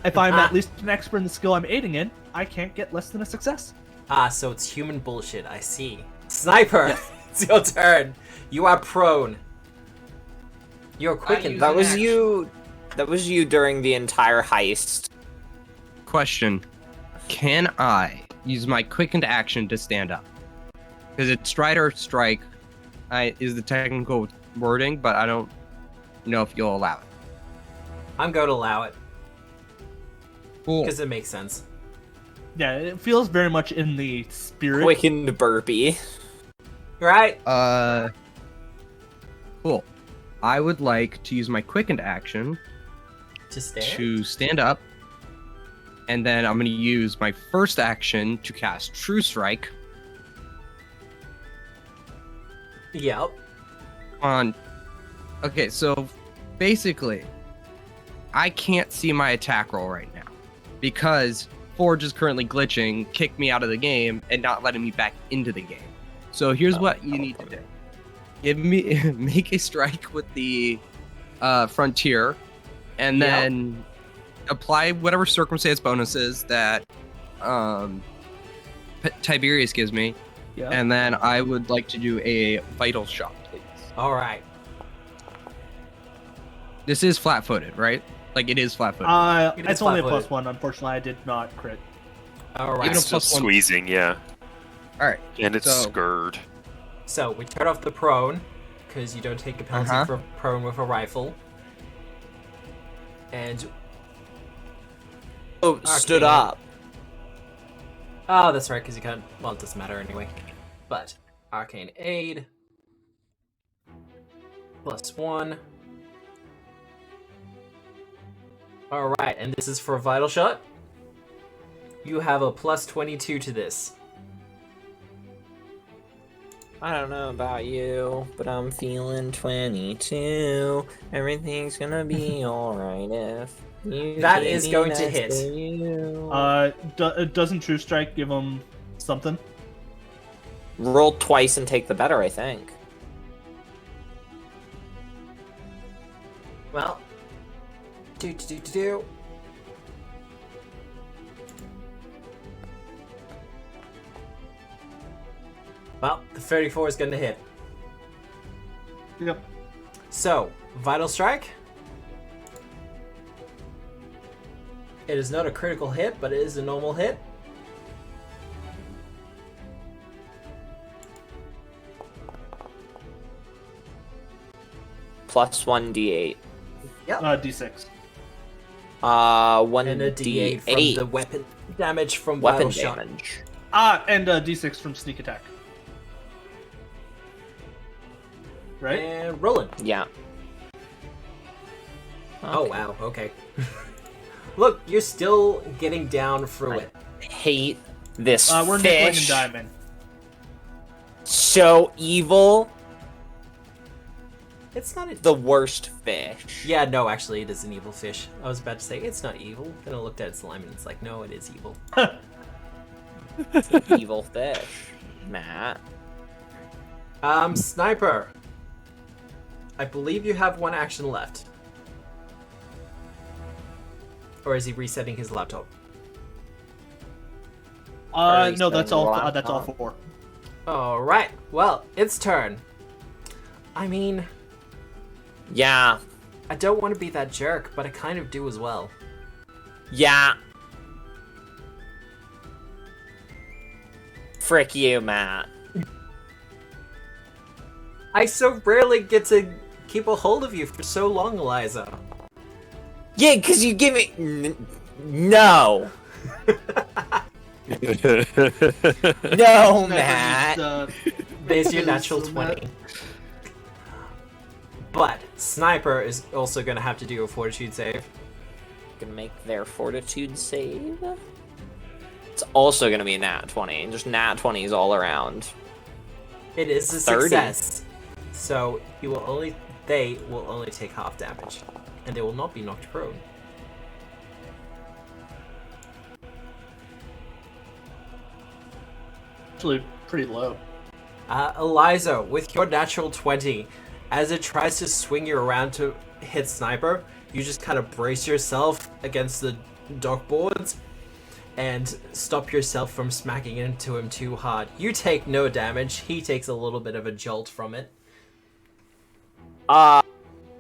if I'm Ah. at least an expert in the skill I'm aiding in, I can't get less than a success. Ah, so it's human bullshit. I see. Sniper, it's your turn. You are prone. You're quickened. That was action. you. That was you during the entire heist. Question. Can I use my quickened action to stand up? Because it's stride or strike is the technical wording, but I don't know if you'll allow it. I'm going to allow it Cool. because it makes sense. Yeah, it feels very much in the spirit. Quickened burpee. Right? Cool. I would like to use my quickened action To stand. to stand up, and then I'm going to use my first action to cast True Strike Yep. on. Okay, so basically, I can't see my attack roll right now because Forge is currently glitching, kicked me out of the game, and not letting me back into the game. So here's what you need to do: give me make a strike with the frontier, and Yep. then apply whatever circumstance bonuses that Tiberius gives me, Yeah. and then I would like to do a vital shot, please. All right. This is flat-footed, right? Like it is flat-footed. It is It's only a flat-footed. +1. Unfortunately, I did not crit. All Even right. a It's still plus one. squeezing, yeah. All right. And it's So- scared. So we turn off the prone because you don't take a penalty Uh-huh. for prone with a rifle. And Oh, stood Okay. up. oh, that's right, because you can't. Well, it doesn't matter anyway. But arcane aid +1. All right, and this is for a vital shot. You have a +22 to this. I don't know about you, but I'm feeling 22. Everything's gonna be alright if you That give is me going to next hit. you. Doesn't True Strike give him something? Roll twice and take the better, I think. Well, do. Well, the 34 is going to hit. Yep. So, Vital Strike. It is not a critical hit, but it is a normal hit. Plus 1d8. D6. 1d8 And a D8 from the weapon damage from weapon Vital Shot. damage. And D6 from sneak attack. Right? And rolling. Yeah. Oh, Okay. wow. Okay. Look, you're still getting down through it. Hate this We're nickel and fish. diamond. So evil. It's not a... The worst fish. Yeah, no, actually, it is an evil fish. I was about to say, it's not evil. Then I looked at its slime and it's like, no, it is evil. It's an evil fish, Matt. Sniper. I believe you have one action left. Or is he resetting his laptop? Or he's No, that's all. setting That's all laptop. 4. Alright, well, it's turn. I mean, Yeah. I don't want to be that jerk, but I kind of do as well. Yeah. Frick you, Matt. I so rarely get to keep a hold of you for so long, Eliza. Yeah, because you give me... No. No, Matt. There's your natural 20. But Sniper is also going to have to do a fortitude save. Gonna make their fortitude save. It's also gonna be a nat 20. Just nat 20s all around. It is a 30. success. So they will only take half damage. And they will not be knocked prone. Actually, pretty low. Eliza, with your natural 20, as it tries to swing you around to hit Sniper, you just kind of brace yourself against the dock boards and stop yourself from smacking into him too hard. You take no damage, he takes a little bit of a jolt from it.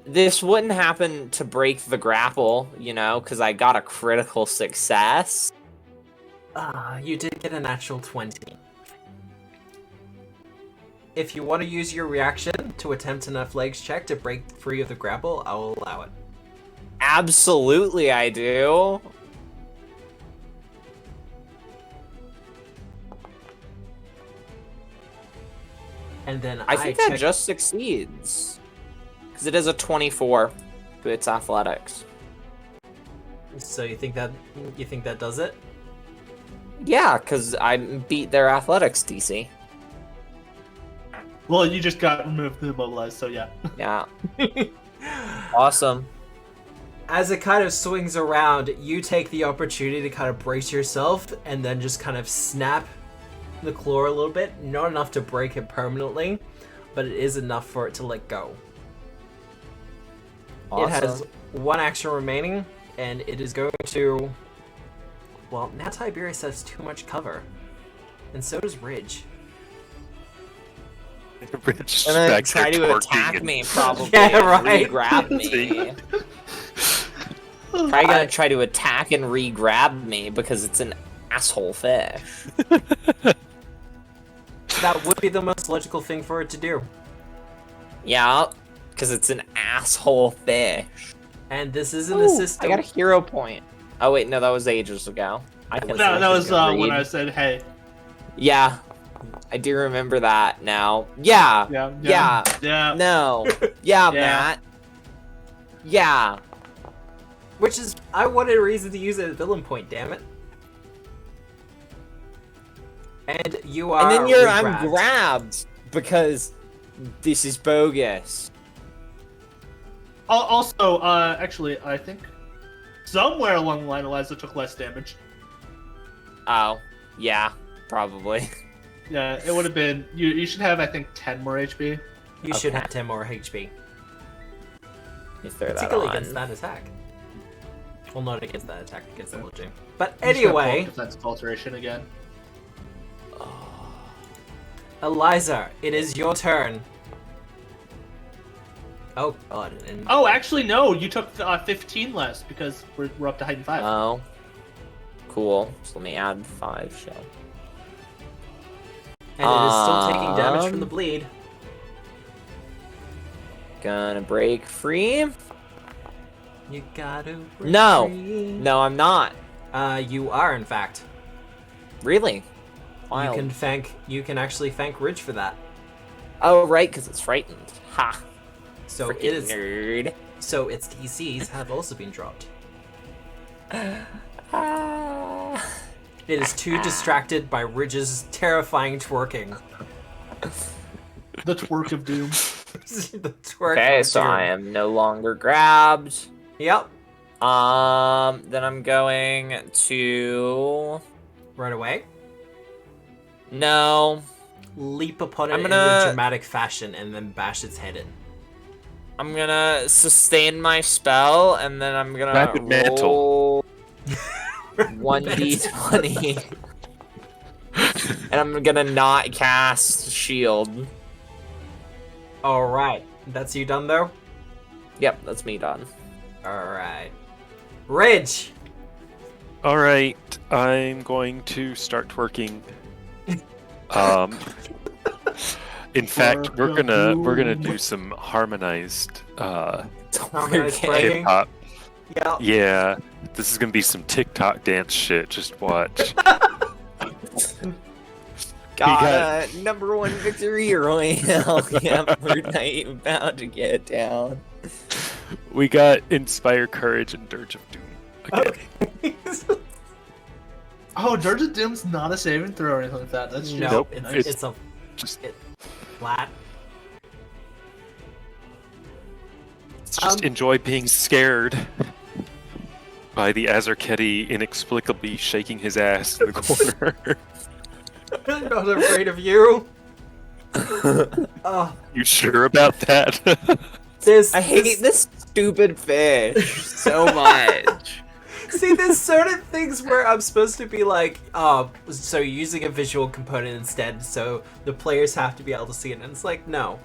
This wouldn't happen to break the grapple, you know, because I got a critical success. You did get a natural 20. If you want to use your reaction to attempt an athletics check to break free of the grapple, I will allow it. Absolutely, I do. And then I think that just succeeds. Because it is a 24 to its athletics. So you think that does it? Yeah, because I beat their athletics DC. Well, you just got removed and immobilized, so yeah. Yeah. Awesome. As it kind of swings around, you take the opportunity to kind of brace yourself and then just kind of snap the claw a little bit. Not enough to break it permanently, but it is enough for it to let go. Awesome. It has one action remaining, and it is going to... Well, now Tiberius has too much cover. And so does Ridge. Rich And then back try there to twerking attack and- me, probably. Yeah, and right. Re-grab me. Probably gonna try to attack and re-grab me because it's an asshole fish. That would be the most logical thing for it to do. Yeah, because it's an asshole fish. And this isn't Ooh, a system. I got a hero point. Oh wait, no, that was ages ago. I can That was when read. I said, hey. Yeah, I do remember that now. Yeah. Yeah. No. Yeah, Yeah. Matt. Yeah. Which is, I wanted a reason to use it as villain point, damn it. And you are And then I'm re-grabbed. grabbed because this is bogus. Also, actually, I think somewhere along the line, Eliza took less damage. Oh, yeah, probably. Yeah, it would have been. You should have, I think, 10 more HP. You should Okay. have 10 more HP. You throw that Particularly on. against that attack. Well, not against that attack, against the bludgeoning. But You just got anyway, defensive alteration again. Eliza, it is your turn. Oh god, and Oh, actually, no. You took 15 less because we're up to heightened 5. Oh, cool. So let me add 5 shell. it is still taking damage from the bleed. Gonna break free. You gotta break No. free. No, I'm not. You are in fact. Really? Wild. You can actually thank Ridge for that. Oh, right, because it's frightened. Ha. So Frickin' it is. nerd. So its DCs have also been dropped. Ah. It is too distracted by Ridge's terrifying twerking. The twerk of doom. The twerk Okay, of so doom. I am no longer grabbed. Yep. Then I'm going to... Right away. No. Leap upon it I'm in gonna- a dramatic fashion and then bash its head in. I'm gonna sustain my spell, and then I'm gonna Rapid mantle. roll 1d20. And I'm gonna not cast shield. All right, that's you done though. Yep, that's me done. All right, Ridge. All right, I'm going to start twerking. In fact, we're gonna do some harmonized Harmonized twerking? hip-hop. Yeah. Yeah, this is gonna be some TikTok dance shit. Just watch. Got number one victory royale. Emperor Knight about to get down. We got Inspire Courage and Dirge of Doom. Again. Okay. Oh, Dirge of Doom's not a saving throw or anything like that. That's just No, nice. it's a Just, flat. enjoy being scared by the Azarketti inexplicably shaking his ass in the corner. I'm not afraid of you. Oh, You sure about that? I hate this stupid fish so much. See, there's certain things where I'm supposed to be like, so using a visual component instead, so the players have to be able to see it. And it's like, no.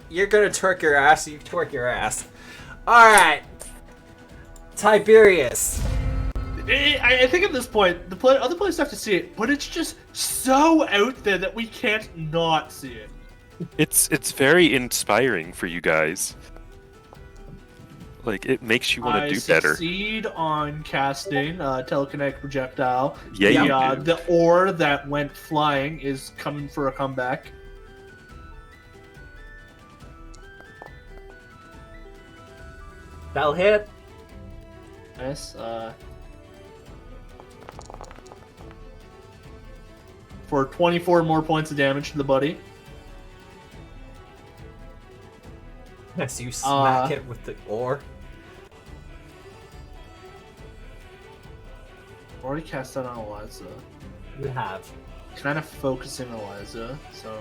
You're gonna twerk your ass, you twerk your ass. Alright. Tiberius. I think at this point, other players have to see it, but it's just so out there that we can't not see it. It's very inspiring for you guys. Like, it makes you want to do better. I succeed on casting telekinetic projectile. Yeah, you do. The ore that went flying is coming for a comeback. That'll hit. Nice. For 24 more points of damage to the buddy. Yes, you smack it with the ore. Already cast that on Eliza. You have. Kind of focusing on Eliza, so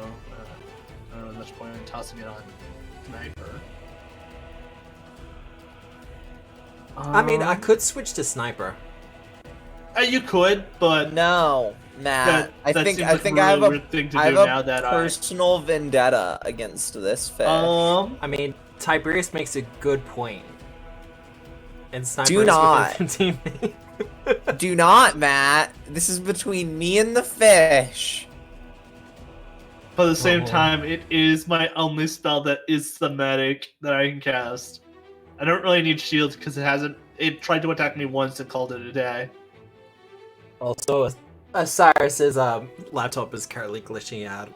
I don't know much point in tossing it on Sniper. I mean, I could switch to sniper. You could, but No, Matt. that I think seems I like think a I have really a weird thing to I do have now a that personal vendetta against this fish. I mean, Tiberius makes a good point. And sniper Do is not. within the teammate. Do not, Matt. This is between me and the fish. But at the same Oh. time, it is my only spell that is thematic that I can cast. I don't really need shields because it tried to attack me once and called it a day. Also, Cyrus's laptop is currently glitching out.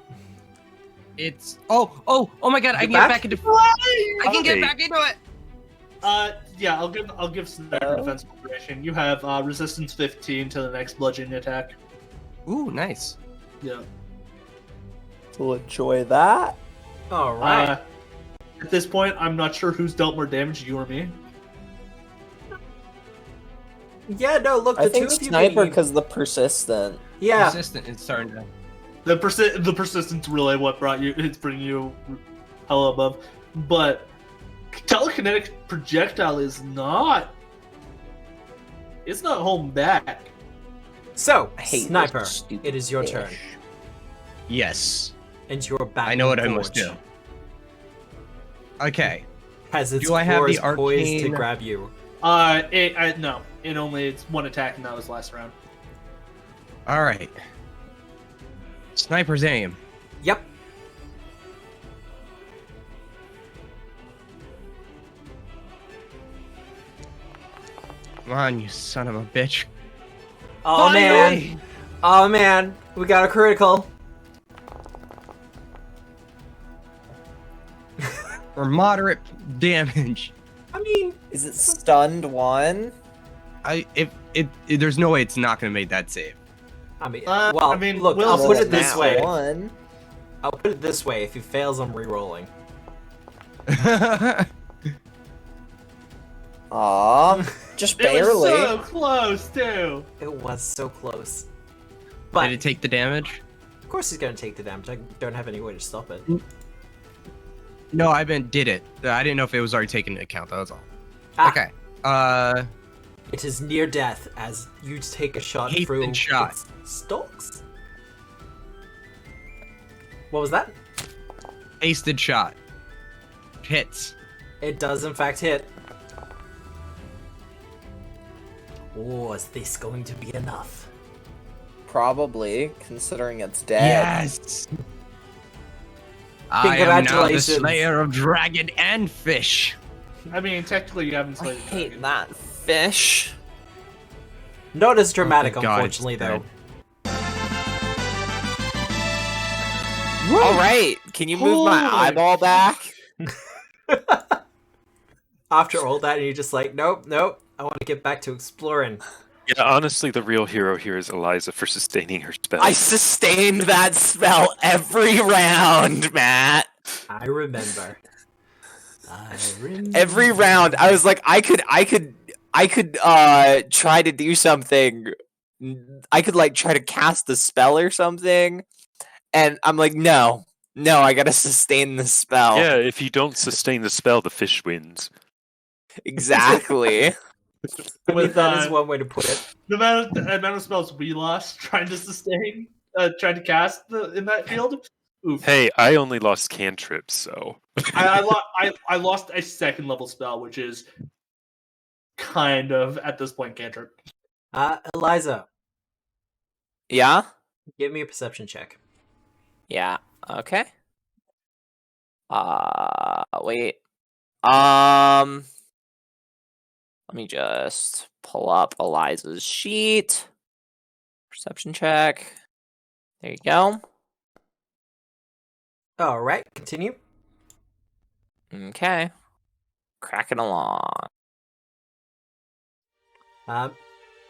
It's oh my god! I can get back into. I can get back into it. Yeah, I'll give Sniper defense preparation. You have resistance 15 to the next bludgeoning attack. Ooh, nice. Yeah. We'll enjoy that. All right. At this point, I'm not sure who's dealt more damage, you or me. Yeah, no, look, I the think two of you sniper being- because the persistent. Yeah, Persistent is starting to. The persistence really what it's bringing you hell above. But telekinetic projectile is not. It's not holding back. so, I hate sniper, this stupid it is your fish. turn. Yes, And you're back. I know what I must do. Okay. Has its Do I have the claws poised to arcane- grab you. No. It's one attack, and that was last round. All right. Sniper's aim. Yep. Come on, you son of a bitch. Oh man. Oh man. We got a critical. For moderate damage. I mean, Is it stunned one? There's no way it's not gonna make that save. look, Will I'll put says it this Nat way. One. I'll put it this way. If he fails, I'm re-rolling. Aw, just It was barely. so close too. It was so close. Did But, it take the damage? of course he's gonna take the damage. I don't have any way to stop it. No, I meant did it. I didn't know if it was already taken into account. That was all. Ah. Okay. It is near death as you take a shot Hasten through shot. its stalks. What was that? Hasted shot. Hits. It does in fact hit. Oh, is this going to be enough? Probably, considering it's dead. Yes! I am now the Congratulations. slayer of dragon and fish. I mean, technically, you haven't I slayed hate that fish. Not as dramatic, Oh, thank God, it's unfortunately, though. All right, can you move my Holy eyeball back? After all that, and you're just like, nope, I want to get back to exploring. Yeah, honestly, the real hero here is Eliza for sustaining her spell. I sustained that spell every round, Matt. I remember. Every round, I was like, I could try to do something. I could like try to cast a spell or something, and I'm like, no, I gotta sustain the spell. Yeah, if you don't sustain the spell, the fish wins. Exactly. I mean, With, that is one way to put it. The amount of spells we lost trying to sustain, trying to cast in that field. Oof. Hey, I only lost cantrips, so. I lost a second level spell, which is kind of at this point cantrip. Eliza, Yeah. give me a perception check. Yeah. Okay. Wait. Let me just pull up Eliza's sheet. Perception check. There you go. All right, continue. Okay. Cracking along.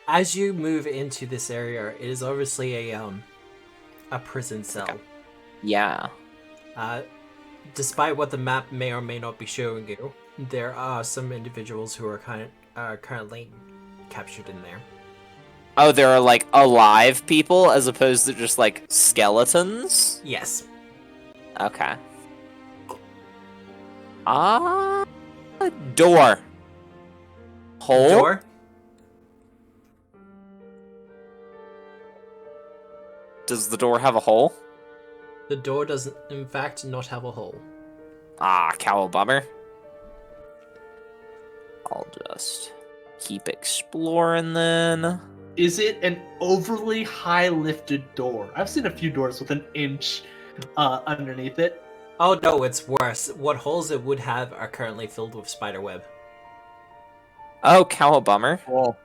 As you move into this area, it is obviously a prison cell. Yeah. Despite what the map may or may not be showing you, there are some individuals who are currently captured in there. Oh, there are like alive people as opposed to just like skeletons? Yes. Okay. Door. Hole? Door? Does the door have a hole? The door does, in fact, not have a hole. Cow bummer. I'll just keep exploring then. Is it an overly high lifted door? I've seen a few doors with an inch underneath it. Oh no, it's worse. What holes it would have are currently filled with spiderweb. Oh, cow bummer. Well,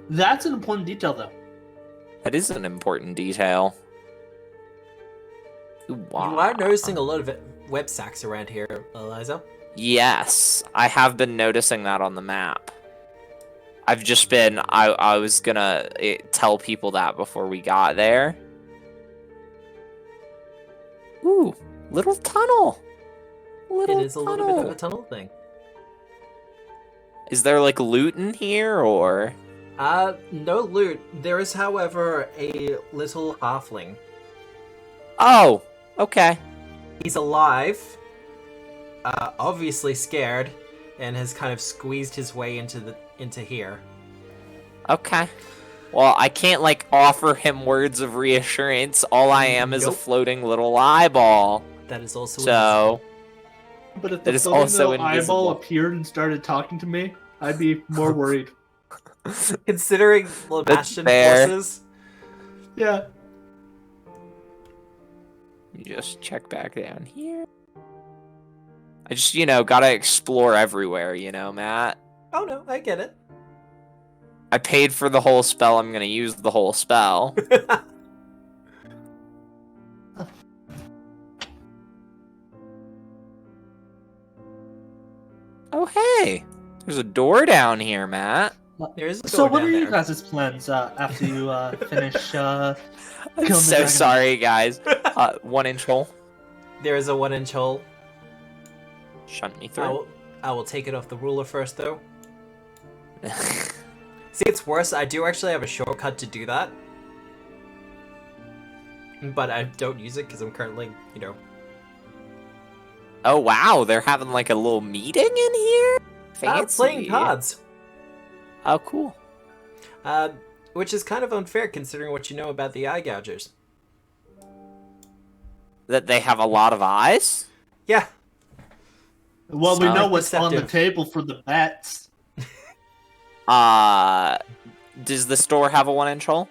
That's an important detail, though. That is an important detail. Ooh, You are noticing a lot of web sacks around here, Eliza. Yes, I have been noticing that on the map. I've just been... I was gonna tell people that before we got there. Ooh, little tunnel. Little It is a little bit of a tunnel thing. Is there like loot in here or? No loot. There is, however, a little halfling. Oh, okay. He's alive, obviously scared, and has kind of squeezed his way into here. Okay. Well, I can't like offer him words of reassurance. All I am is a Nope. floating little eyeball. That is also So, But if That the is floating also little invisible. eyeball appeared and started talking to me, I'd be more worried. considering Bastion fair. forces. Yeah. let me just check back down here. I just, gotta explore everywhere, Matt. Oh no, I get it. I paid for the whole spell. I'm gonna use the whole spell. Oh, hey. There's a door down here, Matt. There is a So, door what down are you there. guys' plans after you finish? I'm Killing the so dragon. sorry, guys. 1 inch hole. There is a 1-inch hole. Shunt me through. I will take it off the ruler first, though. See, it's worse. I do actually have a shortcut to do that. But I don't use it because I'm currently, Oh, wow. They're having like a little meeting in here? Fancy. playing cards. Oh, cool. Which is kind of unfair considering what you know about the eye gougers. That they have a lot of eyes? Yeah. Well, we Sound know like what's on the deceptive. table for the bets. Does the store have a 1-inch hole?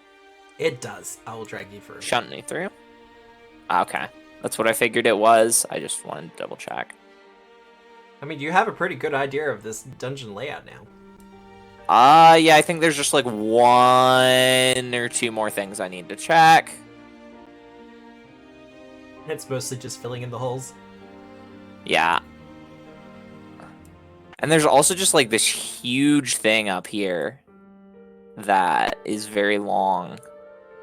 It does. I will drag you through. Shunt me through? Okay. That's what I figured it was. I just wanted to double check. I mean, you have a pretty good idea of this dungeon layout now. Yeah, I think there's just like 1 or 2 more things I need to check. It's mostly just filling in the holes. Yeah. And there's also just like this huge thing up here that is very long.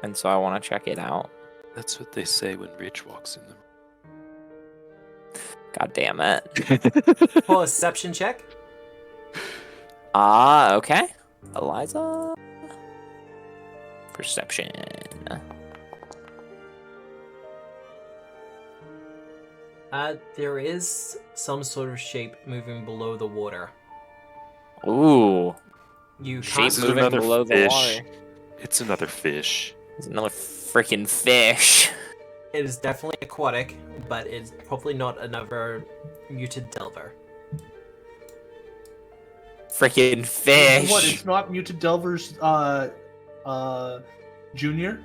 And so I want to check it out. That's what they say when Rich walks in the God damn it. Pull a perception check. Okay. Eliza. Perception. There is some sort of shape moving below the water. Ooh. You Shape can't This is moving another below the fish. water. It's another fish. There's another freaking fish. It is definitely aquatic, but it's probably not another muted delver. Freaking fish. What? It's not Muted Delver's Junior.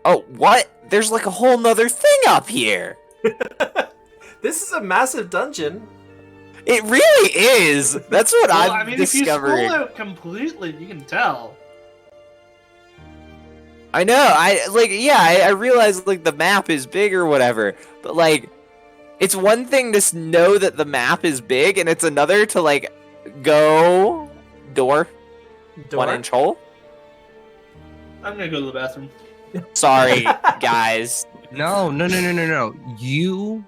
Oh, what? There's like a whole nother thing up here. This is a massive dungeon. It really is. That's what Well, I'm I mean, if you discovering. scroll out completely, you can tell. I know. I realize like the map is big or whatever, but like, it's one thing to know that the map is big, and it's another to like go door. 1-inch hole. I'm gonna go to the bathroom. Sorry, guys. No. You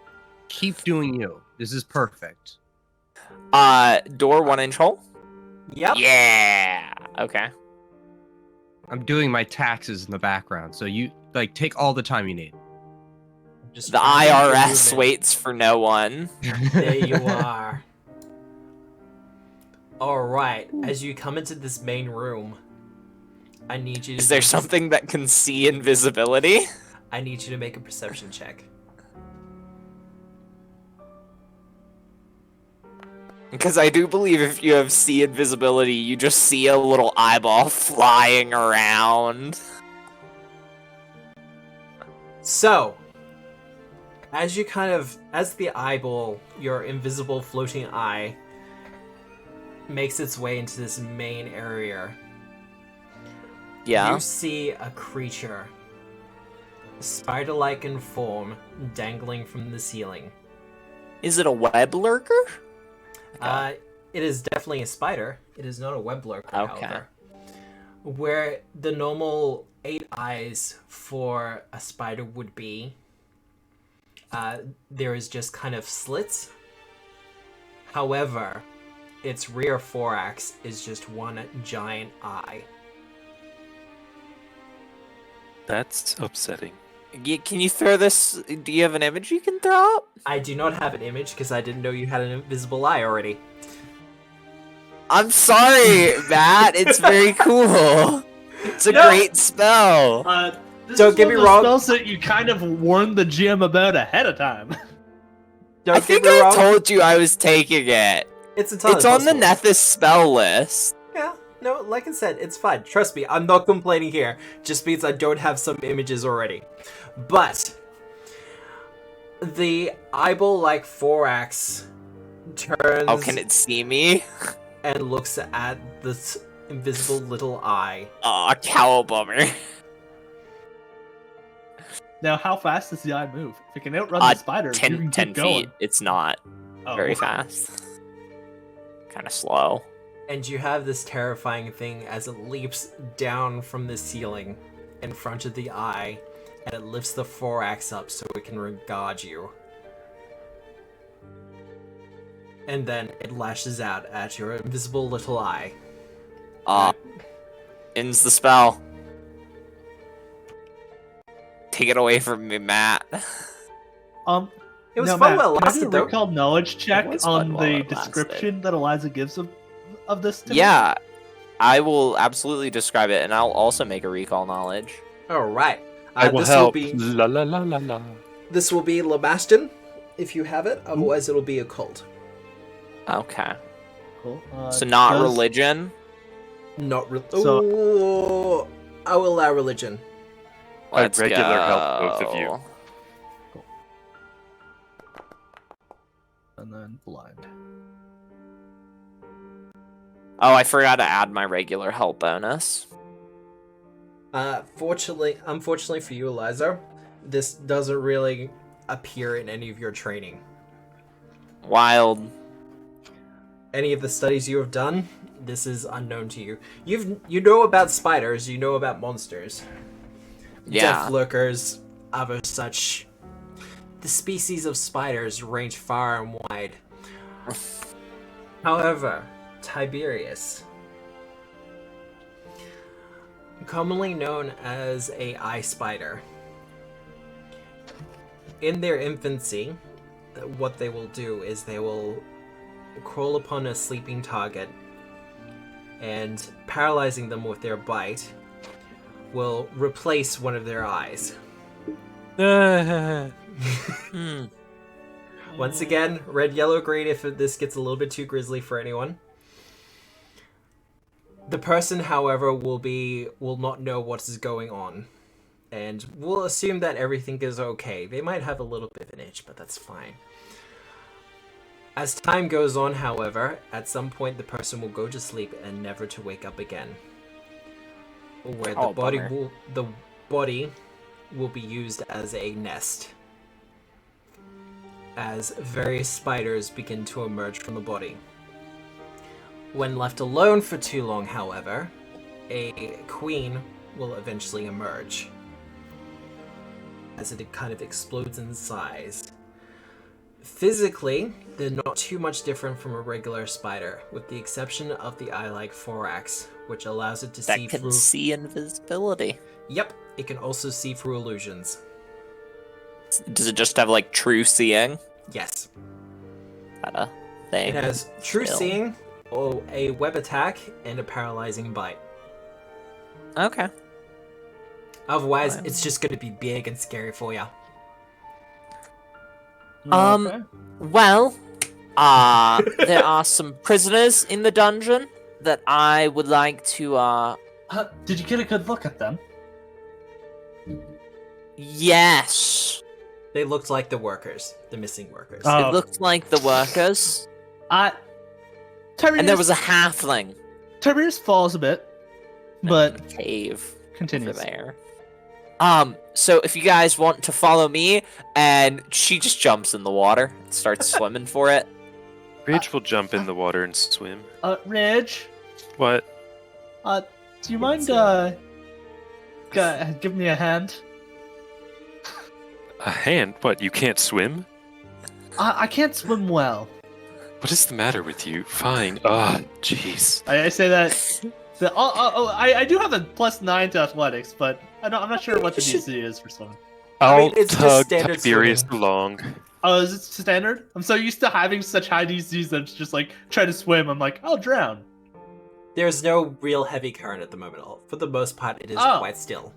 keep doing you. This is perfect. Door 1-inch hole. Yep. Yeah. Okay. I'm doing my taxes in the background, so you like take all the time you need. Just The trying to get IRS movement. waits for no one. There you are. Alright, as you come into this main room, I need you to Is there something that can see invisibility? I need you to make a perception check. Because I do believe if you have see invisibility, you just see a little eyeball flying around. So, as the eyeball, your invisible floating eye, makes its way into this main area, Yeah. you see a creature, spider-like in form, dangling from the ceiling. Is it a web lurker? It is definitely a spider. It is not a web lurker, Okay. however. Where the normal 8 eyes for a spider would be, there is just kind of slits. However, its rear thorax is just one giant eye. That's upsetting. Can you throw this? Do you have an image you can throw up? I do not have an image because I didn't know you had an invisible eye already. I'm sorry, Matt. It's very cool. It's a No. great spell. This Don't is get one me of those wrong. spells that you kind of warned the GM about ahead of time. Don't I get think me I wrong. told you I was taking it. It's entirely It's on the possible. Nethys spell list. Yeah, no, like I said, it's fine. Trust me, I'm not complaining here. Just means I don't have some images already. But the eyeball-like thorax turns Oh, can it see me? and looks at this invisible little eye. Aw, cowabummer. Now, how fast does the eye move? If it can outrun the spider, you 10 can 10 keep going. feet. It's not Oh. very fast. Kind of slow. And you have this terrifying thing as it leaps down from the ceiling in front of the eye, and it lifts the thorax up so it can regard you. And then it lashes out at your invisible little eye. Ends the spell. Take it away from me, Matt. It was now, fun Matt, while it can I do lasted, a though. recall knowledge check was fun on while the it lasted. description that Eliza gives of this to me? Yeah. I will absolutely describe it, and I'll also make a recall knowledge. All right. I will this help. Will be, La la la la la. this will be Labaston, if you have it. Otherwise, it'll be occult. Okay. Cool. So not does- religion. Not So- Ooh, I will allow religion. Let's regular go. help both of you. And then blind. Oh, I forgot to add my regular help bonus. Unfortunately for you, Eliza, this doesn't really appear in any of your training. Wild. Any of the studies you have done, this is unknown to you. You know about spiders, you know about monsters. Yeah. Death lurkers, other such. The species of spiders range far and wide. However, Tiberius, commonly known as a eye spider, in their infancy, what they will do is they will crawl upon a sleeping target and, paralyzing them with their bite, will replace one of their eyes. Once again, red, yellow, green if this gets a little bit too grisly for anyone. The person, however, will not know what is going on, and will assume that everything is okay. They might have a little bit of an itch, but that's fine. As time goes on, however, at some point the person will go to sleep and never to wake up again. Where the body will be used as a nest, as various spiders begin to emerge from the body. When left alone for too long, however, a queen will eventually emerge, as it kind of explodes in size. Physically, they're not too much different from a regular spider, with the exception of the eye-like thorax, which allows it to That see can through... see invisibility. Yep, it can also see through illusions. Does it just have like true seeing? Yes. Is that a thing? It has true Still. seeing, or a web attack, and a paralyzing bite. Okay. Otherwise, Wow. it's just going to be big and scary for you. Okay. Well, there are some prisoners in the dungeon that I would like to, Did you get a good look at them? yes. They looked like the workers, the missing workers. Oh. It looked like the workers, Tiberius, and there was a halfling Tiberius falls a bit, but in the cave over continues. there. So if you guys want to follow me, and she just jumps in the water, and starts swimming for it. Ridge will jump in the water and swim. Ridge, What? do you mind give me a hand? A hand? What? You can't swim? I can't swim well. What is the matter with you? Fine. Ah, jeez. I say that. I do have a +9 to athletics, but I'm not sure what the DC is for swimming. I'll it's just tug standard Tiberius swimming. along. Oh, is it standard? I'm so used to having such high DCs that it's just like try to swim. I'm like, I'll drown. There's no real heavy current at the moment. For the most part, it is Oh. quite still.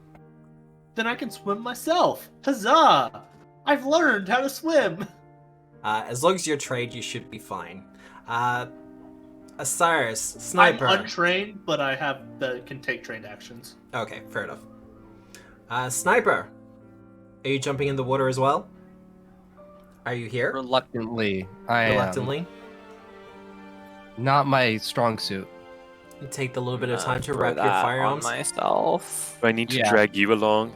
Then I can swim myself. Huzzah! I've learned how to swim. As long as you're trained, you should be fine. Osiris, sniper. I'm untrained, but I can take trained actions. Okay, fair enough. Sniper, are you jumping in the water as well? Are you here? Reluctantly, I am. Reluctantly. Not my strong suit. You take the little bit of time to Throw wrap your that firearms. on myself. Do I need to Yeah. drag you along?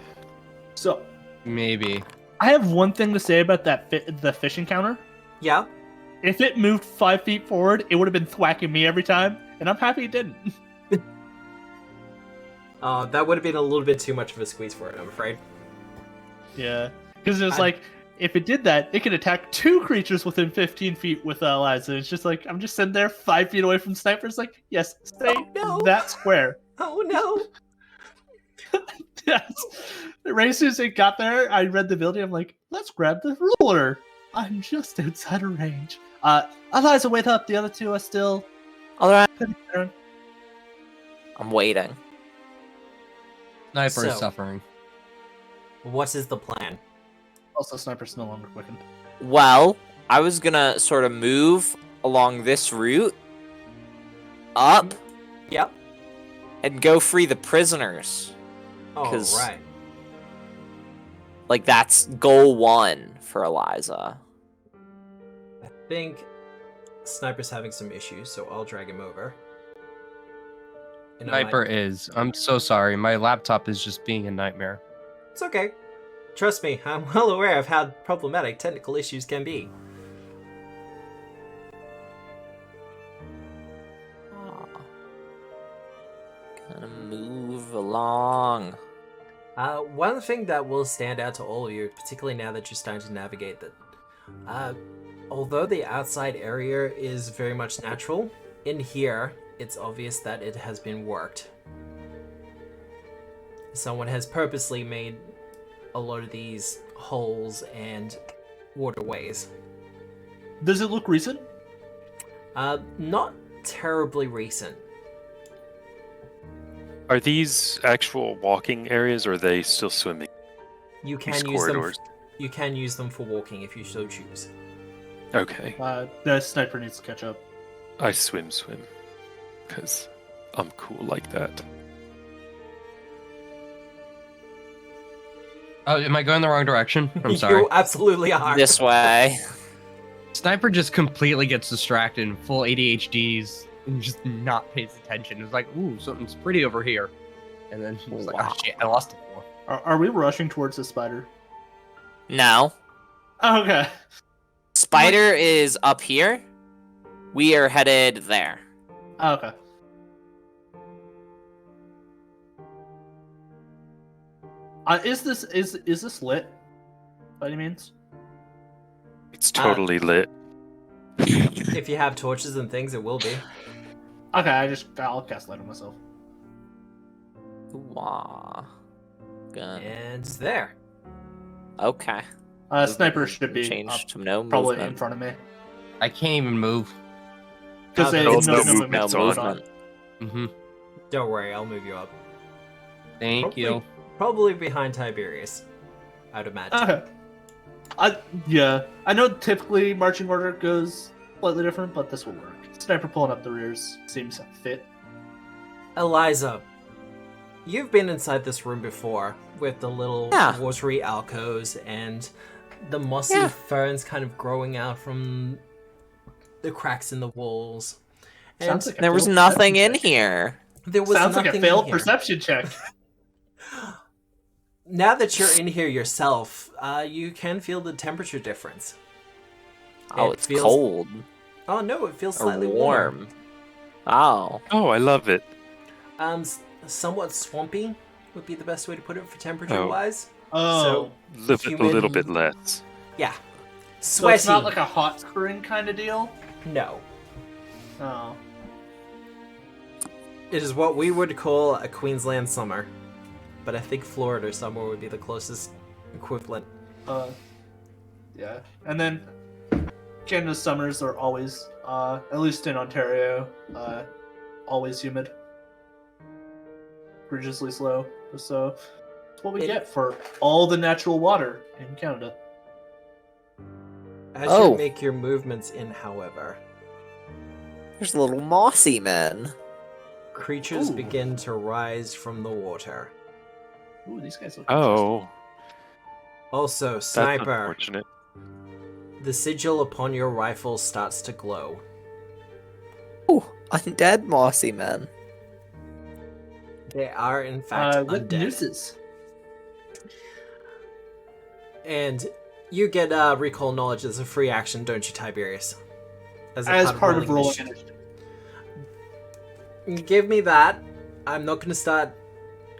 So Maybe. I have one thing to say about the fish encounter. Yeah. If it moved 5 feet forward, it would have been thwacking me every time, and I'm happy it didn't. That would have been a little bit too much of a squeeze for it, I'm afraid. Yeah, because it was like, if it did that, it could attack 2 creatures within 15 feet with Eliza. It's just like, I'm just sitting there 5 feet away from sniper. It's like, yes, stay no. that square. Oh no! Yes. Right as soon as it got there, I read the ability. I'm like, let's grab the ruler. I'm just outside of range. Eliza, wait up. The other 2 are still. All right. I'm waiting. Sniper is So- suffering. What is the plan? Also, sniper's no longer quickened. Well, I was gonna sort of move along this route up Yep. and go free the prisoners. Oh, 'Cause- right. Like, that's goal 1 for Eliza. I think Sniper's having some issues, so I'll drag him over. And I might- Sniper is. I'm so sorry. My laptop is just being a nightmare. It's okay. Trust me, I'm well aware of how problematic technical issues can be. Aw. Gonna move along. One thing that will stand out to all of you, particularly now that you're starting to navigate that, although the outside area is very much natural, in here, it's obvious that it has been worked. Someone has purposely made a lot of these holes and waterways. Does it look recent? Not terribly recent. Are these actual walking areas, or are they still swimming? You can These use corridors. them. You can use them for walking if you so choose. Okay, The sniper needs to catch up. I swim, because I'm cool like that. Oh, am I going the wrong direction? I'm sorry. You absolutely are. This way. Sniper just completely gets distracted and full ADHDs and just not pays attention. It's like, ooh, something's pretty over here. And then it's like, Wow. oh shit, I lost it. Are we rushing towards the spider? No. Oh, okay. Spider is up here. We are headed there. Oh, okay. Is this lit? By any means? It's totally lit. If you have torches and things, it will be. Okay, I'll cast light on myself. Wah. Gun. And there. Okay. Sniper should be Change up, to no probably in movement. front of me. I can't even move. Because Okay. no It's no movement. movement's No on. movement. Mm-hmm. Don't worry, I'll move you up. Thank you. Probably behind Tiberius, I'd imagine. Okay. Yeah. I know typically marching order goes slightly different, but this will work. Sniper pulling up the rears seems fit. Eliza, you've been inside this room before with the little Yeah. watery alcoves and the mossy Yeah. ferns kind of growing out from the cracks in the walls. And Sounds like a There was failed nothing perception in check. here. there was Sounds like nothing a failed in here. perception check. Now that you're in here yourself, you can feel the temperature difference. Oh, It it's feels- cold Oh no, it feels or slightly warm. warm. Oh. Oh, I love it. Somewhat swampy would be the best way to put it for temperature-wise. Oh. A little bit Humid- less. Yeah. So Sweaty. it's not like a hot spring kind of deal? No. Oh. It is what we would call a Queensland summer. But I think Florida summer would be the closest equivalent. Yeah. And then Canada's summers are always, at least in Ontario, always humid. Egregiously slow. So that's what we It- get for all the natural water in Canada. As Oh. you make your movements in, however, There's little mossy men. creatures Ooh. begin to rise from the water. Ooh, these guys look Oh, Also, that's Sniper, unfortunate. the sigil upon your rifle starts to glow. Ooh, undead mossy men. They are, in fact, with undead. nooses. And you get recall knowledge as a free action, don't you, Tiberius? As part of rolling initiative. initiative. Give me that. I'm not going to start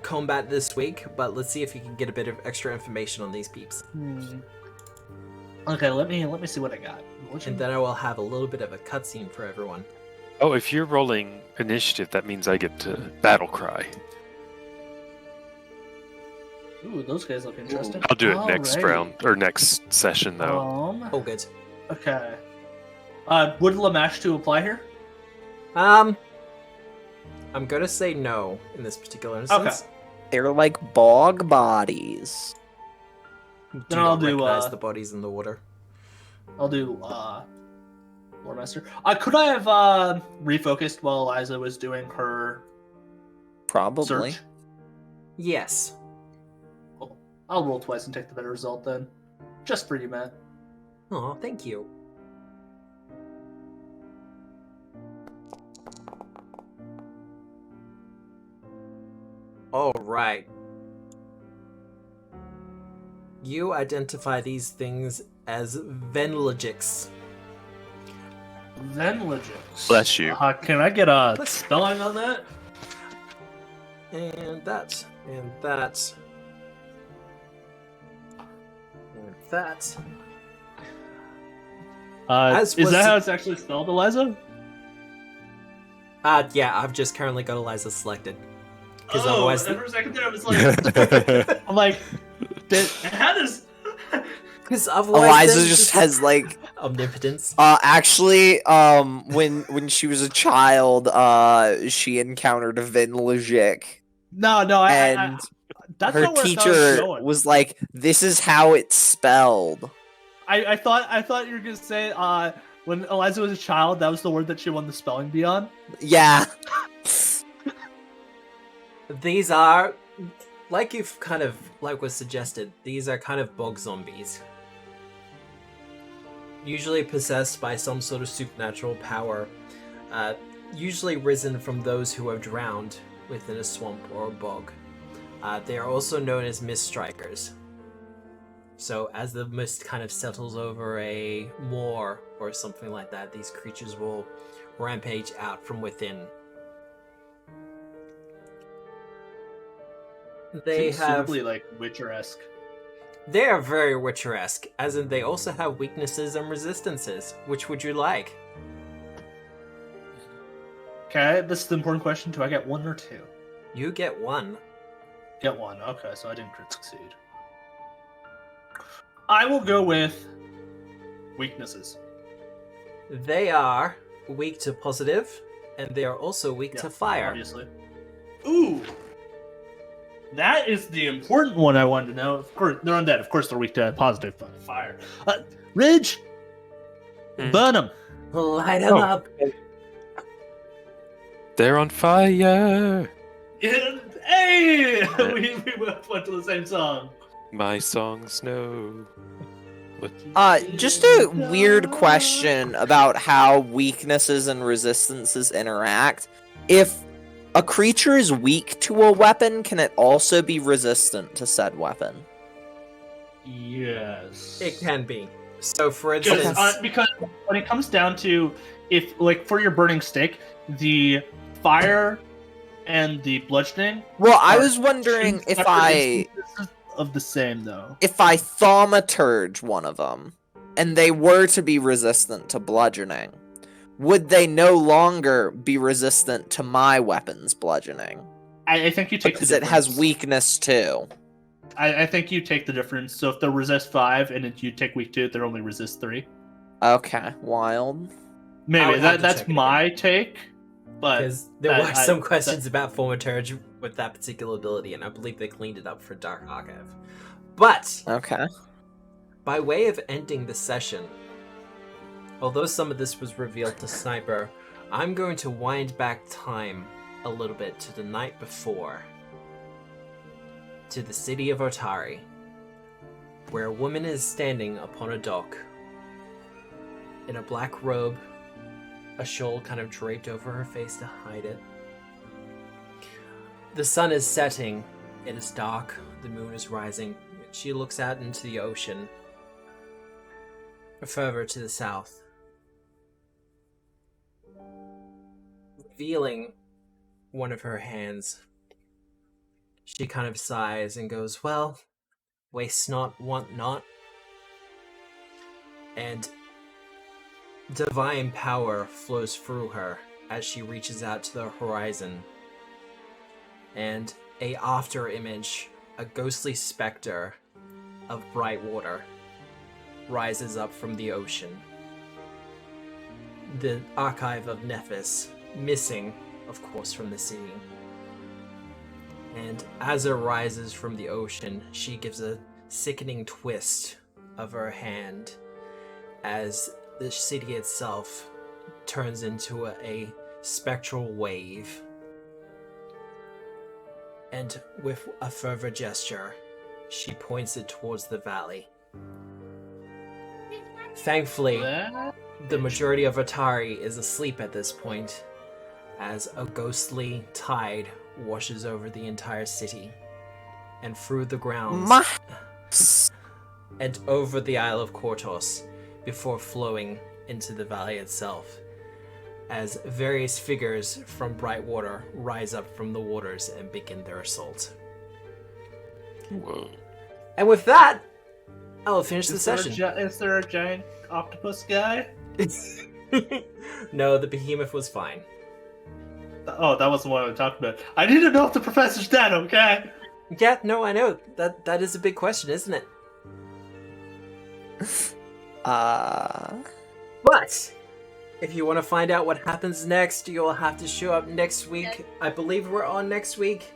combat this week, but let's see if you can get a bit of extra information on these peeps. Okay, let me see what I got. And then I will have a little bit of a cutscene for everyone. Oh, if you're rolling initiative, that means I get to battle cry. Ooh, those guys look interesting. I'll do it next Alrighty. round or next session though. Oh, good. Okay. Would Lamash 2 apply here? I'm gonna say no in this particular instance. They're like bog bodies. Do Then not I'll do, recognize the bodies in the water. I'll do Lord Master. Could I have refocused while Eliza was doing her Probably. search? Yes. Cool. I'll roll twice and take the better result then. Just for you, Matt. Oh, thank you. All right. You identify these things as Venlogics. Venlogics. Bless you. Can I get a spelling on that? And that, and that, and that. As Is was- that how it's actually spelled, Eliza? Yeah, I've just currently got Eliza selected. Because Oh, otherwise, and for a second there I was like, I'm like, how does... because otherwise, Eliza then just has like omnipotence. actually when she was a child she encountered a Vinlogic No, and that's her not where I thought it was teacher going. was like, this is how it's spelled. I thought you were gonna say when Eliza was a child, that was the word that she won the spelling bee on. Yeah. These are, like you've kind of, like was suggested, these are kind of bog zombies. Usually possessed by some sort of supernatural power, usually risen from those who have drowned within a swamp or a bog. They are also known as mist strikers. So as the mist kind of settles over a moor or something like that, these creatures will rampage out from within. They Seems have... suitably, like Witcher-esque. They are very Witcher-esque, as in they also have weaknesses and resistances. Which would you like? Okay, this is the important question. Do I get one or two? You get one. Get one. Okay, so I didn't crit succeed. I will go with weaknesses. They are weak to positive, and they are also weak to fire. Obviously. Ooh! That is the important one I wanted to know. Of course, they're undead. Of course, they're weak to positive fire. Ridge! Burn them! Light them up! They're on fire. Hey! we both went to the same song. My songs know. Just a weird question about how weaknesses and resistances interact. If a creature is weak to a weapon, can it also be resistant to said weapon? Yes. It can be. So, for instance... Because when it comes down to, if, like, for your burning stick, the fire and the bludgeoning... Well, I was wondering if of the same, though. if I thaumaturge one of them, and they were to be resistant to bludgeoning, would they no longer be resistant to my weapon's bludgeoning? I think you take Because the it has difference. weakness too. I think you take the difference. So if they're resist 5 and you take weak 2, they're only resist 3. Okay, wild. I Maybe would have to that's check it my take. But Because there that- were some questions about Thaumaturge with that particular ability, and I believe they cleaned it up for Dark Archive. But, Okay. by way of ending the session, although some of this was revealed to Sniper, I'm going to wind back time a little bit to the night before, to the city of Otari, where a woman is standing upon a dock in a black robe, a shawl kind of draped over her face to hide it. The sun is setting, it is dark, the moon is rising. She looks out into the ocean, further to the south, revealing one of her hands. She kind of sighs and goes, well, waste not, want not. And divine power flows through her as she reaches out to the horizon. And a after image, a ghostly specter of bright water, rises up from the ocean. The archive of Nephis, missing of course, from the sea. And as it rises from the ocean, she gives a sickening twist of her hand as the city itself turns into a spectral wave. And with a further gesture, she points it towards the valley. Thankfully, the majority of Otari is asleep at this point, as a ghostly tide washes over the entire city and through the grounds and over the Isle of Kortos before flowing into the valley itself, as various figures from Brightwater rise up from the waters and begin their assault. Whoa. And with that, I will finish the session. Is there a giant octopus guy? No, the behemoth was fine. Oh, that wasn't what I was talking about. I need to know if the professor's dead, okay? Yeah, no, I know. That is a big question, isn't it? But if you want to find out what happens next, you'll have to show up next week. I believe we're on next week.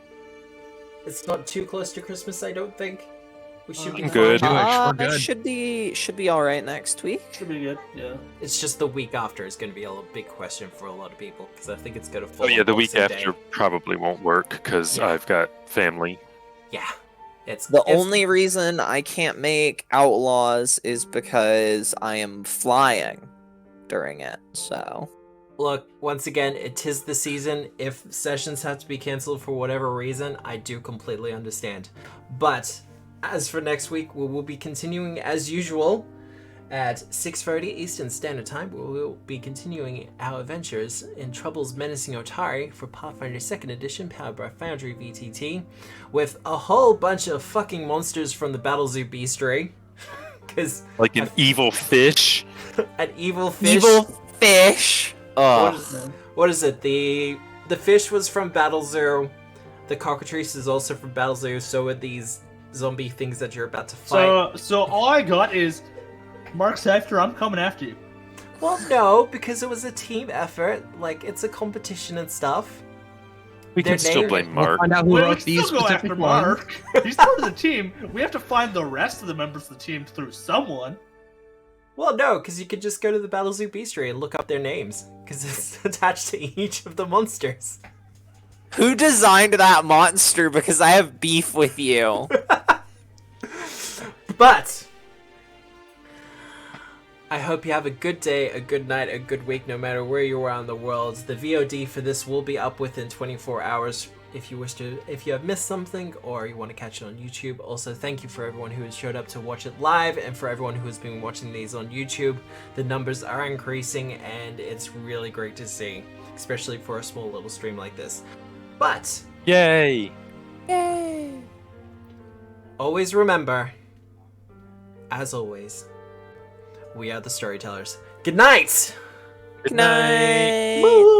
It's not too close to Christmas, I don't think. We should be Good. fine. We're good. Should be all right next week. Should be good, yeah. It's just the week after is going to be a big question for a lot of people, because I think it's going to fall Oh yeah, on the week Boxing after Day. probably won't work because Yeah. I've got family. Yeah. It's The only reason I can't make Outlaws is because I am flying during it. So Look, once again, it is the season. If sessions have to be cancelled for whatever reason, I do completely understand. But as for next week, we will be continuing as usual at 6:30 Eastern Standard Time. We will be continuing our adventures in Trouble's Menacing Otari for Pathfinder 2nd Edition, powered by Foundry VTT, with a whole bunch of fucking monsters from the Battlezoo Bestiary. Because Like an evil fish. an evil fish. evil fish. What Ugh. is, what is it? The fish was from Battlezoo. The cockatrice is also from Battlezoo. So are these zombie things that you're about to fight. So all I got is, Mark's after, I'm coming after you. Well, no, because it was a team effort. Like, it's a competition and stuff. We Their can still name- blame We'll Mark. find out who We wrote can these still go after specific ones. Mark. He's part of the team. We have to find the rest of the members of the team through someone. Well, no, because you could just go to the Battlezoo Bestiary and look up their names. Because it's attached to each of the monsters. Who designed that monster? Because I have beef with you. But I hope you have a good day, a good night, a good week, no matter where you are in the world. The VOD for this will be up within 24 hours. If you have missed something or you want to catch it on YouTube. Also, thank you for everyone who has showed up to watch it live, and for everyone who has been watching these on YouTube. The numbers are increasing, and it's really great to see, especially for a small little stream like this. But Yay! Yay. always remember, as always, we are the storytellers. Good night! Good night. Woo!